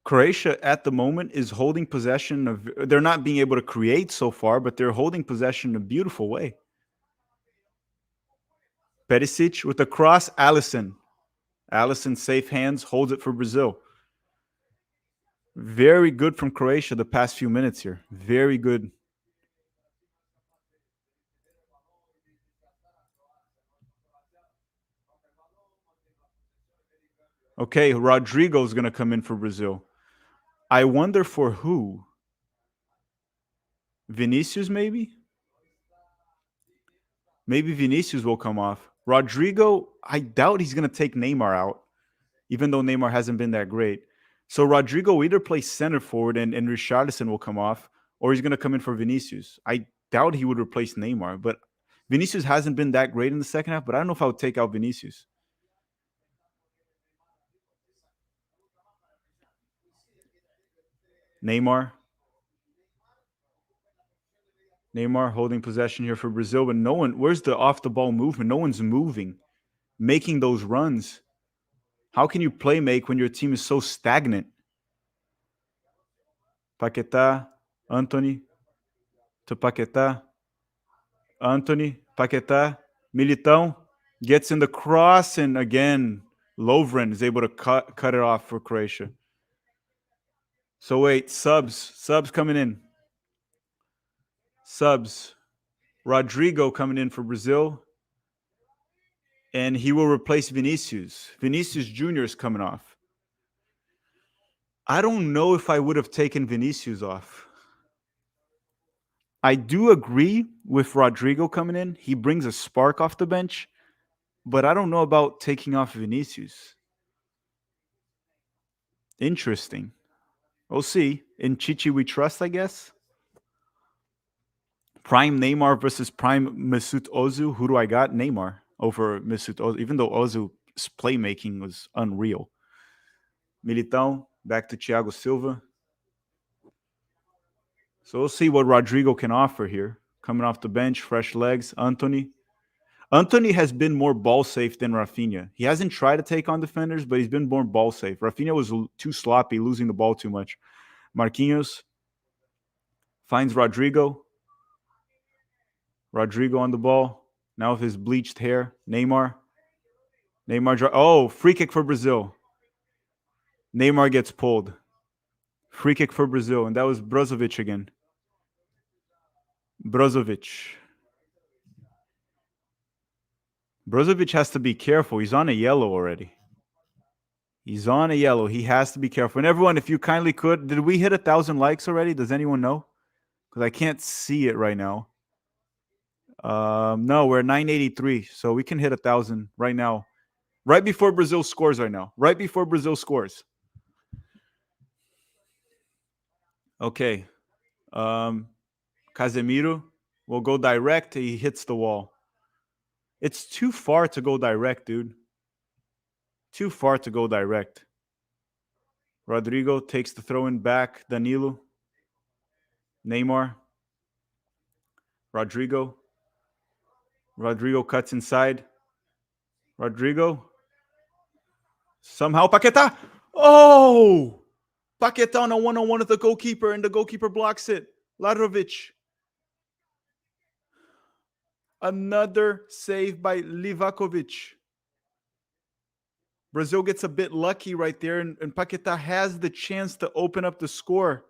Croatia at the moment is holding possession of. They're not being able to create so far, but they're holding possession in a beautiful way. Perisic with a cross. Alisson, safe hands, holds it for Brazil. Very good from Croatia the past few minutes here. Very good. Okay, Rodrigo's going to come in for Brazil. I wonder for who? Vinicius, maybe? Maybe Vinicius will come off. Rodrigo, I doubt he's going to take Neymar out, even though Neymar hasn't been that great. So Rodrigo will either play center forward and Richarlison will come off, or he's going to come in for Vinicius. I doubt he would replace Neymar, but Vinicius hasn't been that great in the second half, but I don't know if I would take out Vinicius. Neymar holding possession here for Brazil, but no one, where's the off the ball movement? No one's moving, making those runs. How can you play make when your team is so stagnant? Paquetá, Anthony, to Paquetá, Anthony, Paquetá, Militão gets in the cross, and again, Lovren is able to cut it off for Croatia. So wait, subs coming in. Subs. Rodrigo coming in for Brazil. And he will replace Vinicius. Vinicius Jr is coming off. I don't know if I would have taken Vinicius off. I do agree with Rodrigo coming in. He brings a spark off the bench. But I don't know about taking off Vinicius. Interesting. We'll see. In Chichi we trust, I guess. Prime Neymar versus Prime Mesut Ozil. Who do I got? Neymar over Mesut Ozil, even though Ozil's playmaking was unreal. Militão, back to Thiago Silva. So we'll see what Rodrigo can offer here. Coming off the bench, fresh legs. Anthony. Anthony has been more ball safe than Rafinha. He hasn't tried to take on defenders, but he's been more ball safe. Rafinha was too sloppy, losing the ball too much. Marquinhos finds Rodrigo. Rodrigo on the ball. Now with his bleached hair. Neymar. Oh, free kick for Brazil. Neymar gets pulled. Free kick for Brazil. And that was Brozovic again. Brozovic has to be careful. He's on a yellow already. He's on a yellow. He has to be careful. And everyone, if you kindly could, did we hit 1,000 likes already? Does anyone know? Because I can't see it right now. No, we're 983. So we can hit 1,000 right now. Right before Brazil scores right now. Right before Brazil scores. Okay. Casemiro will go direct. He hits the wall. It's too far to go direct, dude. Too far to go direct. Rodrigo takes the throw in back. Danilo. Neymar. Rodrigo. Rodrigo cuts inside. Rodrigo. Somehow Paquetá. Oh! Paquetá on a one-on-one with the goalkeeper, and the goalkeeper blocks it. Ladrovic. Another save by Livakovic. Brazil gets a bit lucky right there, and Paquetá has the chance to open up the score.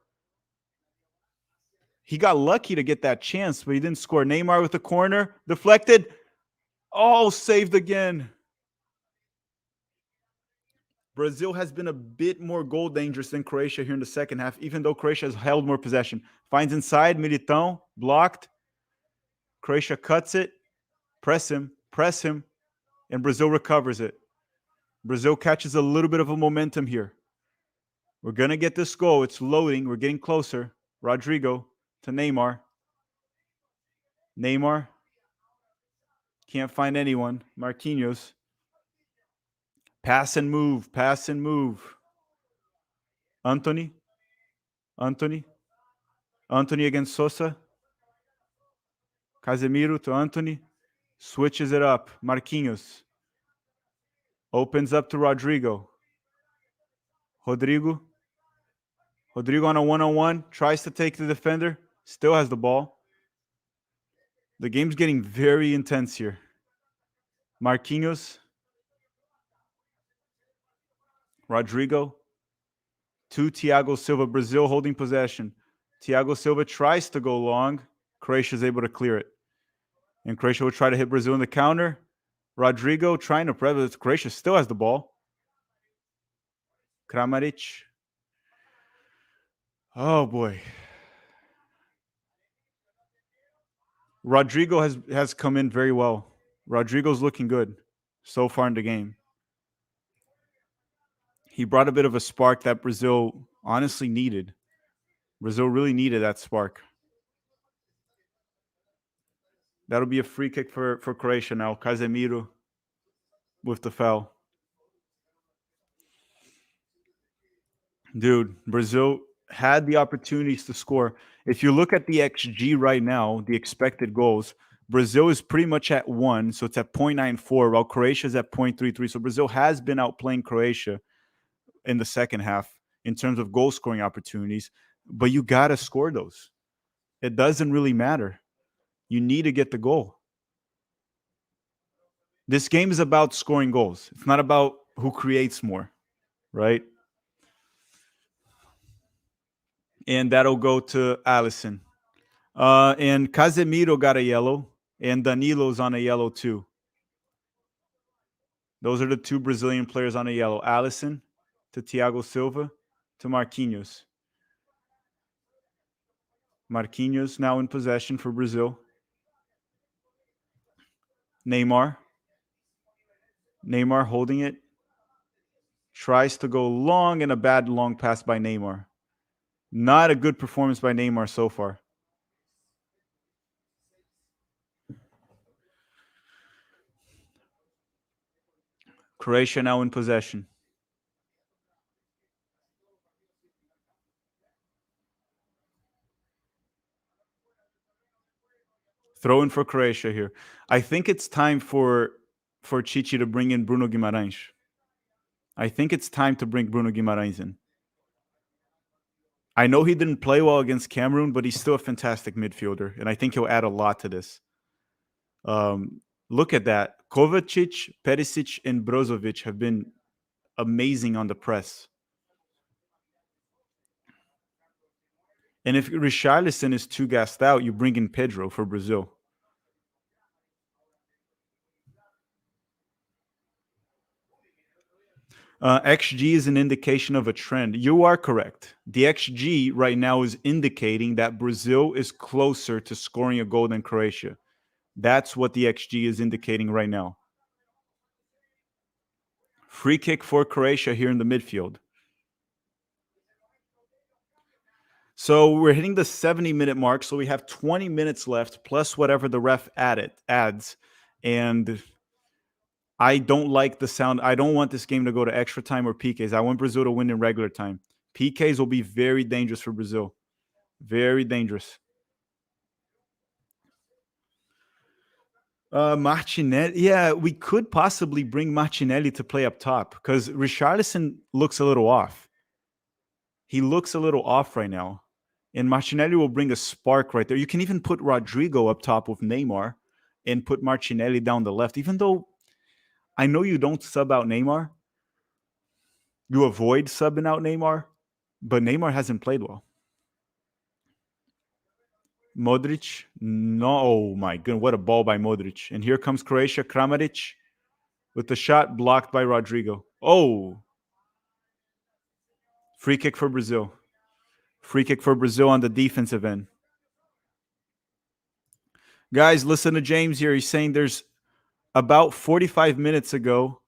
He got lucky to get that chance, but he didn't score. Neymar with the corner. Deflected. Oh, saved again. Brazil has been a bit more goal dangerous than Croatia here in the second half, even though Croatia has held more possession. Finds inside, Militão, blocked. Croatia cuts it. Press him, and Brazil recovers it. Brazil catches a little bit of a momentum here. We're going to get this goal. It's loading. We're getting closer. Rodrigo to Neymar. Neymar. Can't find anyone. Marquinhos. Pass and move. Anthony against Sosa. Casemiro to Anthony. Switches it up. Marquinhos. Opens up to Rodrigo. Rodrigo on a one-on-one. Tries to take the defender. Still has the ball. The game's getting very intense here. Marquinhos. Rodrigo. To Thiago Silva. Brazil holding possession. Thiago Silva tries to go long. Croatia is able to clear it. And Croatia will try to hit Brazil in the counter. Rodrigo trying to press. Croatia still has the ball. Kramaric. Oh, boy. Rodrigo has come in very well. Rodrigo's looking good so far in the game. He brought a bit of a spark that Brazil honestly needed. Brazil really needed that spark. That'll be a free kick for Croatia now. Casemiro with the foul. Dude, Brazil had the opportunities to score. If you look at the XG right now, the expected goals, Brazil is pretty much at 1, so it's at 0.94, while Croatia is at 0.33. So Brazil has been outplaying Croatia in the second half in terms of goal scoring opportunities, but you got to score those. It doesn't really matter. You need to get the goal. This game is about scoring goals. It's not about who creates more, right? And that'll go to Alisson. And Casemiro got a yellow, and Danilo's on a yellow too. Those are the two Brazilian players on a yellow. Alisson to Thiago Silva to Marquinhos. Marquinhos now in possession for Brazil. Neymar. Neymar holding it. Tries to go long, and a bad long pass by Neymar. Not a good performance by Neymar so far. Croatia now in possession. Throw in for Croatia here. I think it's time for Chichi to bring in Bruno Guimarães. I think it's time to bring Bruno Guimarães in. I know he didn't play well against Cameroon, but he's still a fantastic midfielder, and I think he'll add a lot to this. Look at that. Kovacic, Perisic, and Brozovic have been amazing on the press. And if Richarlison is too gassed out, you bring in Pedro for Brazil. XG is an indication of a trend. You are correct. The XG right now is indicating that Brazil is closer to scoring a goal than Croatia. That's what the XG is indicating right now. Free kick for Croatia here in the midfield. So we're hitting the 70-minute mark, so we have 20 minutes left, plus whatever the ref adds. And I don't like the sound. I don't want this game to go to extra time or PKs. I want Brazil to win in regular time. PKs will be very dangerous for Brazil. Very dangerous. Martinelli. Yeah, we could possibly bring Martinelli to play up top because Richarlison looks a little off. He looks a little off right now. And Martinelli will bring a spark right there. You can even put Rodrigo up top with Neymar and put Martinelli down the left. Even though I know you don't sub out Neymar, you avoid subbing out Neymar, but Neymar hasn't played well. Modric, no, oh my goodness, what a ball by Modric. And here comes Croatia, Kramaric with the shot blocked by Rodrigo. Oh, free kick for Brazil. Free kick for Brazil on the defensive end. Guys, listen to James here. He's saying there's about 45 minutes ago,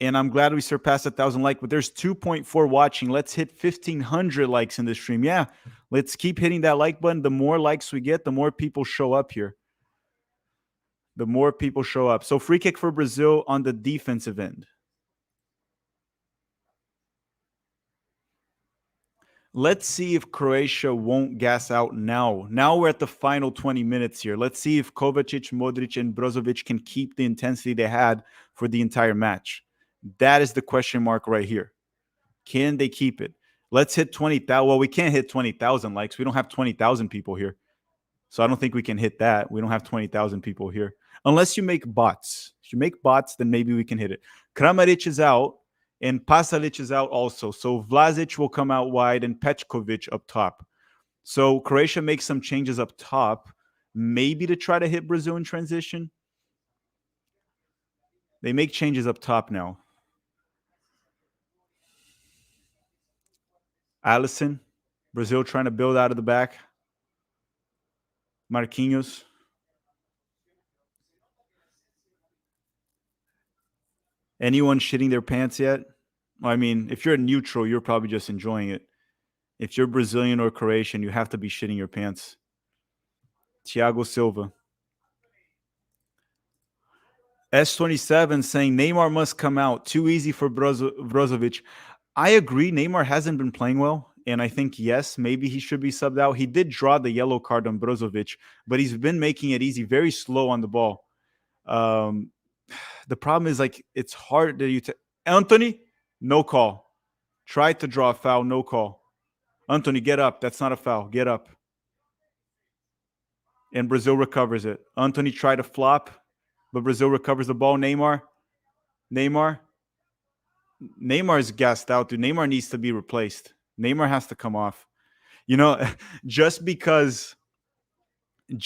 and I'm glad we surpassed 1,000 likes, but there's 2.4 watching. Let's hit 1,500 likes in this stream. Yeah, let's keep hitting that like button. The more likes we get, the more people show up here. The more people show up. So free kick for Brazil on the defensive end. Let's see if Croatia won't gas out now. Now we're at the final 20 minutes here. Let's see if Kovacic, Modric, and Brozovic can keep the intensity they had for the entire match. That is the question mark right here. Can they keep it? Let's hit 20,000. Well, we can't hit 20,000 likes. We don't have 20,000 people here. So I don't think we can hit that. We don't have 20,000 people here. Unless you make bots. If you make bots, then maybe we can hit it. Kramaric is out. And Pasalic is out also. So Vlasic will come out wide and Petkovic up top. So Croatia makes some changes up top, maybe to try to hit Brazil in transition. They make changes up top now. Alisson, Brazil trying to build out of the back. Marquinhos. Anyone shitting their pants yet? I mean, if you're a neutral, you're probably just enjoying it. If you're Brazilian or Croatian, you have to be shitting your pants. Thiago Silva. S27 saying Neymar must come out. Too easy for Brozovic. I agree. Neymar hasn't been playing well. And I think, yes, maybe he should be subbed out. He did draw the yellow card on Brozovic, but he's been making it easy, very slow on the ball. The problem is, like, it's hard that you Anthony, no call. Tried to draw a foul, no call. Anthony, get up. That's not a foul. Get up. And Brazil recovers it. Anthony tried to flop, but Brazil recovers the ball. Neymar is gassed out, dude. Neymar needs to be replaced. Neymar has to come off. You know, just because I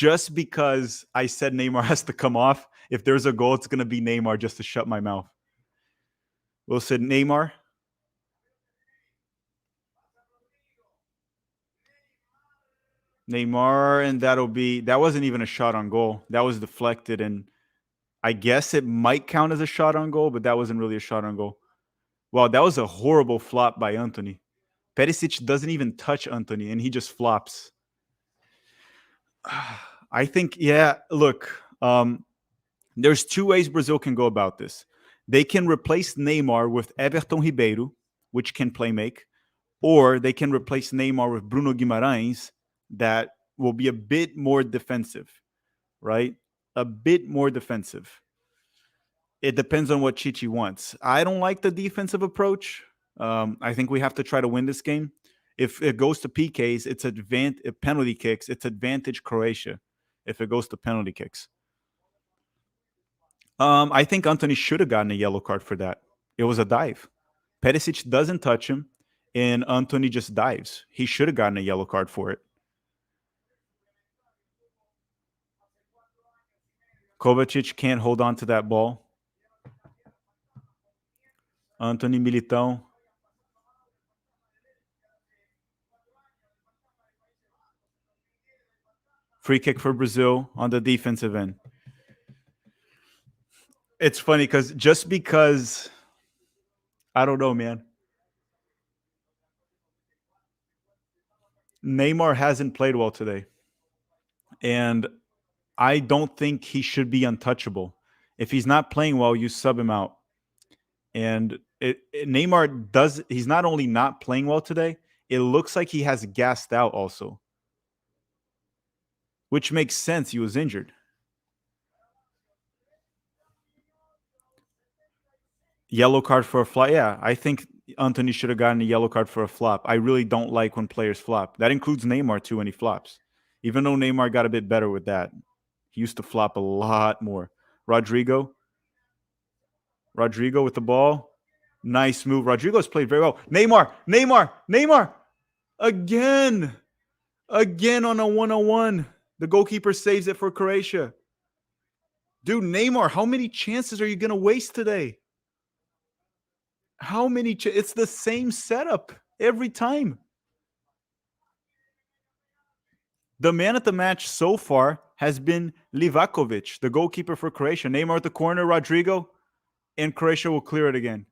said Neymar has to come off, if there's a goal, it's going to be Neymar just to shut my mouth. We'll say Neymar. And that wasn't even a shot on goal. That was deflected, and I guess it might count as a shot on goal, but that wasn't really a shot on goal. Wow, that was a horrible flop by Anthony. Perisic doesn't even touch Anthony, and he just flops. I think, yeah, look, there's two ways Brazil can go about this. They can replace Neymar with Everton Ribeiro, which can play make, or they can replace Neymar with Bruno Guimarães, that will be a bit more defensive, right? A bit more defensive. It depends on what Chichi wants. I don't like the defensive approach. I think we have to try to win this game. If it goes to PKs, it's penalty kicks. It's advantage Croatia if it goes to penalty kicks. I think Anthony should have gotten a yellow card for that. It was a dive. Perisic doesn't touch him, and Anthony just dives. He should have gotten a yellow card for it. Kovacic can't hold on to that ball. Anthony Militão. Free kick for Brazil on the defensive end. It's funny because I don't know, man. Neymar hasn't played well today. And I don't think he should be untouchable. If he's not playing well, you sub him out. And Neymar he's not only not playing well today, it looks like he has gassed out also. Which makes sense. He was injured. Yellow card for a flop. Yeah, I think Anthony should have gotten a yellow card for a flop. I really don't like when players flop. That includes Neymar too when he flops. Even though Neymar got a bit better with that. He used to flop a lot more. Rodrigo with the ball. Nice move. Rodrigo's played very well. Neymar. Again on a 1-on-1. The goalkeeper saves it for Croatia. Dude, Neymar, how many chances are you going to waste today? How many? It's the same setup every time. The man at the match so far has been Livakovic, the goalkeeper for Croatia. Neymar at the corner, Rodrigo, and Croatia will clear it again.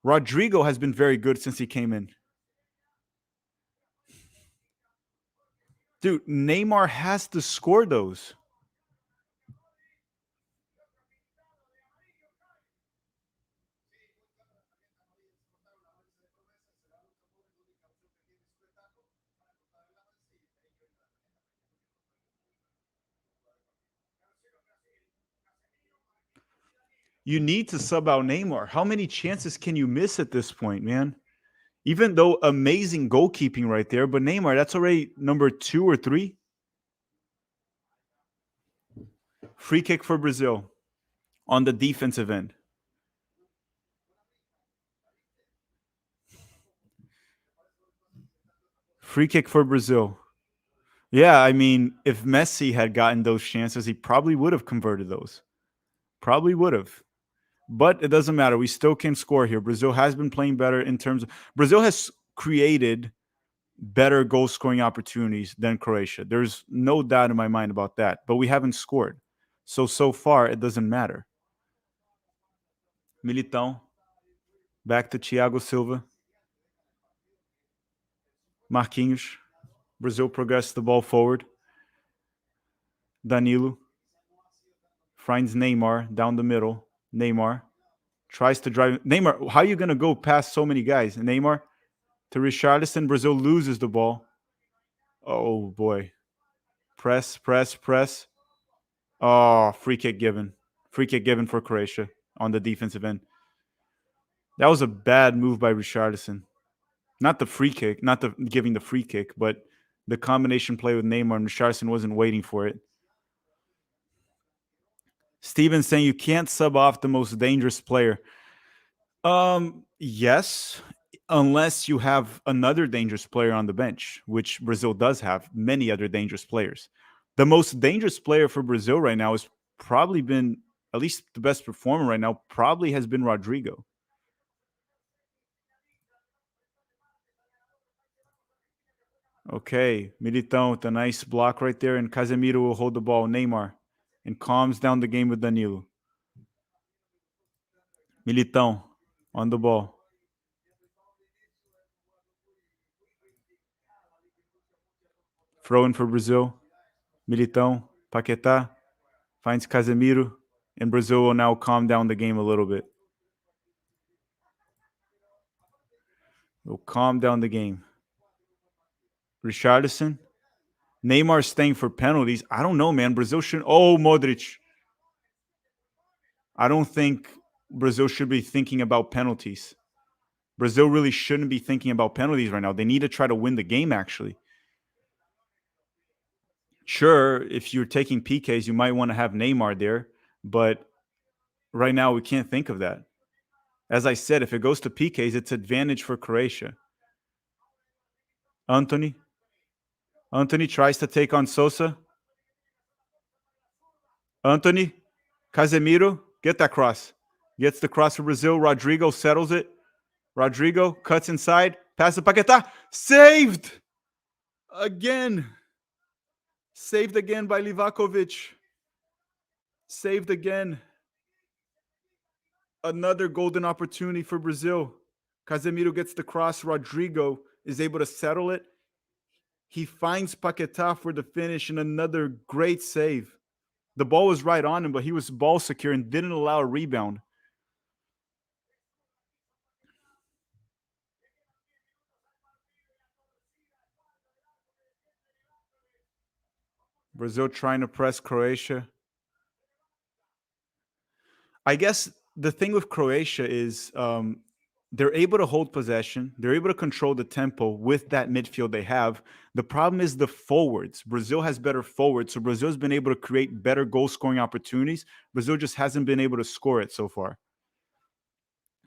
Rodrigo has been very good since he came in. Dude, Neymar has to score those. You need to sub out Neymar. How many chances can you miss at this point, man? Even though amazing goalkeeping right there, but Neymar, that's already number 2 or 3. Free kick for Brazil on the defensive end. Free kick for Brazil. Yeah, I mean, if Messi had gotten those chances, he probably would have converted those. Probably would have. But it doesn't matter. We still can score here. Brazil has been playing better in terms of... Brazil has created better goal-scoring opportunities than Croatia. There's no doubt in my mind about that. But we haven't scored. So far, it doesn't matter. Militão. Back to Thiago Silva. Marquinhos. Brazil progressed the ball forward. Danilo. Finds Neymar down the middle. Neymar tries to drive. Neymar, how are you going to go past so many guys? Neymar to Richarlison. Brazil loses the ball. Oh, boy. Press. Oh, free kick given. Free kick given for Croatia on the defensive end. That was a bad move by Richarlison. Not the free kick, not the giving the free kick, but the combination play with Neymar, and Richarlison wasn't waiting for it. Steven saying you can't sub off the most dangerous player. Yes, unless you have another dangerous player on the bench, which Brazil does have many other dangerous players. The most dangerous player for Brazil right now has probably been, at least the best performer right now, probably has been Rodrigo. Okay, Militão with a nice block right there, and Casemiro will hold the ball. Neymar, and calms down the game with Danilo. Militão on the ball. Throw in for Brazil. Militão, Paquetá, finds Casemiro, and Brazil will now calm down the game a little bit. Will calm down the game. Richarlison. Neymar staying for penalties. I don't know, man. Brazil shouldn't. Oh, Modric. I don't think Brazil should be thinking about penalties. Brazil really shouldn't be thinking about penalties right now. They need to try to win the game, actually. Sure, if you're taking PKs, you might want to have Neymar there, but right now we can't think of that. As I said, if it goes to PKs, it's advantage for Croatia. Anthony tries to take on Sosa. Anthony, Casemiro, get that cross. Gets the cross for Brazil. Rodrigo settles it. Rodrigo cuts inside. Pass to Paquetá. Saved! Again. Saved again by Livakovic. Saved again. Another golden opportunity for Brazil. Casemiro gets the cross. Rodrigo is able to settle it. He finds Paquetá for the finish and another great save. The ball was right on him, but he was ball secure and didn't allow a rebound. Brazil trying to press Croatia. I guess the thing with Croatia is they're able to hold possession. They're able to control the tempo with that midfield they have. The problem is the forwards. Brazil has better forwards, so Brazil's been able to create better goal-scoring opportunities. Brazil just hasn't been able to score it so far.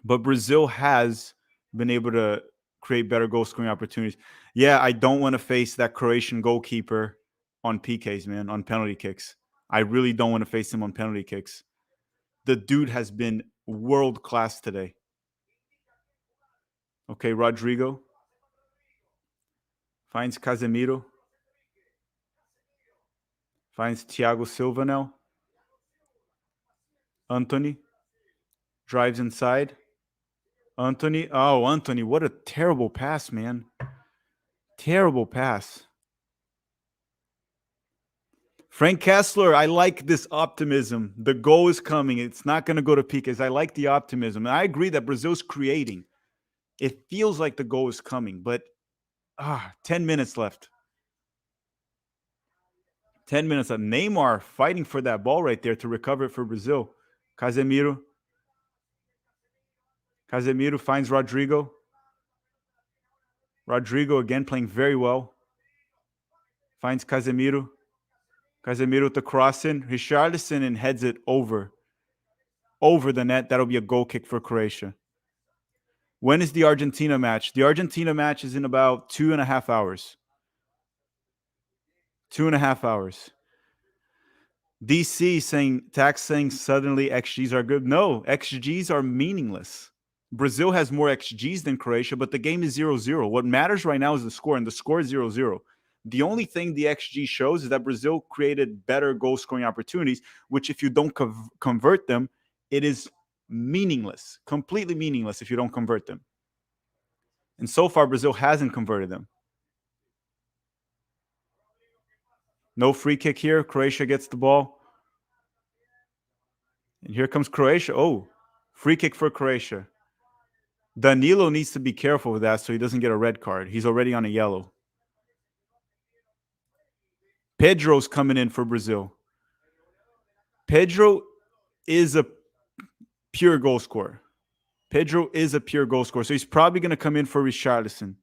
But Brazil has been able to create better goal-scoring opportunities. Yeah, I don't want to face that Croatian goalkeeper on PKs, man, on penalty kicks. I really don't want to face him on penalty kicks. The dude has been world-class today. Okay, Rodrigo finds Casemiro. Finds Thiago Silva now. Anthony drives inside. Anthony. Oh, Anthony, what a terrible pass, man. Terrible pass. Frank Kessler, I like this optimism. The goal is coming. It's not going to go to PKs. I like the optimism. And I agree that Brazil's creating. It feels like the goal is coming, but 10 minutes left. 10 minutes left. Neymar fighting for that ball right there to recover it for Brazil. Casemiro. Casemiro finds Rodrigo. Rodrigo again playing very well. Finds Casemiro. Casemiro with the cross in. Richarlison and heads it over the net. That'll be a goal kick for Croatia. When is the Argentina match? The Argentina match is in about 2.5 hours. 2.5 hours. DC saying, Tax saying suddenly XGs are good. No, XGs are meaningless. Brazil has more XGs than Croatia, but the game is 0-0. What matters right now is the score, and the score is 0-0. The only thing the XG shows is that Brazil created better goal-scoring opportunities, which if you don't convert them, it is meaningless, completely meaningless if you don't convert them. And so far, Brazil hasn't converted them. No free kick here. Croatia gets the ball. And here comes Croatia. Oh, free kick for Croatia. Danilo needs to be careful with that so he doesn't get a red card. He's already on a yellow. Pedro's coming in for Brazil. Pedro is a pure goal scorer. Pedro is a pure goal scorer. So he's probably going to come in for Richarlison.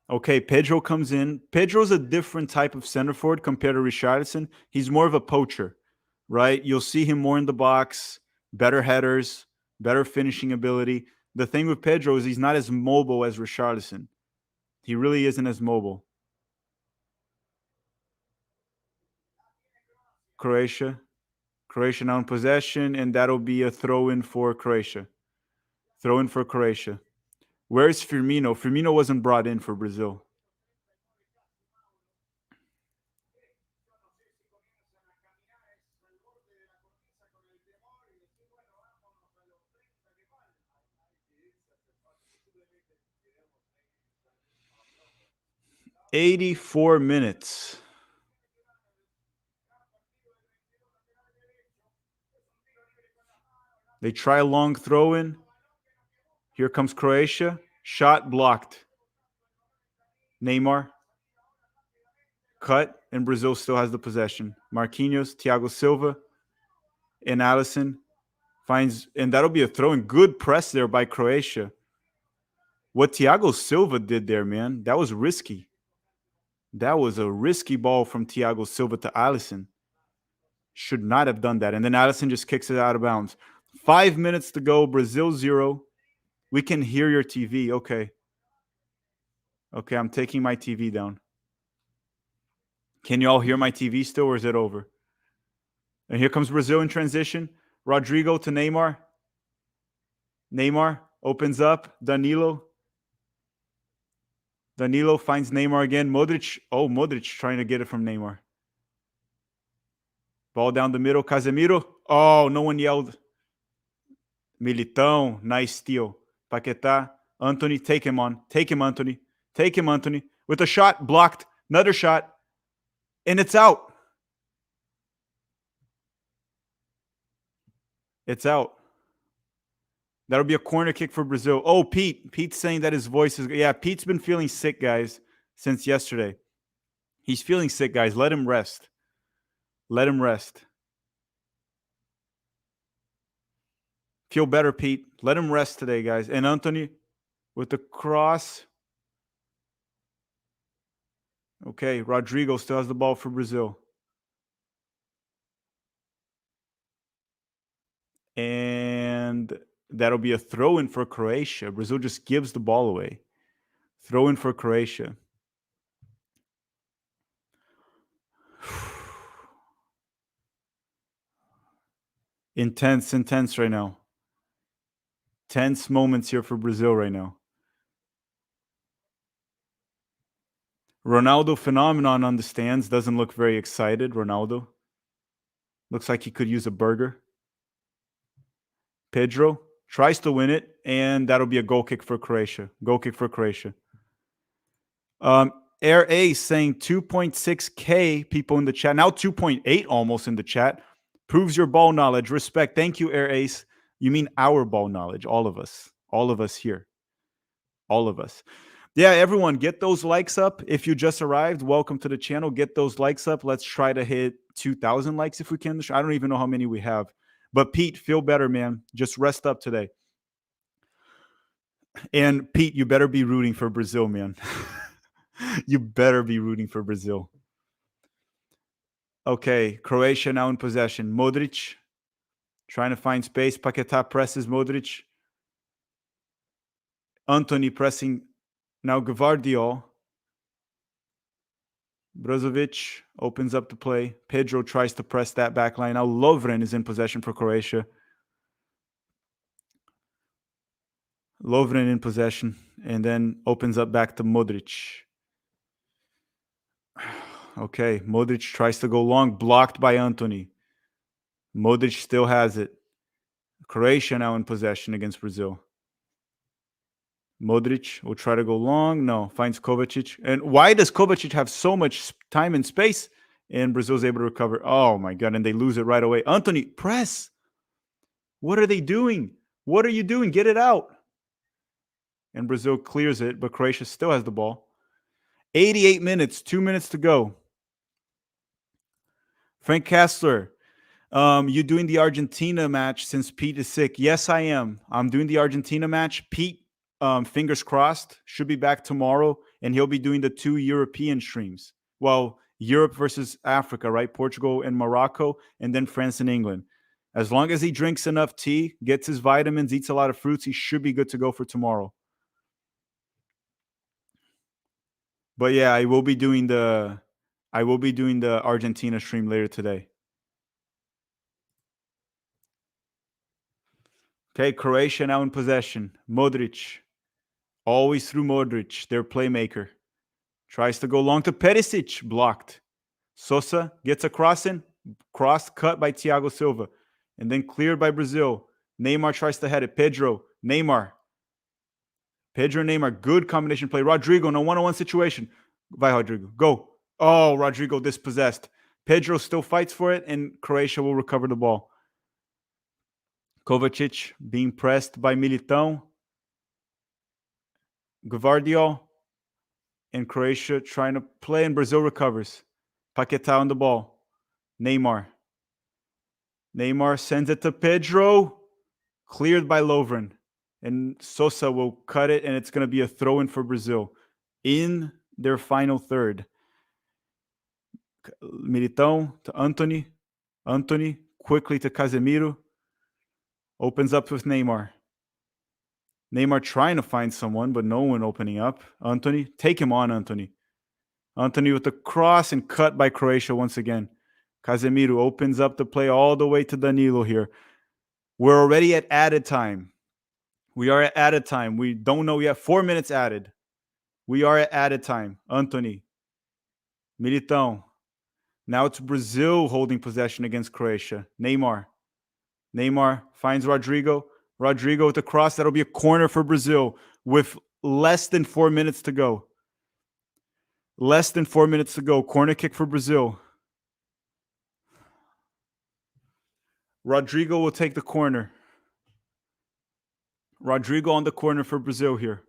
Okay, Pedro comes in. Pedro's a different type of center forward compared to Richarlison. He's more of a poacher, right? You'll see him more in the box, better headers, better finishing ability. The thing with Pedro is he's not as mobile as Richarlison. He really isn't as mobile. Croatia. Croatia now in possession, and that'll be a throw-in for Croatia. Throw-in for Croatia. Where's Firmino? Firmino wasn't brought in for Brazil. "84 minutes." They try a long throw-in. Here comes Croatia. Shot blocked. Neymar. Cut, and Brazil still has the possession. Marquinhos, Thiago Silva, and Alisson finds, and that'll be a throw-in. Good press there by Croatia. What Thiago Silva did there, man, that was risky. That was a risky ball from Thiago Silva to Alisson. Should not have done that. And then Alisson just kicks it out of bounds. 5 minutes to go. Brazil 0. We can hear your TV. Okay. Okay, I'm taking my TV down. Can you all hear my TV still, or is it over? And here comes Brazil in transition. Rodrigo to Neymar. Neymar opens up. Danilo. Danilo finds Neymar again. Modric. Oh, Modric trying to get it from Neymar. Ball down the middle. Casemiro. Oh, no one yelled. Militão. Nice steal. Paquetá. Anthony, take him on. Take him, Anthony. Take him, Anthony. With a shot. Blocked. Another shot. And it's out. It's out. That'll be a corner kick for Brazil. Oh, Pete. Pete's saying that his voice is... Yeah, Pete's been feeling sick, guys, since yesterday. He's feeling sick, guys. Let him rest. Let him rest. Feel better, Pete. Let him rest today, guys. And Anthony with the cross. Okay, Rodrigo still has the ball for Brazil. And that'll be a throw-in for Croatia. Brazil just gives the ball away. Throw-in for Croatia. Intense right now. Tense moments here for Brazil right now. Ronaldo phenomenon on the stands. Doesn't look very excited, Ronaldo. Looks like he could use a burger. Pedro tries to win it, and that'll be a goal kick for Croatia. Goal kick for Croatia. Air A saying 2.6K people in the chat. Now 2.8 almost in the chat. Proves your ball knowledge. Respect. Thank you, Air Ace. You mean our ball knowledge. All of us. All of us here. All of us. Yeah, everyone, get those likes up. If you just arrived, welcome to the channel. Get those likes up. Let's try to hit 2,000 likes if we can. I don't even know how many we have. But Pete, feel better, man. Just rest up today. And Pete, you better be rooting for Brazil, man. You better be rooting for Brazil. Okay, Croatia now in possession. Modric trying to find space. Paquetá presses Modric. Anthony pressing now Gvardiol. Brozovic opens up the play. Pedro tries to press that back line. Now Lovren is in possession for Croatia. Lovren in possession. And then opens up back to Modric. Okay, Modric tries to go long. Blocked by Anthony. Modric still has it. Croatia now in possession against Brazil. Modric will try to go long. No, finds Kovacic. And why does Kovacic have so much time and space? And Brazil's able to recover. Oh, my God. And they lose it right away. Anthony, press. What are they doing? What are you doing? Get it out. And Brazil clears it, but Croatia still has the ball. 88 minutes, 2 minutes to go. Frank Kessler, you doing the Argentina match since Pete is sick? Yes, I am. I'm doing the Argentina match. Pete, fingers crossed, should be back tomorrow, and he'll be doing the 2 European streams. Well, Europe versus Africa, right? Portugal and Morocco, and then France and England. As long as he drinks enough tea, gets his vitamins, eats a lot of fruits, he should be good to go for tomorrow. But yeah, I will be doing the Argentina stream later today. Okay, Croatia now in possession. Modric. Always through Modric, their playmaker. Tries to go long to Perisic. Blocked. Sosa gets a cross in. Cross cut by Thiago Silva. And then cleared by Brazil. Neymar tries to head it. Pedro. Neymar. Pedro and Neymar. Good combination play. Rodrigo, no one-on-one situation. Vai, Rodrigo. Go. Oh, Rodrigo dispossessed. Pedro still fights for it, and Croatia will recover the ball. Kovacic being pressed by Militão. Gvardiol. And Croatia trying to play, and Brazil recovers. Paquetá on the ball. Neymar. Neymar sends it to Pedro. Cleared by Lovren. And Sosa will cut it, and it's going to be a throw-in for Brazil in their final third. Militão to Anthony. Anthony quickly to Casemiro. Opens up with Neymar. Neymar trying to find someone, but no one opening up. Anthony, take him on, Anthony. Anthony with the cross and cut by Croatia once again. Casemiro opens up the play all the way to Danilo here. We're already at added time. We are at added time. We don't know yet. 4 minutes added. We are at added time. Anthony. Militão. Now it's Brazil holding possession against Croatia. Neymar. Neymar finds Rodrigo. Rodrigo with the cross. That'll be a corner for Brazil with less than 4 minutes to go. Less than 4 minutes to go. Corner kick for Brazil. Rodrigo will take the corner. Rodrigo on the corner for Brazil here.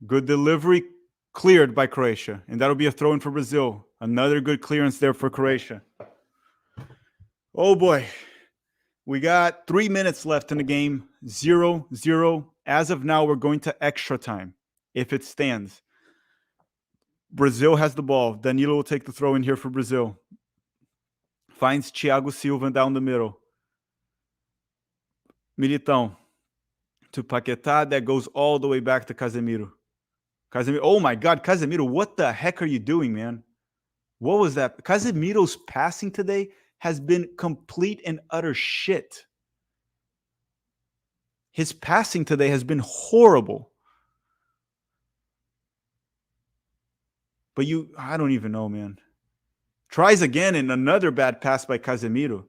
Good delivery. Cleared by Croatia. And that'll be a throw-in for Brazil. Another good clearance there for Croatia. Oh boy. We got 3 minutes left in the game. 0-0. As of now, we're going to extra time. If it stands. Brazil has the ball. Danilo will take the throw in here for Brazil. Finds Thiago Silva down the middle. Militão to Paquetá. That goes all the way back to Casemiro. Casemiro. Oh my God, Casemiro, what the heck are you doing, man? What was that? Casemiro's passing today has been complete and utter shit. His passing today has been horrible. But I don't even know, man. Tries again and another bad pass by Casemiro.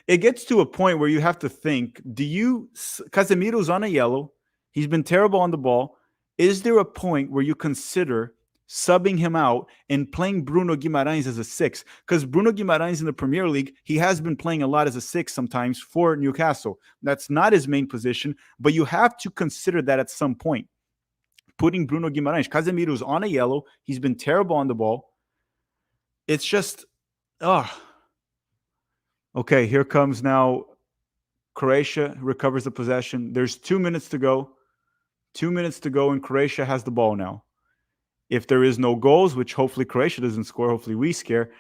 It gets to a point where you have to think, Casemiro's on a yellow. He's been terrible on the ball. Is there a point where you consider subbing him out and playing Bruno Guimarães as a 6? Because Bruno Guimarães in the Premier League, he has been playing a lot as a 6 sometimes for Newcastle. That's not his main position, but you have to consider that at some point. Putting Bruno Guimarães. Casemiro's on a yellow. He's been terrible on the ball. It's just, Okay, here comes now Croatia recovers the possession. There's 2 minutes to go. 2 minutes to go, and Croatia has the ball now. If there is no goals, which hopefully Croatia doesn't score, hopefully we score,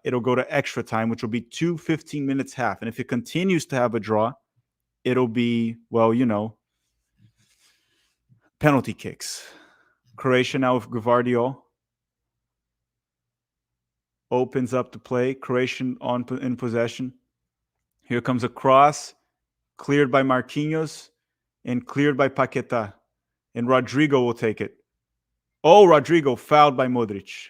it'll go to extra time, which will be 2 15 minutes half. And if it continues to have a draw, it'll be, penalty kicks. Croatia now with Gvardiol. Opens up the play. Croatian in possession. Here comes a cross. Cleared by Marquinhos. And cleared by Paquetá. And Rodrigo will take it. Oh, Rodrigo fouled by Modric.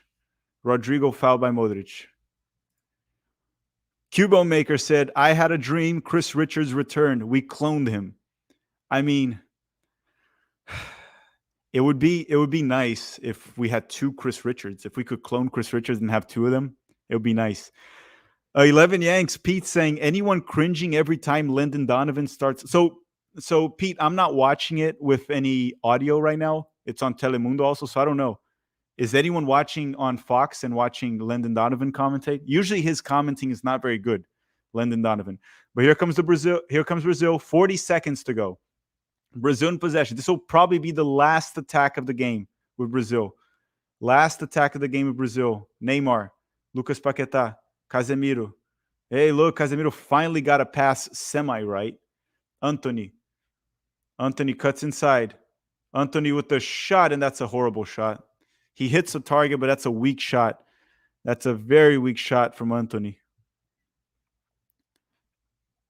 Cubo Maker said, I had a dream Chris Richards returned. We cloned him. I mean, it would be nice if we had two Chris Richards. If we could clone Chris Richards and have two of them, it would be nice. 11 Yanks, Pete saying, anyone cringing every time Lyndon Donovan starts? So Pete, I'm not watching it with any audio right now. It's on Telemundo also, so I don't know. Is anyone watching on Fox and watching Lyndon Donovan commentate? Usually his commenting is not very good, Lyndon Donovan. But here comes Brazil. Here comes Brazil. 40 seconds to go. Brazil in possession. This will probably be the last attack of the game with Brazil. Last attack of the game with Brazil. Neymar, Lucas Paquetá, Casemiro. Hey, look, Casemiro finally got a pass semi-right. Anthony cuts inside. Anthony with the shot, and that's a horrible shot. He hits a target, but that's a weak shot. That's a very weak shot from Anthony.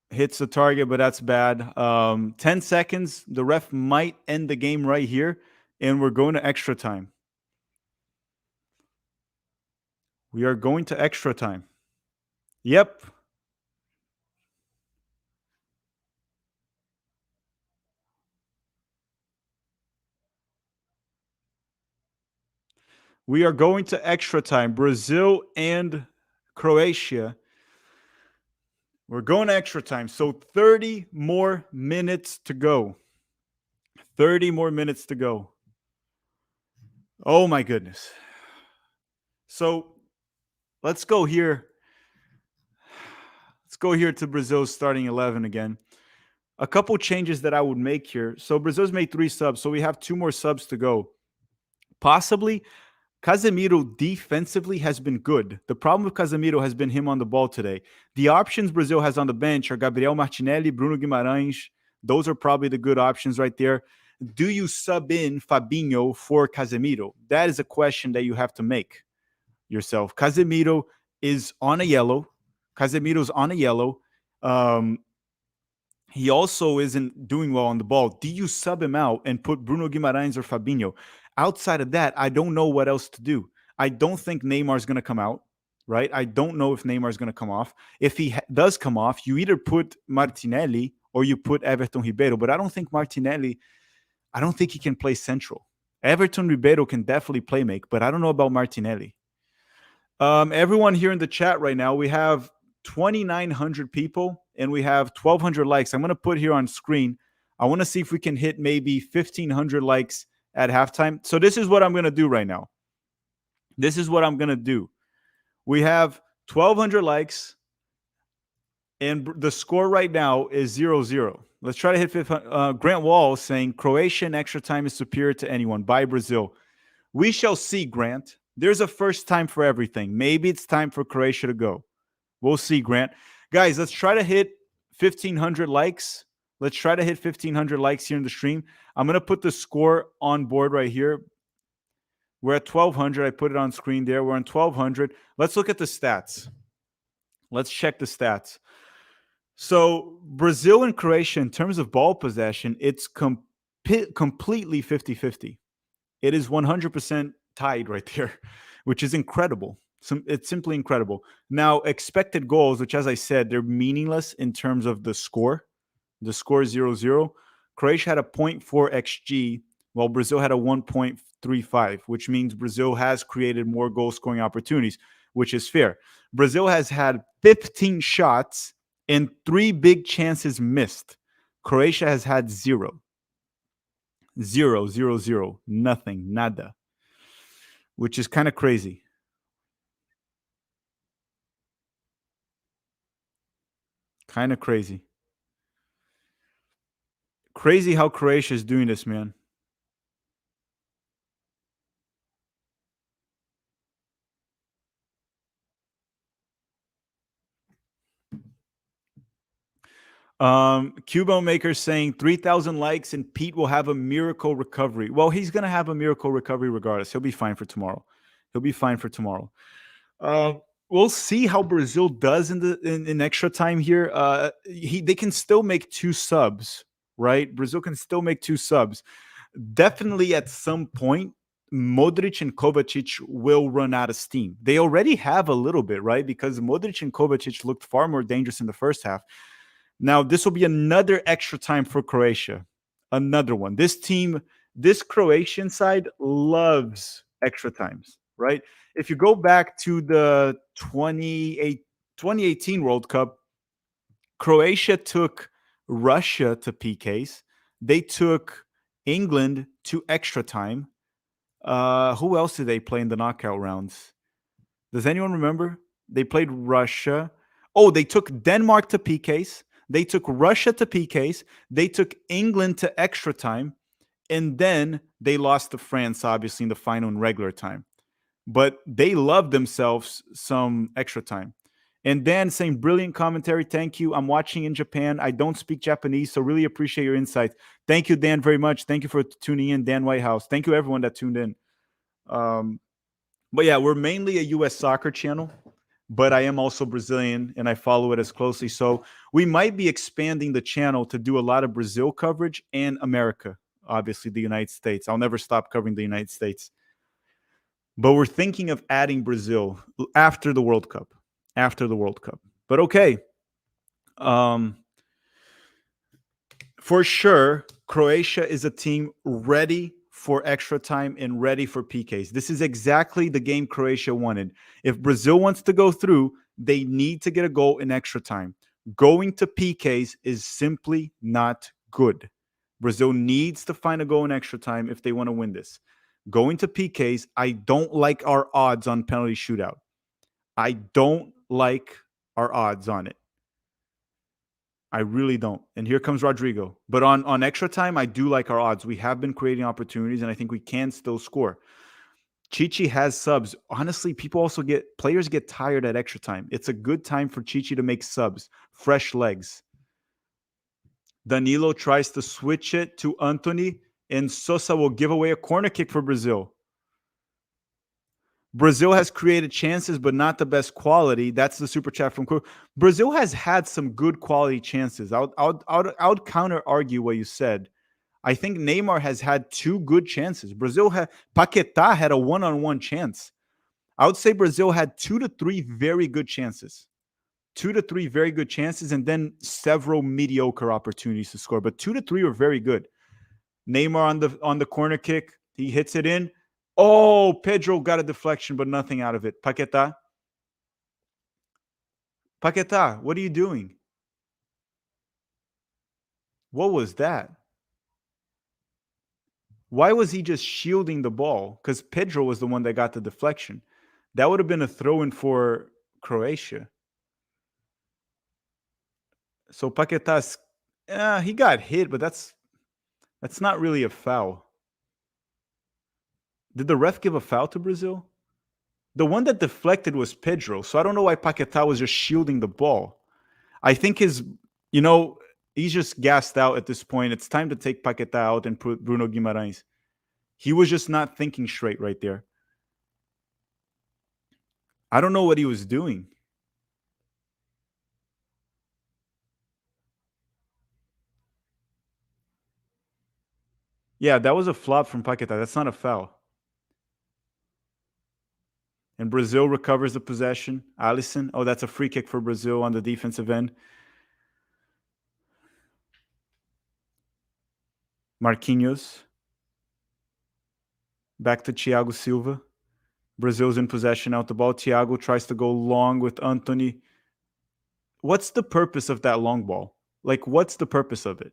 Hits the target, but that's bad. 10 seconds. The ref might end the game right here, and we're going to extra time. We are going to extra time. Yep. We are going to extra time. Brazil and Croatia. We're going to extra time. So 30 more minutes to go. 30 more minutes to go. Oh my goodness. So let's go here. Let's go here to Brazil's starting 11 again. A couple changes that I would make here. So Brazil's made 3 subs. So we have 2 more subs to go. Possibly Casemiro defensively has been good. The problem with Casemiro has been him on the ball today. The options Brazil has on the bench are Gabriel Martinelli, Bruno Guimarães. Those are probably the good options right there. Do you sub in Fabinho for Casemiro? That is a question that you have to make yourself. Casemiro is on a yellow. Casemiro's on a yellow. He also isn't doing well on the ball. Do you sub him out and put Bruno Guimarães or Fabinho? Outside of that, I don't know what else to do. I don't think Neymar's going to come out, right? I don't know if Neymar's going to come off. If he does come off, you either put Martinelli or you put Everton Ribeiro. But I don't think Martinelli, I don't think he can play central. Everton Ribeiro can definitely play make, but I don't know about Martinelli. Everyone here in the chat right now, we have 2,900 people and we have 1,200 likes. I'm going to put here on screen. I want to see if we can hit maybe 1,500 likes at halftime. So this is what I'm going to do right now. This is what I'm going to do. We have 1,200 likes and the score right now is 0-0. Let's try to hit 500. Grant Wall saying Croatia in extra time is superior to anyone. Bye, Brazil. We shall see, Grant. There's a first time for everything. Maybe it's time for Croatia to go. We'll see, Grant. Guys, let's try to hit 1,500 likes. Let's try to hit 1,500 likes here in the stream. I'm going to put the score on board right here. We're at 1,200. I put it on screen there. We're on 1,200. Let's look at the stats. Let's check the stats. So Brazil and Croatia, in terms of ball possession, it's completely 50-50. It is 100% tied right there, which is incredible. It's simply incredible. Now, expected goals, which, as I said, they're meaningless in terms of the score. The score is 0-0. Croatia had a 0.4 XG, while Brazil had a 1.35, which means Brazil has created more goal-scoring opportunities, which is fair. Brazil has had 15 shots and 3 big chances missed. Croatia has had 0. 0, 0, 0. Nothing. Nada. Which is kind of crazy. Kind of crazy. Crazy how Croatia is doing this, man. Cubo Maker saying 3,000 likes and Pete will have a miracle recovery. Well, he's going to have a miracle recovery regardless. He'll be fine for tomorrow. He'll be fine for tomorrow. We'll see how Brazil does in extra time here. They can still make 2 subs, right? Brazil can still make 2 subs. Definitely at some point, Modric and Kovacic will run out of steam. They already have a little bit, right? Because Modric and Kovacic looked far more dangerous in the first half. Now, this will be another extra time for Croatia. Another one. This Croatian side loves extra times, right? If you go back to the 2018 World Cup, Croatia took Russia to PKs. They took England to extra time. Who else did they play in the knockout rounds? Does anyone remember? They played Russia. Oh, they took Denmark to PKs. They took Russia to PKs. They took England to extra time. And then they lost to France, obviously, in the final in regular time. But they loved themselves some extra time. And Dan saying, brilliant commentary. Thank you. I'm watching in Japan. I don't speak Japanese, so really appreciate your insights. Thank you, Dan, very much. Thank you for tuning in, Dan Whitehouse. Thank you, everyone that tuned in. But yeah, we're mainly a U.S. soccer channel, but I am also Brazilian and I follow it as closely. So we might be expanding the channel to do a lot of Brazil coverage and America, obviously the United States. I'll never stop covering the United States. But we're thinking of adding Brazil after the World Cup. But okay. For sure, Croatia is a team ready for extra time and ready for PKs. This is exactly the game Croatia wanted. If Brazil wants to go through, they need to get a goal in extra time. Going to PKs is simply not good. Brazil needs to find a goal in extra time if they want to win this. Going to PKs, I don't like our odds on penalty shootout. I don't like our odds on it. I really don't. And here comes Rodrigo. But on extra time, I do like our odds. We have been creating opportunities, and I think we can still score. Chichi has subs. Honestly, players get tired at extra time. It's a good time for Chichi to make subs, fresh legs. Danilo tries to switch it to Anthony, and Sosa will give away a corner kick for Brazil. Brazil has created chances, but not the best quality. That's the super chat from Cook. Brazil has had some good quality chances. I would counter argue what you said. I think Neymar has had 2 good chances. Paquetá had a one-on-one chance. I would say Brazil had 2 to 3 very good chances. 2 to 3 very good chances, and then several mediocre opportunities to score. But 2 to 3 were very good. Neymar on the corner kick, he hits it in. Oh, Pedro got a deflection, but nothing out of it. Paquetá, what are you doing? What was that? Why was he just shielding the ball? Because Pedro was the one that got the deflection. That would have been a throw-in for Croatia. So Paquetá, he got hit, but that's not really a foul. Did the ref give a foul to Brazil? The one that deflected was Pedro, so I don't know why Paquetá was just shielding the ball. I think he's just gassed out at this point. It's time to take Paquetá out and put Bruno Guimarães. He was just not thinking straight right there. I don't know what he was doing. Yeah, that was a flop from Paquetá. That's not a foul. And Brazil recovers the possession. Alisson. Oh, that's a free kick for Brazil on the defensive end. Marquinhos. Back to Thiago Silva. Brazil's in possession out the ball. Thiago tries to go long with Anthony. What's the purpose of that long ball? Like, what's the purpose of it?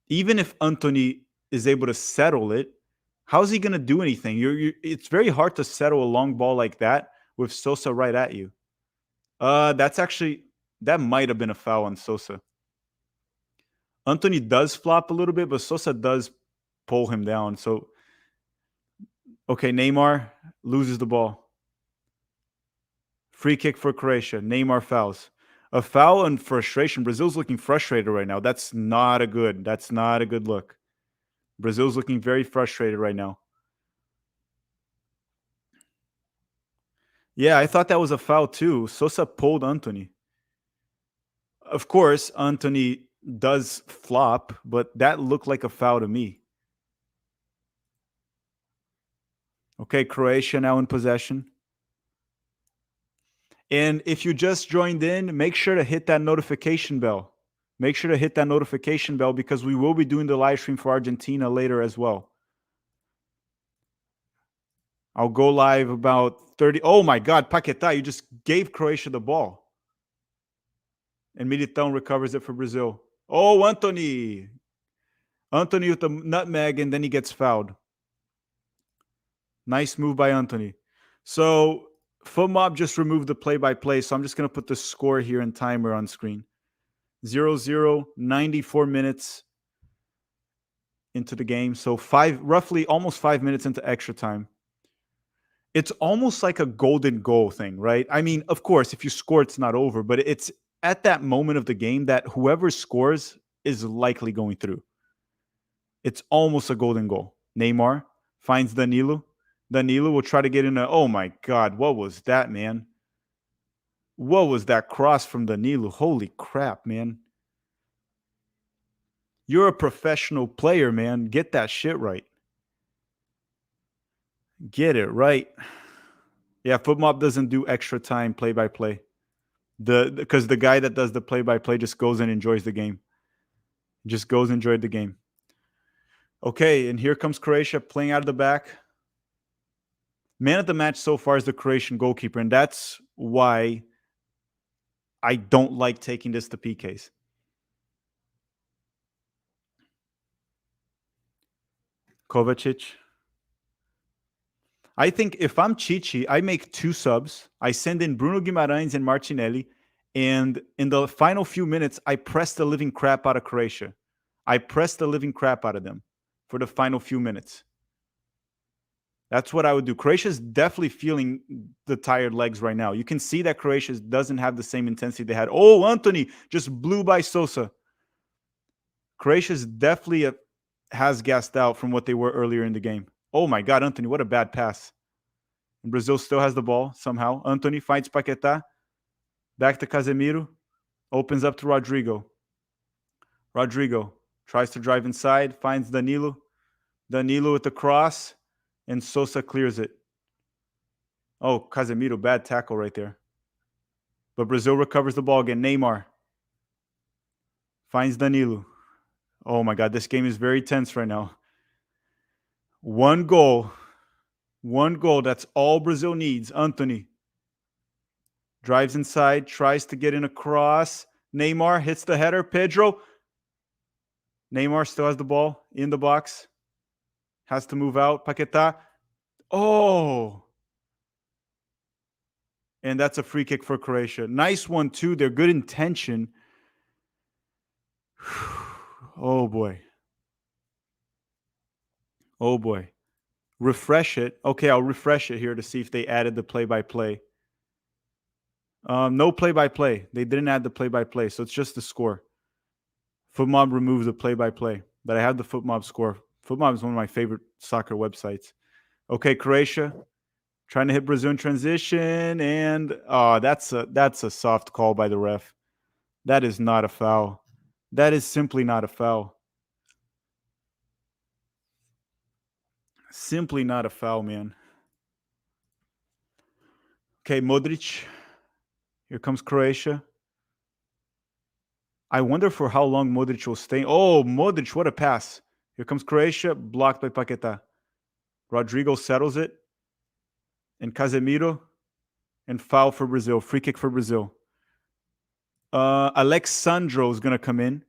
Even if Anthony is able to settle it, how's he going to do anything? It's very hard to settle a long ball like that with Sosa right at you. That might have been a foul on Sosa. Anthony does flop a little bit, but Sosa does pull him down. So, okay, Neymar loses the ball. Free kick for Croatia. Neymar fouls. A foul and frustration. Brazil's looking frustrated right now. That's not a good look. Brazil's looking very frustrated right now. Yeah, I thought that was a foul too. Sosa pulled Anthony. Of course, Anthony does flop, but that looked like a foul to me. Okay, Croatia now in possession. And if you just joined in, make sure to hit that notification bell. Make sure to hit that notification bell because we will be doing the live stream for Argentina later as well. I'll go live about 30. Oh my God, Paquetá, you just gave Croatia the ball. And Militão recovers it for Brazil. Oh, Anthony. Anthony with the nutmeg, and then he gets fouled. Nice move by Anthony. So FootMob just removed the play-by-play, so I'm just going to put the score here and timer on screen. 0-0, 94 minutes into the game. So roughly almost 5 minutes into extra time. It's almost like a golden goal thing, right? I mean, of course, if you score, it's not over, but it's at that moment of the game that whoever scores is likely going through. It's almost a golden goal. Neymar finds Danilo. Danilo will try to get in a... Oh my God, what was that, man? What was that cross from Danilo? Holy crap, man. You're a professional player, man. Get that shit right. Get it right. Yeah, FootMob doesn't do extra time play-by-play. Because the guy that does the play-by-play just goes and enjoys the game. Just goes and enjoyed the game. Okay, and here comes Croatia playing out of the back. Man of the match so far is the Croatian goalkeeper, and that's why I don't like taking this to PKs. Kovacic. I think if I'm Chichi, I make 2 subs. I send in Bruno Guimarães and Martinelli, and in the final few minutes, I press the living crap out of Croatia. I press the living crap out of them for the final few minutes. That's what I would do. Croatia's definitely feeling the tired legs right now. You can see that Croatia doesn't have the same intensity they had. Oh, Anthony just blew by Sosa. Croatia's definitely has gassed out from what they were earlier in the game. Oh my God, Anthony, what a bad pass. And Brazil still has the ball somehow. Anthony fights Paquetá. Back to Casemiro. Opens up to Rodrigo. Rodrigo tries to drive inside. Finds Danilo. Danilo with the cross. And Sosa clears it. Oh, Casemiro, bad tackle right there. But Brazil recovers the ball again. Neymar finds Danilo. Oh my God, this game is very tense right now. One goal. One goal. That's all Brazil needs. Anthony drives inside, tries to get in a cross. Neymar hits the header. Pedro. Neymar still has the ball in the box. Has to move out. Paquetá. Oh. And that's a free kick for Croatia. Nice one, too. They're good intention. Oh, boy. Oh, boy. Refresh it. Okay, I'll refresh it here to see if they added the play-by-play. No play-by-play. They didn't add the play-by-play, so it's just the score. FootMob removed the play-by-play, but I have the FootMob score. FootMob is one of my favorite soccer websites. Okay, Croatia trying to hit Brazil in transition, and that's a soft call by the ref. That is not a foul. That is simply not a foul. Simply not a foul, man. Okay, Modric. Here comes Croatia. I wonder for how long Modric will stay. Oh, Modric, what a pass. Here comes Croatia, blocked by Paquetá. Rodrigo settles it. And Casemiro. And foul for Brazil. Free kick for Brazil. Alexandro is going to come in.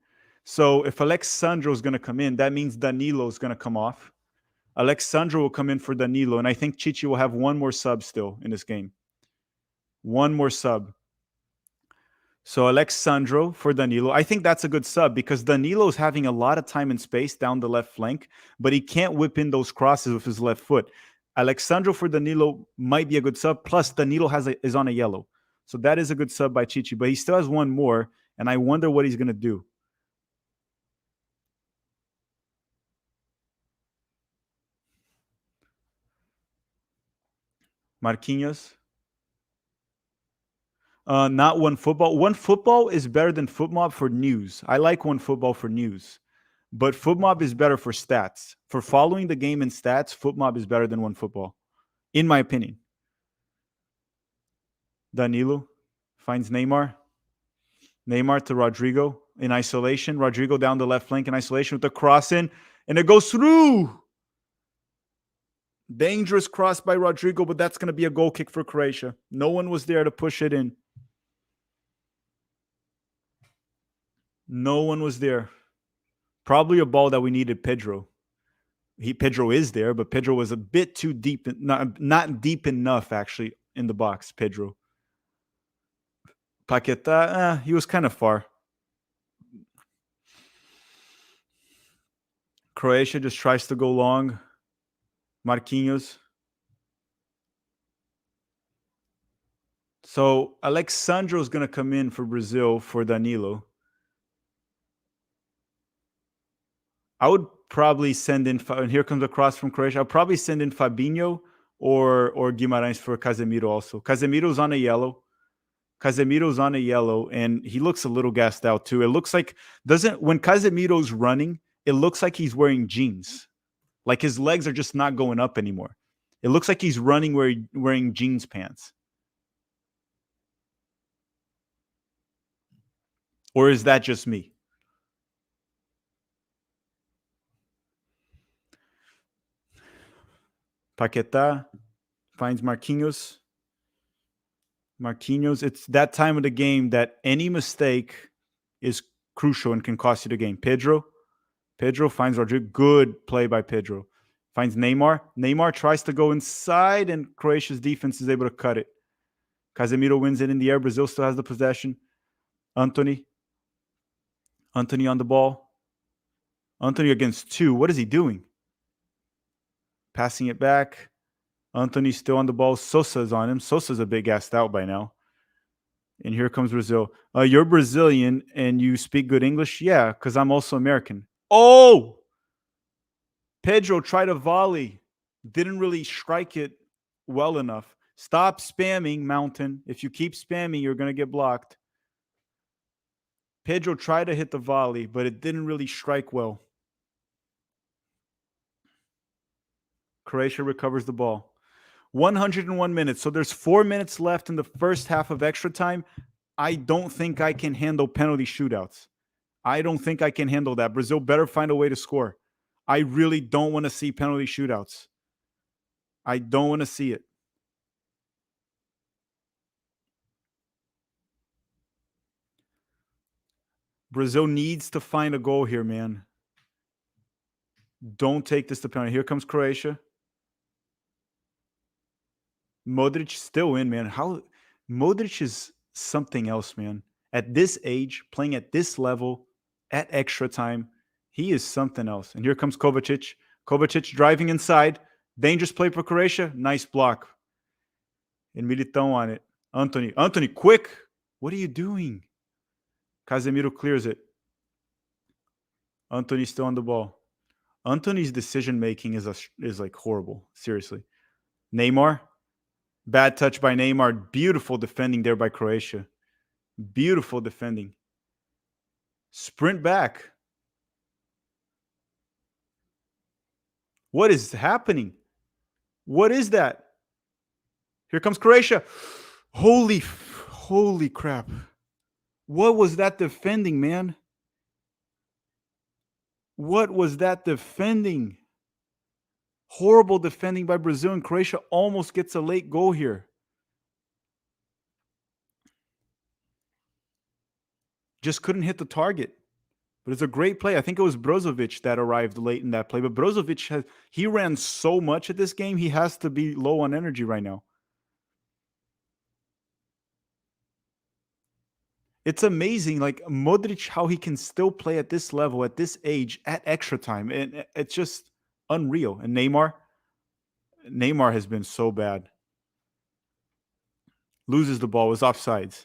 So if Alexandro is going to come in, that means Danilo is going to come off. Alexandro will come in for Danilo. And I think Chichi will have one more sub still in this game. One more sub. So Alexandro for Danilo. I think that's a good sub because Danilo is having a lot of time and space down the left flank, but he can't whip in those crosses with his left foot. Alexandro for Danilo might be a good sub. Plus, Danilo is on a yellow. So that is a good sub by Chichi, but he still has one more, and I wonder what he's going to do. Marquinhos. Not OneFootball. OneFootball is better than FootMob for news. I like OneFootball for news. But FootMob is better for stats. For following the game in stats, FootMob is better than OneFootball. in my opinion. Danilo finds Neymar. Neymar to Rodrigo in isolation. Rodrigo down the left flank in isolation with the cross in, and it goes through. Dangerous cross by Rodrigo, but that's going to be a goal kick for Croatia. No one was there to push it in. No one was there. Probably a ball that we needed Pedro. Pedro is there, but Pedro was a bit too deep, not deep enough actually in the box. Pedro. Paquetá, he was kind of far. Croatia just tries to go long. Marquinhos. So Alexandro's going to come in for Brazil for Danilo. I would probably send in, and here comes a cross from Croatia. I'll probably send in Fabinho or Guimarães for Casemiro also. Casemiro's on a yellow. Casemiro's on a yellow, and he looks a little gassed out too. It looks like, when Casemiro's running, it looks like he's wearing jeans. Like his legs are just not going up anymore. It looks like he's running wearing jeans pants. Or is that just me? Paquetá finds Marquinhos. Marquinhos, it's that time of the game that any mistake is crucial and can cost you the game. Pedro finds Rodrigo. Good play by Pedro. Finds Neymar. Neymar tries to go inside, and Croatia's defense is able to cut it. Casemiro wins it in the air. Brazil still has the possession. Anthony on the ball. Anthony against two. What is he doing? Passing it back. Anthony's still on the ball. Sosa's on him. Sosa's a bit gassed out by now. And here comes Brazil. You're Brazilian and you speak good English? Yeah, because I'm also American. Oh! Pedro tried a volley. Didn't really strike it well enough. Stop spamming, Mountain. If you keep spamming, you're going to get blocked. Pedro tried to hit the volley, but it didn't really strike well. Croatia recovers the ball. 101 minutes. So there's 4 minutes left in the first half of extra time. I don't think I can handle penalty shootouts. I don't think I can handle that. Brazil better find a way to score. I really don't want to see penalty shootouts. I don't want to see it. Brazil needs to find a goal here, man. Don't take this to penalty. Here comes Croatia. Modric still in, man. Modric is something else, man. At this age, playing at this level, at extra time, he is something else. And here comes Kovacic. Kovacic driving inside. Dangerous play for Croatia. Nice block. And Militão on it. Anthony, quick. What are you doing? Casemiro clears it. Anthony's still on the ball. Anthony's decision-making is like horrible. Seriously. Neymar. Bad touch by Neymar. Beautiful defending there by Croatia. Beautiful defending. Sprint back. What is happening? What is that? Here comes Croatia. Holy crap. What was that defending, man? What was that defending? Horrible defending by Brazil, and Croatia almost gets a late goal here. Just couldn't hit the target. But it's a great play. I think it was Brozovic that arrived late in that play. But Brozovic, he ran so much at this game, he has to be low on energy right now. It's amazing, like Modric, how he can still play at this level, at this age, at extra time. And it's just unreal. And Neymar has been so bad. Loses the ball, is offsides.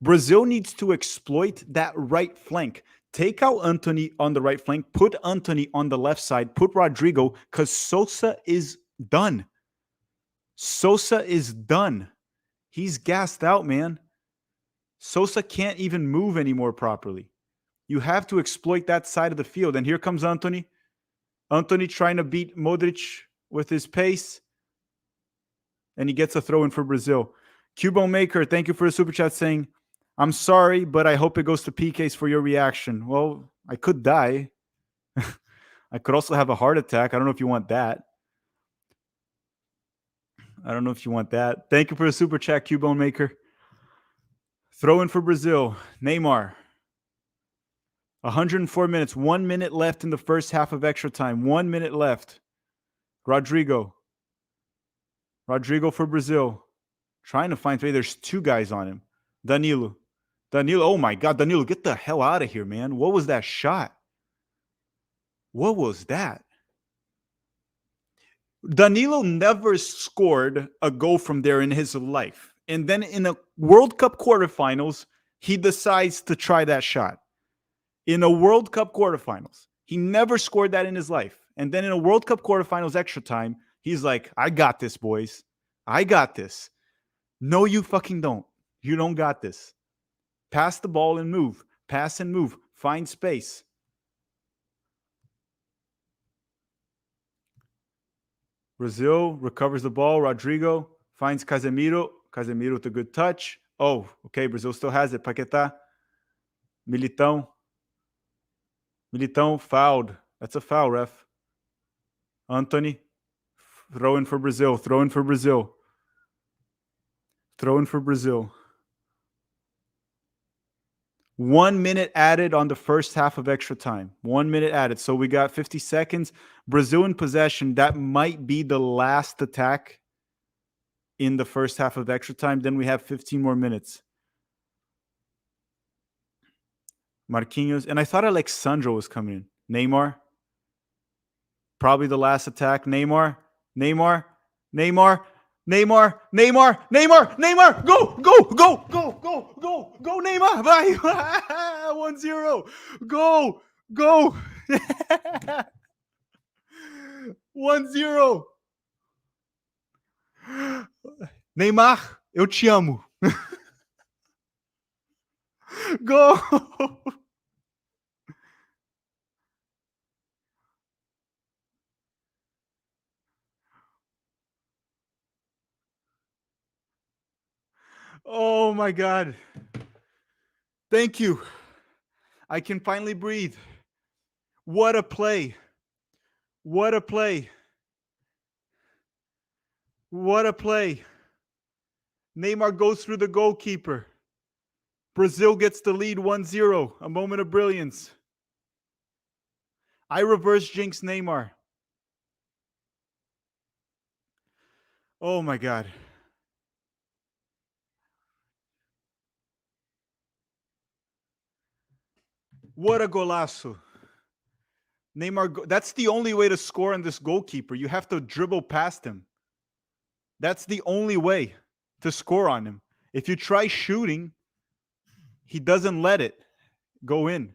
Brazil needs to exploit that right flank. Take out Anthony on the right flank. Put Anthony on the left side. Put Rodrigo, because Sosa is done. Sosa is done. He's gassed out, man. Sosa can't even move anymore properly. You have to exploit that side of the field. And here comes Anthony. Anthony trying to beat Modric with his pace. and he gets a throw in for Brazil. Cubone Maker, thank you for the super chat saying, I'm sorry, but I hope it goes to PKs for your reaction. Well, I could die. I could also have a heart attack. I don't know if you want that. Thank you for the super chat, Cubone Maker. Throw in for Brazil. Neymar. 104 minutes. 1 minute left in the first half of extra time. 1 minute left. Rodrigo. Rodrigo for Brazil. Trying to find three. There's two guys on him. Danilo. Oh my God. Danilo, get the hell out of here, man. What was that shot? What was that? Danilo never scored a goal from there in his life. And then in a World Cup quarterfinals, he decides to try that shot. In a World Cup quarterfinals, he never scored that in his life. And then in a World Cup quarterfinals extra time, he's like, I got this, boys. I got this. No, you fucking don't. You don't got this. Pass the ball and move. Pass and move. Find space. Brazil recovers the ball. Rodrigo finds Casemiro. Casemiro with a good touch. Oh, okay. Brazil still has it. Paquetá. Militão. Militão fouled. That's a foul, ref. Anthony. Throw in for Brazil. Throw in for Brazil. Throw in for Brazil. 1 minute added on the first half of extra time. 1 minute added. So we got 50 seconds. Brazil in possession. That might be the last attack in the first half of extra time. Then we have 15 more minutes. Marquinhos. And I thought Alexandro was coming in. Neymar. Probably the last attack. Neymar. Neymar. Neymar. Neymar, Neymar, Neymar, Neymar, go, go, go, go, go, go, go, Neymar, vai, 1-0, go, go, 1-0, Neymar, eu te amo, go. Oh my God. Thank you. I can finally breathe. What a play. What a play. What a play. Neymar goes through the goalkeeper. Brazil gets the lead 1-0. A moment of brilliance. I reverse jinx Neymar. Oh my God. What a golaço. Neymar, that's the only way to score on this goalkeeper. You have to dribble past him. That's the only way to score on him. If you try shooting, he doesn't let it go in.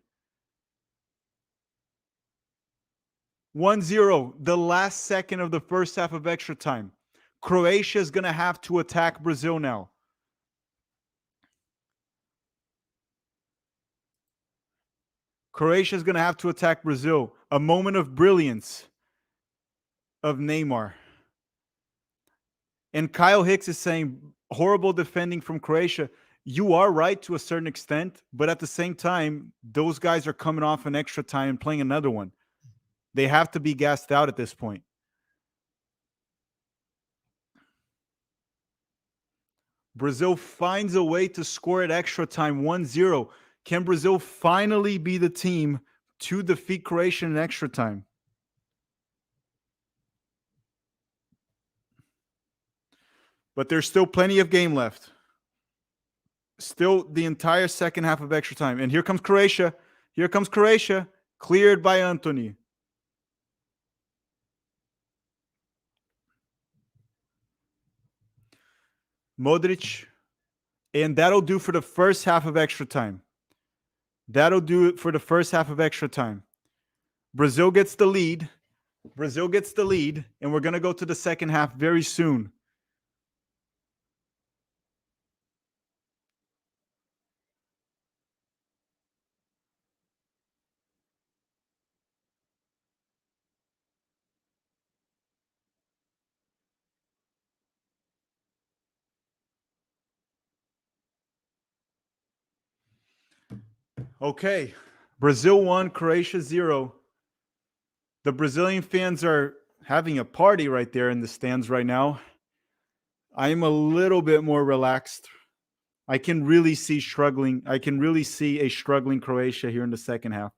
1-0, the last second of the first half of extra time. Croatia is going to have to attack Brazil now. Croatia is going to have to attack Brazil. A moment of brilliance of Neymar. And Kyle Hicks is saying, horrible defending from Croatia. You are right to a certain extent, but at the same time, those guys are coming off an extra time and playing another one. They have to be gassed out at this point. Brazil finds a way to score at extra time 1-0. Can Brazil finally be the team to defeat Croatia in extra time? But there's still plenty of game left. Still the entire second half of extra time. And here comes Croatia. Here comes Croatia. Cleared by Anthony. Modric. And that'll do for the first half of extra time. That'll do it for the first half of extra time. Brazil gets the lead. Brazil gets the lead. And we're going to go to the second half very soon. Okay. Brazil 1, Croatia 0. The Brazilian fans are having a party right there in the stands right now. I'm a little bit more relaxed. I can really see a struggling Croatia here in the second half.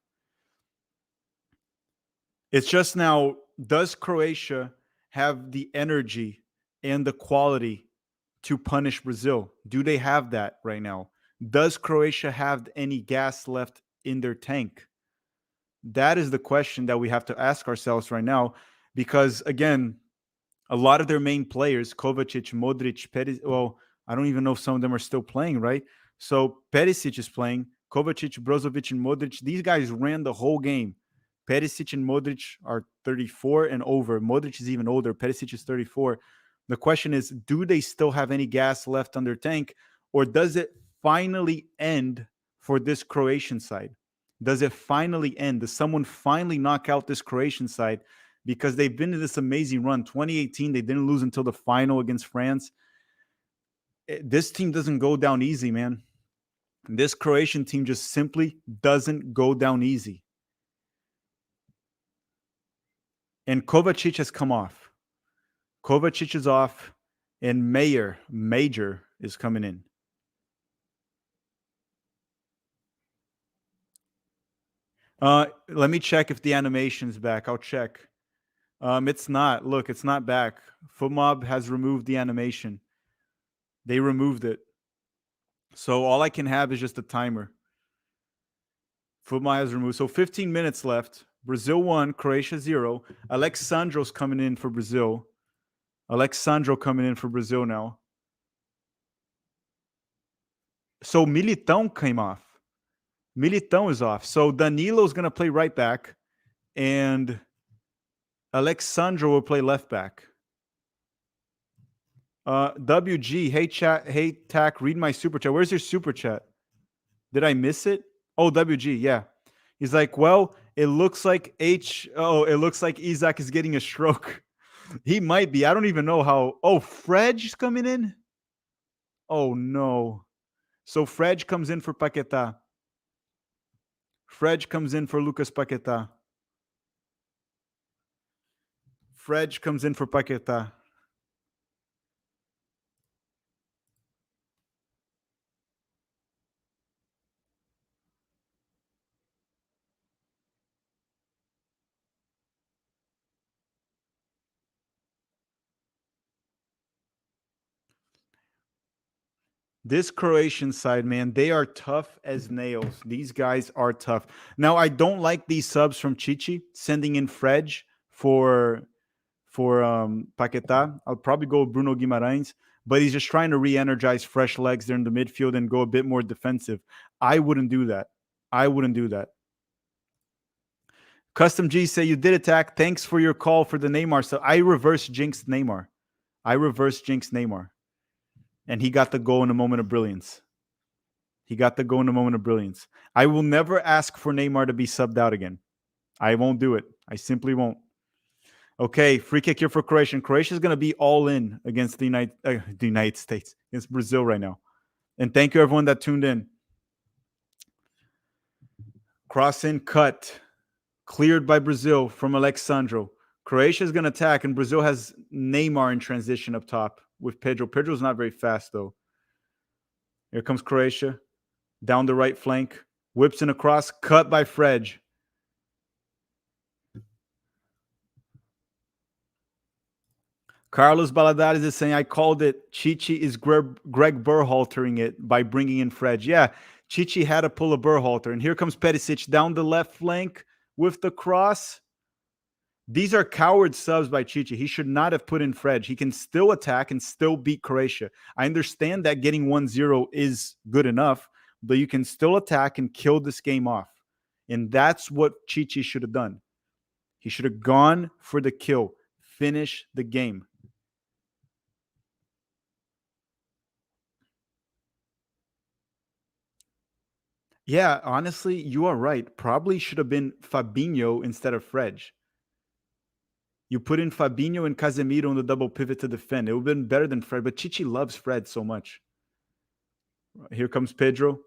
It's just now, does Croatia have the energy and the quality to punish Brazil? Do they have that right now? Does Croatia have any gas left in their tank? That is the question that we have to ask ourselves right now, because again, a lot of their main players, Kovacic, Modric, Perisic, well, I don't even know if some of them are still playing, right? So Perisic is playing, Kovacic, Brozovic, and Modric. These guys ran the whole game. Perisic and Modric are 34 and over. Modric is even older. Perisic is 34. The question is, do they still have any gas left on their tank, or does it finally end for this Croatian side? Does it finally end? Does someone finally knock out this Croatian side? Because they've been in this amazing run. 2018, they didn't lose until the final against France. This team doesn't go down easy, man. This Croatian team just simply doesn't go down easy. And Kovacic has come off. Kovacic is off, and Major is coming in. Let me check if the animation's back. I'll check. It's not. Look, it's not back. FootMob has removed the animation. They removed it. So all I can have is just a timer. FootMob has removed. So 15 minutes left. Brazil 1, Croatia 0. Alexandro's coming in for Brazil. Alexandro coming in for Brazil now. So Militão came off. Militão is off. So Danilo's going to play right back. And Alexandro will play left back. WG, hey chat, hey Tack, read my super chat. Where's your super chat? Did I miss it? Oh, WG, yeah. He's like, well, it looks like Isaac is getting a stroke. He might be. I don't even know how. Oh, Fred's coming in? Oh, no. So Fred comes in for Paquetá. Fred comes in for Lucas Paquetá. Fred comes in for Paquetá. This Croatian side, man, they are tough as nails. These guys are tough. Now, I don't like these subs from Chichi, sending in Fred for Paquetá. I'll probably go with Bruno Guimarães, but he's just trying to re-energize fresh legs there in the midfield and go a bit more defensive. I wouldn't do that. Custom G say, you did attack. Thanks for your call for the Neymar. So I reverse jinxed Neymar. And he got the goal in a moment of brilliance. I will never ask for Neymar to be subbed out again. I won't do it. I simply won't. Okay, free kick here for Croatia. Croatia is going to be all in against the United States, against Brazil right now. And thank you, everyone that tuned in. Cross in, cut. Cleared by Brazil from Alexandro. Croatia is going to attack, and Brazil has Neymar in transition up top with Pedro. Pedro's not very fast, though. Here comes Croatia. Down the right flank. Whips in across. Cut by Fred. Carlos Baladares is saying, I called it. Chichi is Greg Berhaltering it by bringing in Fred. Yeah, Chichi had to pull a Berhalter. And here comes Perisic down the left flank with the cross. These are coward subs by Chichi. He should not have put in Fred. He can still attack and still beat Croatia. I understand that getting 1-0 is good enough, but you can still attack and kill this game off. And that's what Chichi should have done. He should have gone for the kill. Finish the game. Yeah, honestly, you are right. Probably should have been Fabinho instead of Fred. You put in Fabinho and Casemiro on the double pivot to defend. It would have been better than Fred, but Chichi loves Fred so much. Here comes Pedro.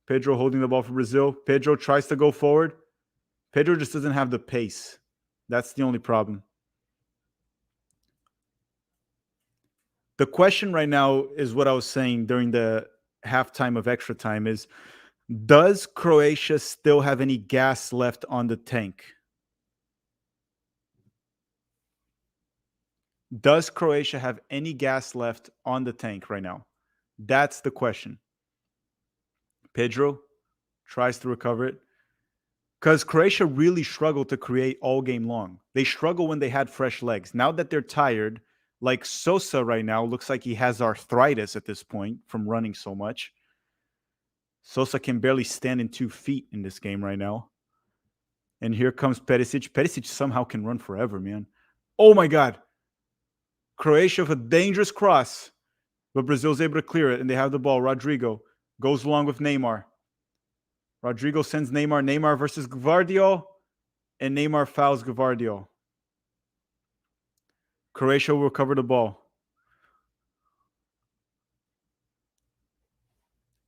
Pedro holding the ball for Brazil. Pedro tries to go forward. Pedro just doesn't have the pace. That's the only problem. The question right now is what I was saying during the halftime of extra time is, does Croatia still have any gas left on the tank? Does Croatia have any gas left on the tank right now? That's the question. Pedro tries to recover it. Because Croatia really struggled to create all game long. They struggle when they had fresh legs. Now that they're tired, like Sosa right now, looks like he has arthritis at this point from running so much. Sosa can barely stand in 2 feet in this game right now. And here comes Perisic. Perisic somehow can run forever, man. Oh my God. Croatia with a dangerous cross. But Brazil's able to clear it, and they have the ball. Rodrigo goes along with Neymar. Rodrigo sends Neymar. Neymar versus Gvardiol, and Neymar fouls Gvardiol. Croatia will recover the ball.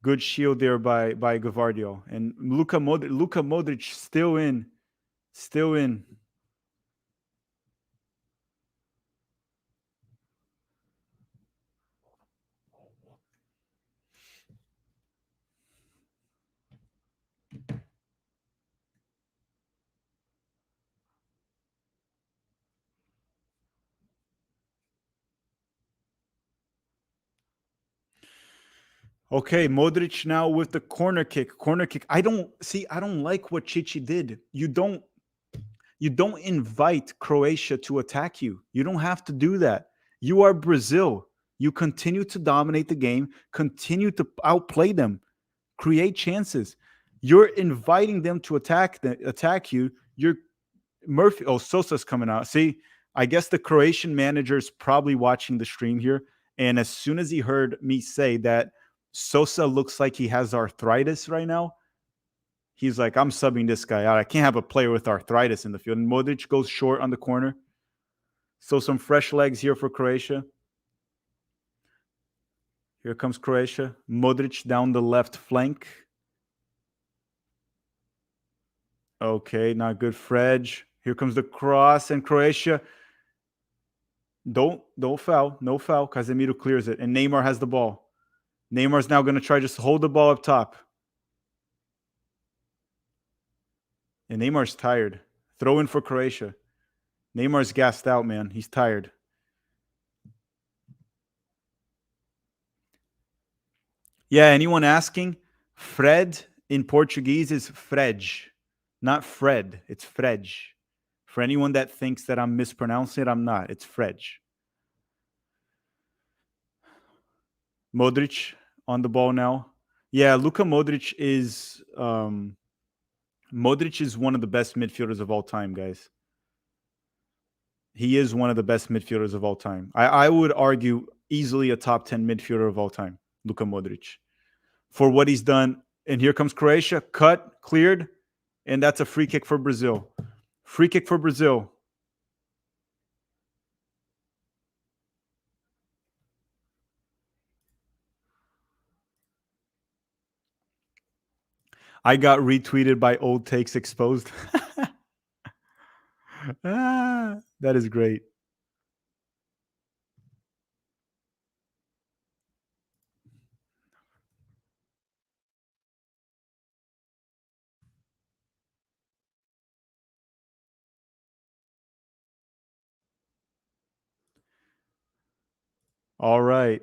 Good shield there by Gvardiol. And Luka Modric still in. Still in. Okay, Modric now with the corner kick. Corner kick. I don't like what Chichi did. You don't invite Croatia to attack you. You don't have to do that. You are Brazil. You continue to dominate the game, continue to outplay them, create chances. You're inviting them to attack you. You're Murphy. Oh, Sosa's coming out. See, I guess the Croatian manager is probably watching the stream here. And as soon as he heard me say that Sosa looks like he has arthritis right now, he's like, I'm subbing this guy out. I can't have a player with arthritis in the field. And Modric goes short on the corner. So some fresh legs here for Croatia. Here comes Croatia. Modric down the left flank. Okay, not good. Fredge. Here comes the cross, and Croatia. Don't foul. No foul. Casemiro clears it, and Neymar has the ball. Neymar's now going to try just hold the ball up top. And Neymar's tired. Throw in for Croatia. Neymar's gassed out, man. He's tired. Yeah, anyone asking? Fred in Portuguese is Fredge, not Fred. It's Fredge. For anyone that thinks that I'm mispronouncing it, I'm not. It's Fredge. Modric on the ball now. Yeah, Luka Modric is one of the best midfielders of all time, guys. He is one of the best midfielders of all time. I would argue easily a top 10 midfielder of all time, Luka Modric, for what he's done. And here comes Croatia. Cut, cleared, and that's a free kick for Brazil. Free kick for Brazil. I got retweeted by Old Takes Exposed. That is great. All right.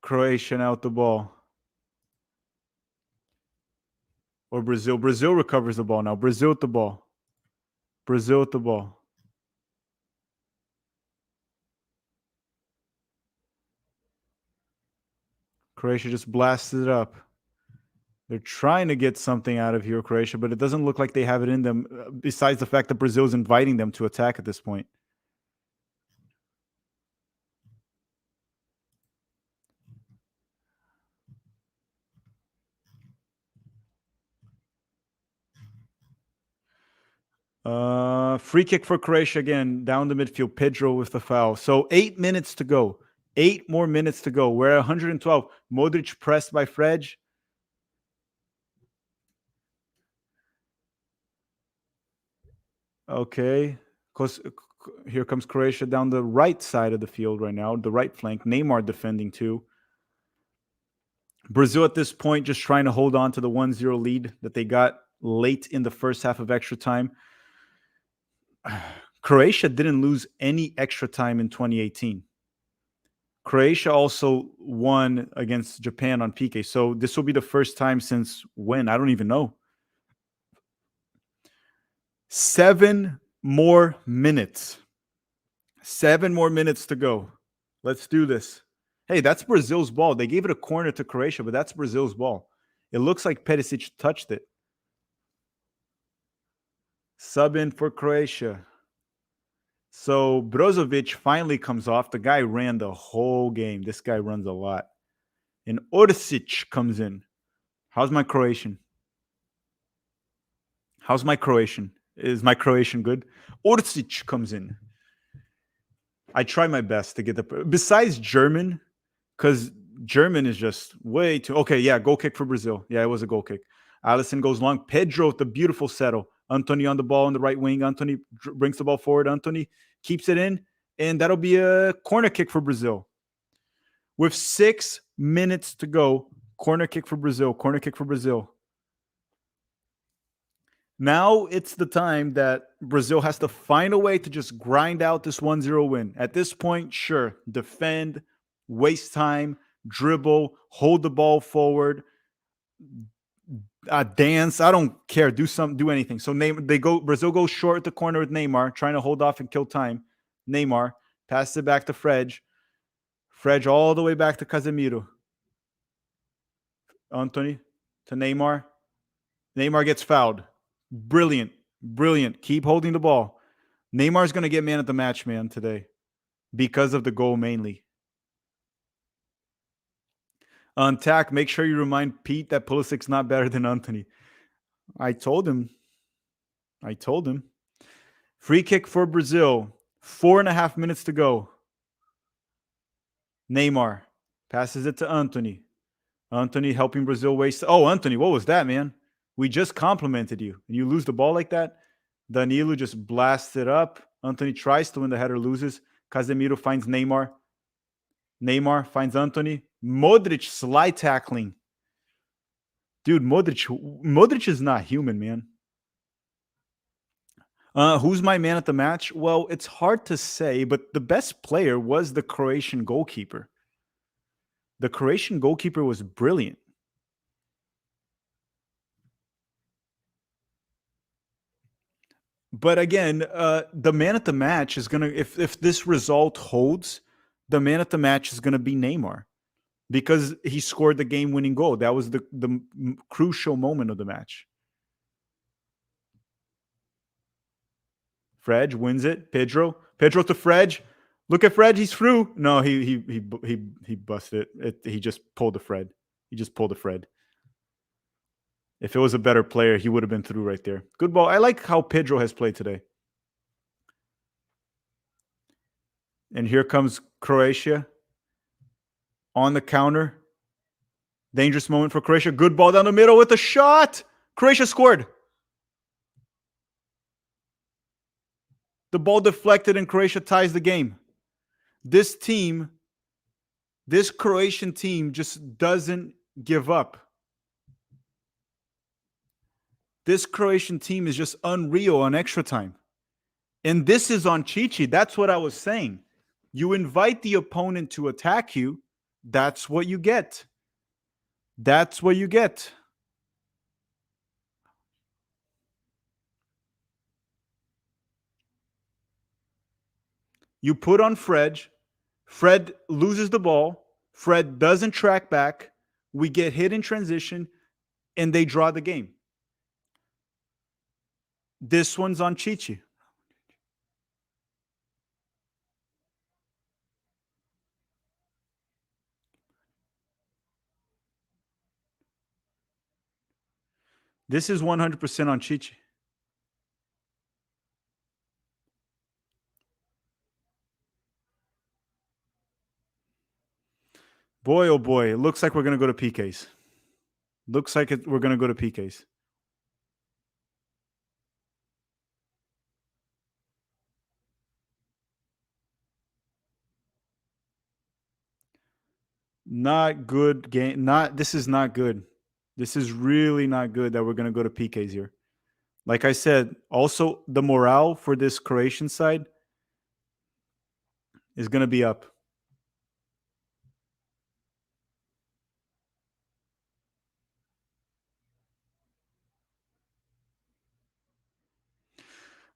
Croatian out the ball. Or Brazil. Brazil recovers the ball now. Brazil with the ball. Brazil with the ball. Croatia just blasted it up. They're trying to get something out of here, Croatia, but it doesn't look like they have it in them, besides the fact that Brazil is inviting them to attack at this point. Free kick for Croatia again, down the midfield. Pedro with the foul. So 8 minutes to go. 8 more minutes to go. We're at 112. Modric pressed by Fredge. Okay. Here comes Croatia down the right side of the field right now, the right flank. Neymar defending too. Brazil at this point just trying to hold on to the 1-0 lead that they got late in the first half of extra time. Croatia didn't lose any extra time in 2018. Croatia also won against Japan on PK. So this will be the first time since when? I don't even know. 7 more minutes. 7 more minutes to go. Let's do this. Hey, that's Brazil's ball. They gave it a corner to Croatia, but that's Brazil's ball. It looks like Perisic touched it. Sub in for Croatia. So Brozovic finally comes off. The guy ran the whole game. This guy runs a lot. And Orsic comes in. How's my Croatian? How's my Croatian? Is my Croatian good? Orsic comes in. I try my best to get the... Besides German, because German is just way too... Okay, yeah, goal kick for Brazil. Yeah, it was a goal kick. Alisson goes long. Pedro with the beautiful settle. Anthony on the ball on the right wing. Anthony brings the ball forward. Anthony keeps it in. And that'll be a corner kick for Brazil. With 6 minutes to go, corner kick for Brazil. Corner kick for Brazil. Now it's the time that Brazil has to find a way to just grind out this 1-0 win. At this point, sure, defend, waste time, dribble, hold the ball forward, dance. I don't care. Do anything. So Brazil goes short at the corner with Neymar, trying to hold off and kill time. Neymar passes it back to Fred. Fred all the way back to Casemiro. Anthony to Neymar. Neymar gets fouled. Brilliant. Keep holding the ball. Neymar's going to get man of the match, man, today. Because of the goal, mainly. On tack, make sure you remind Pete that Pulisic's not better than Anthony. I told him. Free kick for Brazil. 4.5 minutes to go. Neymar passes it to Anthony. Anthony helping Brazil waste. Oh, Anthony, what was that, man? We just complimented you, and you lose the ball like that? Danilo just blasts it up. Anthony tries to win the header, loses. Casemiro finds Neymar. Neymar finds Anthony. Modric slide tackling. Dude, Modric is not human, man. Who's my man at the match? Well, it's hard to say, but the best player was the Croatian goalkeeper. The Croatian goalkeeper was brilliant. But again, the man at the match is going to, if this result holds, the man at the match is going to be Neymar because he scored the game-winning goal. That was the crucial moment of the match. Fred wins it. Pedro to Fred. Look at Fred. He's through. No, he busted it. He just pulled the Fred. If it was a better player, he would have been through right there. Good ball. I like how Pedro has played today. And here comes Croatia on the counter. Dangerous moment for Croatia. Good ball down the middle with a shot. Croatia scored. The ball deflected and Croatia ties the game. This Croatian team just doesn't give up. This Croatian team is just unreal on extra time. And this is on Chichi. That's what I was saying. You invite the opponent to attack you. That's what you get. You put on Fred. Fred loses the ball. Fred doesn't track back. We get hit in transition, and they draw the game. This one's on Chichi. This is 100% on Chichi. Boy, oh boy, it looks like we're going to go to PKs. We're going to go to PKs. Not good game. This is not good. This is really not good that we're going to go to PKs here. Like I said, also the morale for this Croatian side is going to be up.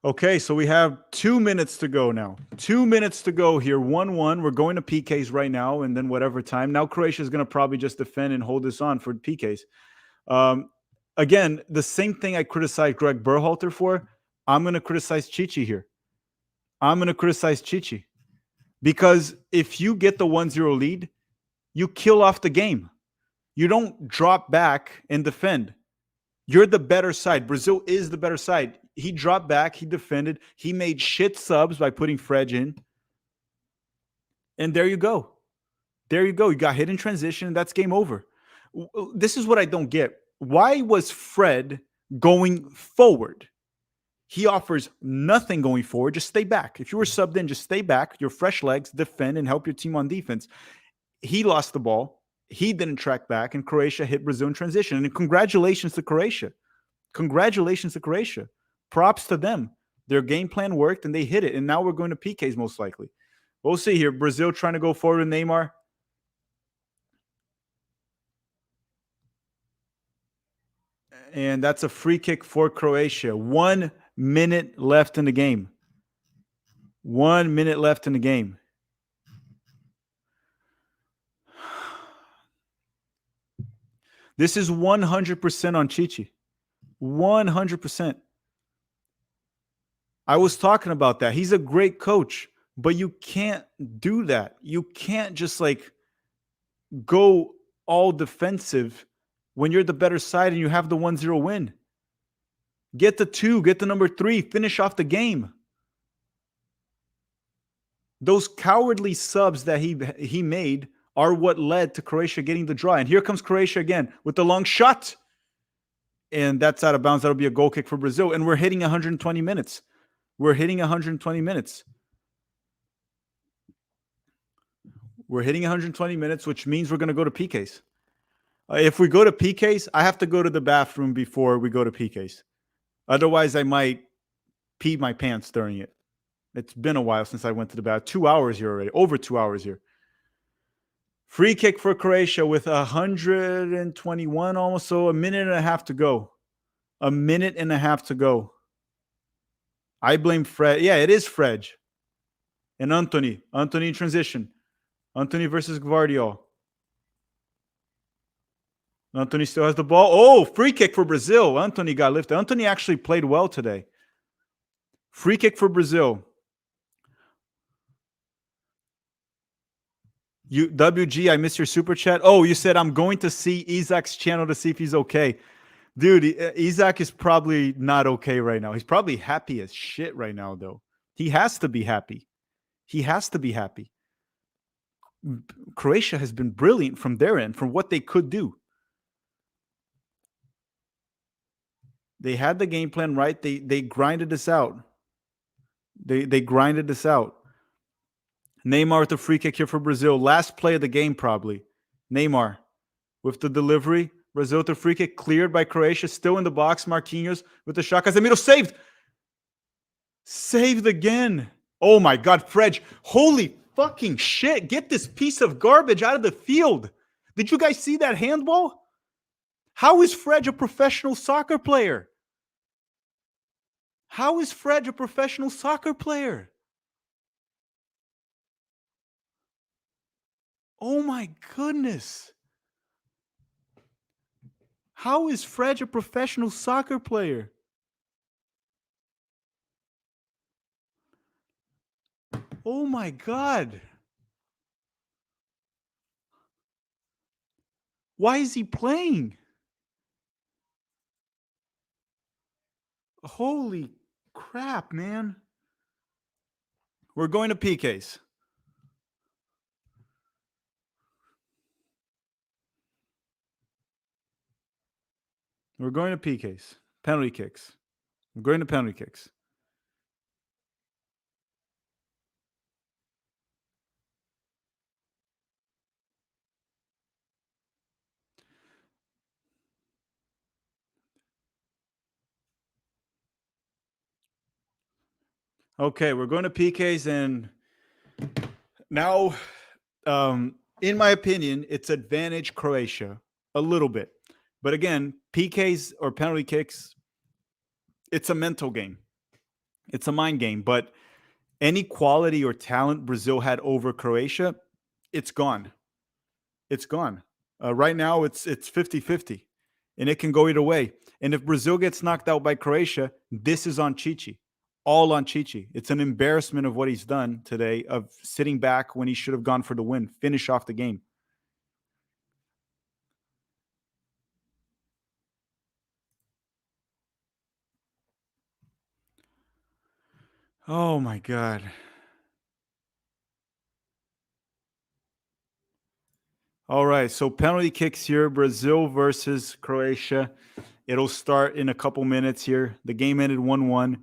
Okay, so we have 2 minutes to go now. 2 minutes to go here. 1-1. We're going to PKs right now, and then whatever time. Now Croatia is going to probably just defend and hold this on for PKs. Again, the same thing I criticized Greg Berhalter for, I'm going to criticize Chichi here. I'm going to criticize Chichi. Because if you get the 1-0 lead, you kill off the game. You don't drop back and defend. You're the better side. Brazil is the better side. He dropped back. He defended. He made shit subs by putting Fred in. And there you go. There you go. You got hit in transition. That's game over. This is what I don't get. Why was Fred going forward? He offers nothing going forward. Just stay back. If you were subbed in, just stay back. Your fresh legs, defend, and help your team on defense. He lost the ball. He didn't track back, and Croatia hit Brazil in transition. And congratulations to Croatia. Congratulations to Croatia. Props to them. Their game plan worked, and they hit it. And now we're going to PKs most likely. We'll see here. Brazil trying to go forward with Neymar. And that's a free kick for Croatia. 1 minute left in the game. 1 minute left in the game. This is 100% on Chichi. 100%. I was talking about that. He's a great coach, but you can't do that. You can't just like go all defensive when you're the better side and you have the 1-0 win. Get the 2, get the number 3, finish off the game. Those cowardly subs that he made are what led to Croatia getting the draw. And here comes Croatia again with the long shot. And that's out of bounds. That'll be a goal kick for Brazil. And we're hitting 120 minutes. We're hitting 120 minutes. We're hitting 120 minutes, which means we're going to go to PKs. If we go to PKs, I have to go to the bathroom before we go to PKs. Otherwise, I might pee my pants during it. It's been a while since I went to the bathroom. 2 hours here already. Over 2 hours here. Free kick for Croatia with 121 almost. So a minute and a half to go. A minute and a half to go. I blame Fred. Yeah, it is Fred. And Anthony. Anthony in transition. Anthony versus Gvardiol. Anthony still has the ball. Oh, free kick for Brazil. Anthony got lifted. Anthony actually played well today. Free kick for Brazil. WG, I missed your super chat. Oh, you said I'm going to see Isaac's channel to see if he's okay. Dude, Isaac is probably not okay right now. He's probably happy as shit right now, though. He has to be happy. He has to be happy. Croatia has been brilliant from their end, from what they could do. They had the game plan right. They grinded this out. They grinded this out. Neymar with the free kick here for Brazil. Last play of the game, probably. Neymar with the delivery. Brazil with the free kick cleared by Croatia. Still in the box. Marquinhos with the shot. Casemiro saved. Saved again. Oh my God, Fred. Holy fucking shit. Get this piece of garbage out of the field. Did you guys see that handball? How is Fred a professional soccer player? How is Fred a professional soccer player? Oh my goodness. How is Fred a professional soccer player? Oh my God. Why is he playing? Holy crap, man. We're going to PKs. We're going to PKs. Penalty kicks. We're going to penalty kicks. Okay, we're going to PKs, and now, in my opinion, it's advantage Croatia a little bit. But again, PKs or penalty kicks, it's a mental game. It's a mind game. But any quality or talent Brazil had over Croatia, it's gone. It's gone. Right now, it's 50-50, and it can go either way. And if Brazil gets knocked out by Croatia, this is on Chichi. All on Chichi. It's an embarrassment of what he's done today, of sitting back when he should have gone for the win, finish off the game. Oh my God. All right, so penalty kicks here, Brazil versus Croatia. It'll start in a couple minutes here. The game ended 1-1.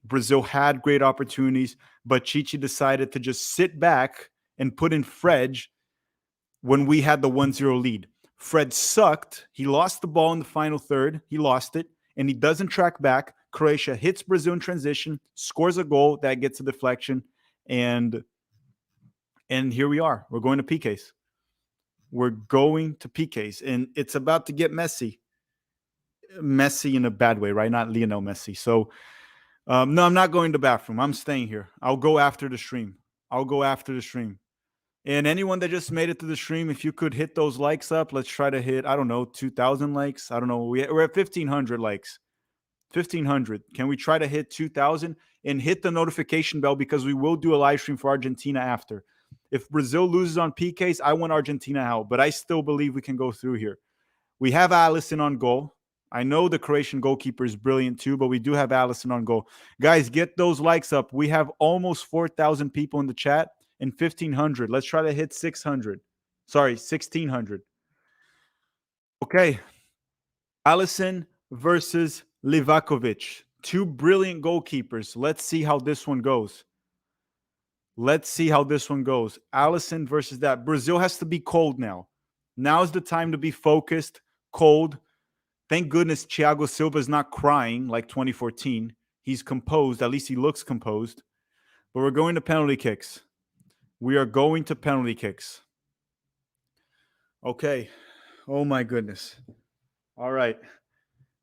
Brazil had great opportunities, but Chichi decided to just sit back and put in Fred when we had the 1-0 lead. Fred sucked. He lost the ball in the final third. He lost it, and he doesn't track back. Croatia hits Brazil in transition, scores a goal that gets a deflection, and here we are. We're going to PKs. We're going to PKs, and it's about to get messy. Messy in a bad way, right? Not Lionel Messi. So, no, I'm not going to the bathroom. I'm staying here. I'll go after the stream. And anyone that just made it to the stream, if you could hit those likes up, let's try to hit, I don't know, 2,000 likes. I don't know. We're at 1,500 likes. 1,500. Can we try to hit 2,000 and hit the notification bell, because we will do a live stream for Argentina after. If Brazil loses on PKs, I want Argentina out, but I still believe we can go through here. We have Allison on goal. I know the Croatian goalkeeper is brilliant too, but we do have Allison on goal. Guys, get those likes up. We have almost 4,000 people in the chat and 1,500. Let's try to hit 600. Sorry, 1,600. Okay. Allison versus Livakovic. Two brilliant goalkeepers. Let's see how this one goes. Allison versus that. Brazil has to be cold now. Now's the time to be focused, cold. Thank goodness Thiago Silva is not crying like 2014. He's composed. At least he looks composed. But we're going to penalty kicks. Okay. Oh my goodness. All right.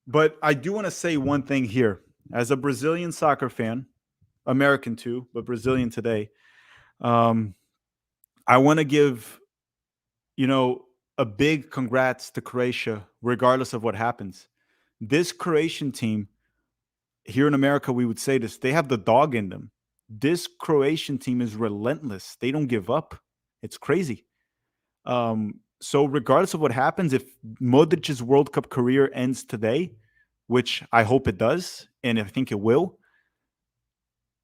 But I do want to say one thing here. As a Brazilian soccer fan, American too, but Brazilian today, I want to give, a big congrats to Croatia, regardless of what happens. This Croatian team, here in America, we would say this, they have the dog in them. This Croatian team is relentless. They don't give up. It's crazy. So regardless of what happens, if Modric's World Cup career ends today, which I hope it does, and I think it will,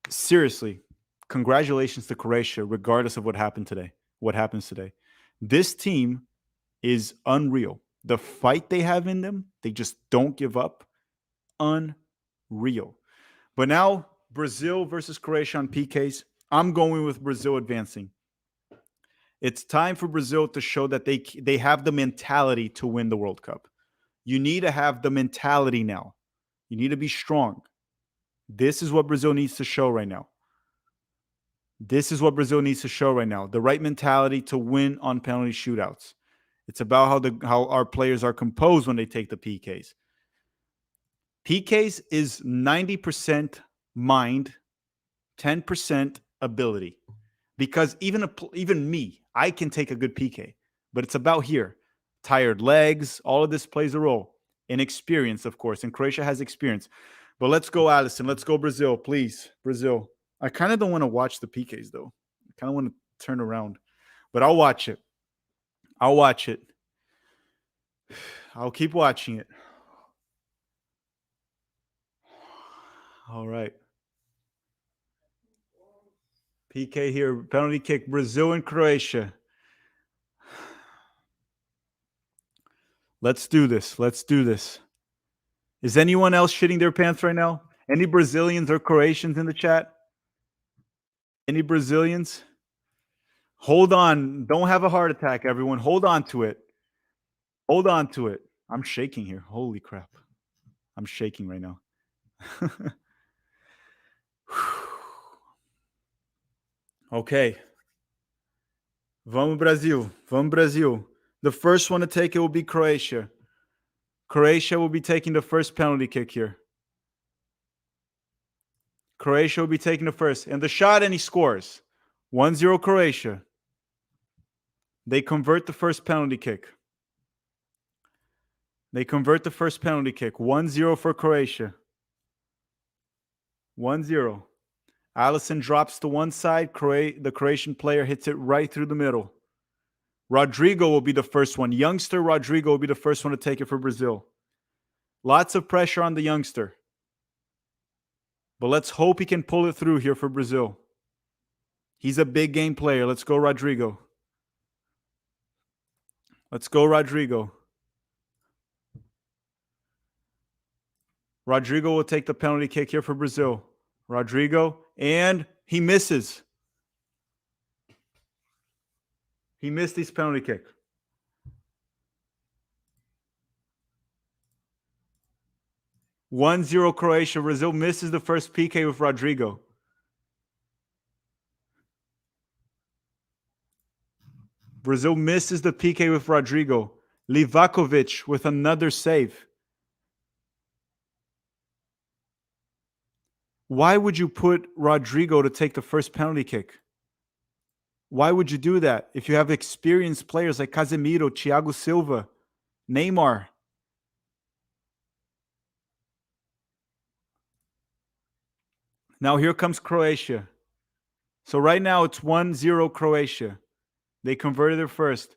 seriously, congratulations to Croatia, regardless of what happens today. This team is unreal. The fight they have in them, they just don't give up. Unreal. But now, Brazil versus Croatia on PKs. I'm going with Brazil advancing. It's time for Brazil to show that they have the mentality to win the World Cup. You need to have the mentality now. You need to be strong. This is what Brazil needs to show right now. The right mentality to win on penalty shootouts. It's about how our players are composed when they take the PKs. PKs is 90% mind, 10% ability. Because even me, I can take a good PK, but it's about here. Tired legs, all of this plays a role. And experience, of course, and Croatia has experience. But let's go, Allison. Let's go, Brazil, please. Brazil. I kind of don't want to watch the PKs, though. I kind of want to turn around. But I'll watch it. I'll keep watching it. All right. PK here. Penalty kick. Brazil and Croatia. Let's do this. Is anyone else shitting their pants right now? Any Brazilians or Croatians in the chat? Any Brazilians? Hold on. Don't have a heart attack, everyone. Hold on to it. I'm shaking here. Holy crap. I'm shaking right now. Okay. Vamos Brasil. Vamos Brasil. The first one to take it will be Croatia. Croatia will be taking the first penalty kick here. Croatia will be taking the first. And the shot, and he scores. 1-0 Croatia. They convert the first penalty kick. They convert the first penalty kick. 1-0 for Croatia. 1-0. Alisson drops to one side. The Croatian player hits it right through the middle. Rodrigo will be the first one. Youngster Rodrigo will be the first one to take it for Brazil. Lots of pressure on the youngster. But let's hope he can pull it through here for Brazil. He's a big game player. Let's go, Rodrigo. Let's go, Rodrigo. Rodrigo will take the penalty kick here for Brazil. Rodrigo, and he misses. He missed his penalty kick. (1-0 Croatia. Brazil misses the first PK with Rodrigo. Brazil misses the PK with Rodrigo. Livakovic with another save. Why would you put Rodrigo to take the first penalty kick? Why would you do that if you have experienced players like Casemiro, Thiago Silva, Neymar? Now here comes Croatia. So right now it's 1-0 Croatia. They converted it first.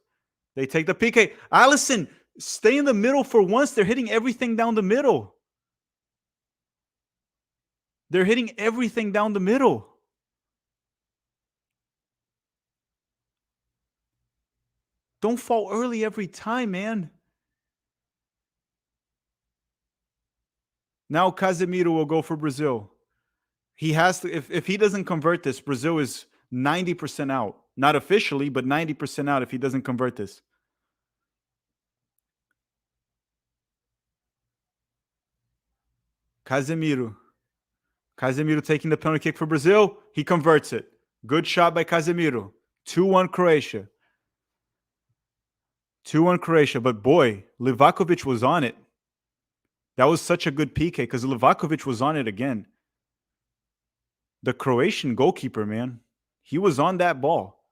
They take the PK. Alisson, stay in the middle for once. They're hitting everything down the middle. They're hitting everything down the middle. Don't fall early every time, man. Now Casemiro will go for Brazil. He has to, if he doesn't convert this, Brazil is 90% out. Not officially, but 90% out if he doesn't convert this. Casemiro. Casemiro taking the penalty kick for Brazil. He converts it. Good shot by Casemiro. 2-1 Croatia. 2-1 Croatia. But boy, Livakovic was on it. That was such a good PK because Livakovic was on it again. The Croatian goalkeeper, man. He was on that ball.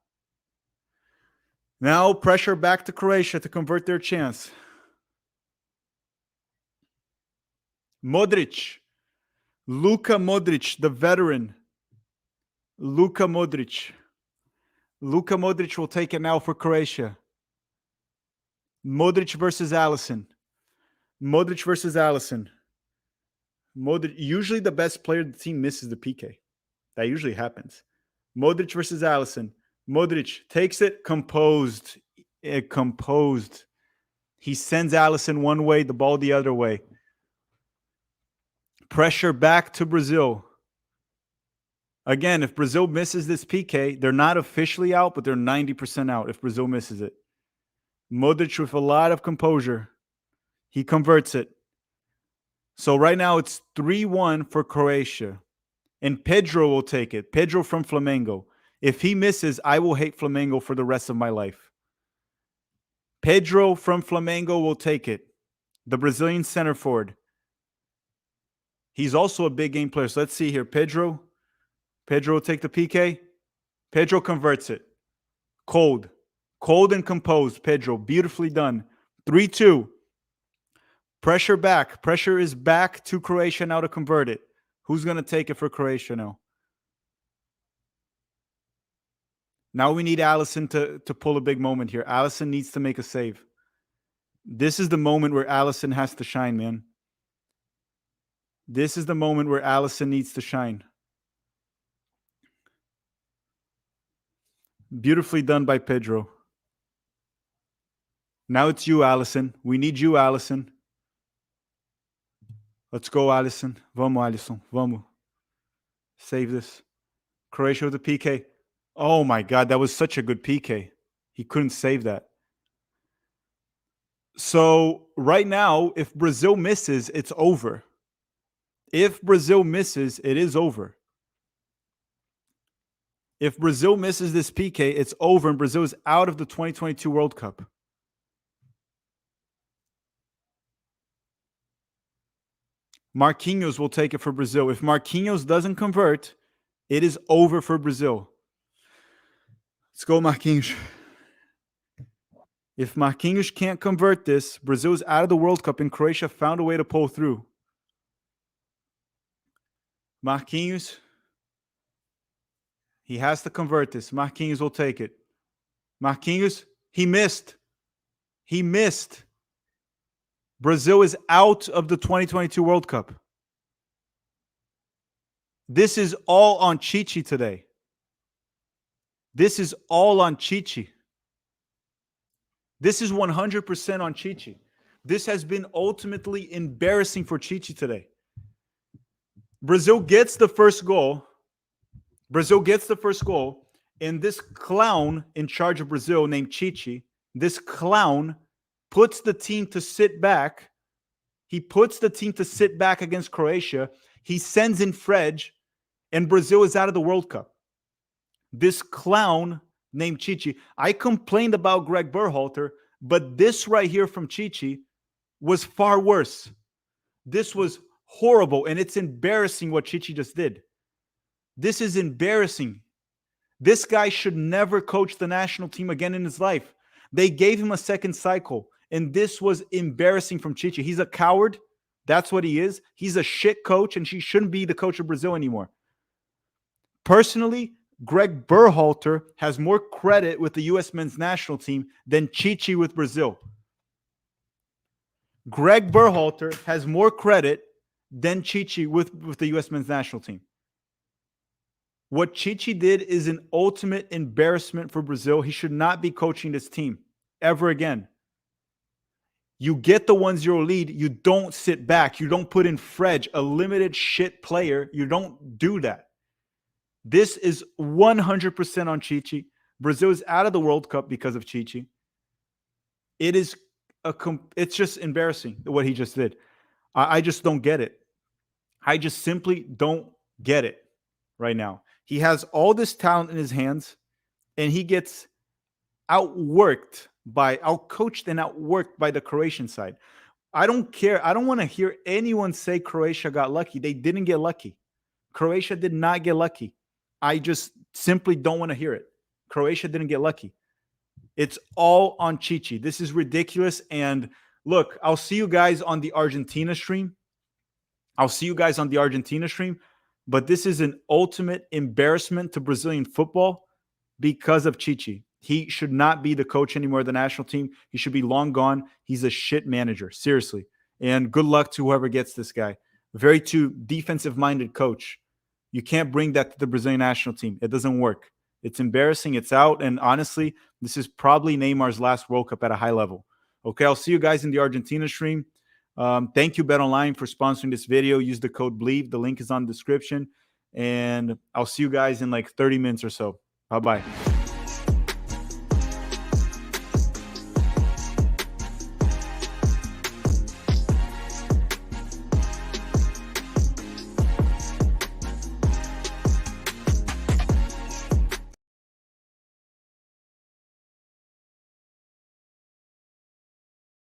Now pressure back to Croatia to convert their chance. Modric. Luka Modric, the veteran. Luka Modric. Luka Modric will take it now for Croatia. Modric versus Alisson. Modric versus Alisson. Modric, usually the best player of the team misses the PK. That usually happens. Modric versus Alisson. Modric takes it, composed. Composed. He sends Alisson one way, the ball the other way. Pressure back to Brazil. Again, if Brazil misses this PK, they're not officially out, but they're 90% out if Brazil misses it. Modric with a lot of composure. He converts it. So right now it's 3-1 for Croatia. And Pedro will take it. Pedro from Flamengo. If he misses, I will hate Flamengo for the rest of my life. Pedro from Flamengo will take it. The Brazilian center forward. He's also a big game player. So let's see here. Pedro will take the PK. Pedro converts it. Cold. Cold and composed. Pedro. Beautifully done. 3-2. Pressure back. Pressure is back to Croatia now to convert it. Who's going to take it for Croatia now? Now we need Alisson to pull a big moment here. Alisson needs to make a save. This is the moment where Alisson has to shine, man. This is the moment where Alisson needs to shine. Beautifully done by Pedro. Now it's you, Alisson. We need you, Alisson. Let's go, Alisson. Vamos, Alisson. Vamos. Save this. Croatia with the PK. Oh my God, that was such a good PK. He couldn't save that. So right now, if Brazil misses, it's over. If Brazil misses, it is over. If Brazil misses this PK, it's over and Brazil is out of the 2022 World Cup. Marquinhos will take it for Brazil. If Marquinhos doesn't convert, it is over for Brazil. Let's go, Marquinhos. If Marquinhos can't convert this, Brazil is out of the World Cup and Croatia found a way to pull through. Marquinhos, he has to convert this. Marquinhos will take it. Marquinhos, he missed. He missed. Brazil is out of the 2022 World Cup. This is all on Chichi today. This is all on Chichi. This is 100% on Chichi. This has been ultimately embarrassing for Chichi today. Brazil gets the first goal. Brazil gets the first goal. And this clown in charge of Brazil named Chichi, this clown puts the team to sit back. He puts the team to sit back against Croatia. He sends in Fred, and Brazil is out of the World Cup. This clown named Chichi. I complained about Greg Berhalter, but this right here from Chichi was far worse. This was horrible, and it's embarrassing what Chichi just did. This is embarrassing. This guy should never coach the national team again in his life. They gave him a second cycle, and this was embarrassing from Chichi. He's a coward. That's what he is. He's a shit coach, and he shouldn't be the coach of Brazil anymore. Personally, Greg Berhalter has more credit with the U.S. men's national team than Chichi with Brazil. Greg Berhalter has more credit than Chichi with the U.S. men's national team. What Chichi did is an ultimate embarrassment for Brazil. He should not be coaching this team ever again. You get the 1-0 lead. You don't sit back. You don't put in Fred, a limited shit player. You don't do that. This is 100% on Chichi. Brazil is out of the World Cup because of Chichi. It's just embarrassing what he just did. I just don't get it. I just simply don't get it right now. He has all this talent in his hands, and he gets outcoached and outworked by the Croatian side. I don't care. I don't want to hear anyone say Croatia got lucky. They didn't get lucky. Croatia did not get lucky. I just simply don't want to hear it. Croatia didn't get lucky. It's all on Chichi. This is ridiculous. And look, I'll see you guys on the Argentina stream. But this is an ultimate embarrassment to Brazilian football because of Chichi. He should not be the coach anymore of the national team. He should be long gone. He's a shit manager, seriously. And good luck to whoever gets this guy. Very too defensive-minded coach. You can't bring that to the Brazilian national team. It doesn't work. It's embarrassing. It's out. And honestly, this is probably Neymar's last World Cup at a high level. Okay, I'll see you guys in the Argentina stream. Thank you, BetOnline, for sponsoring this video. Use the code BLEAV. The link is on the description. And I'll see you guys in like 30 minutes or so. Bye-bye.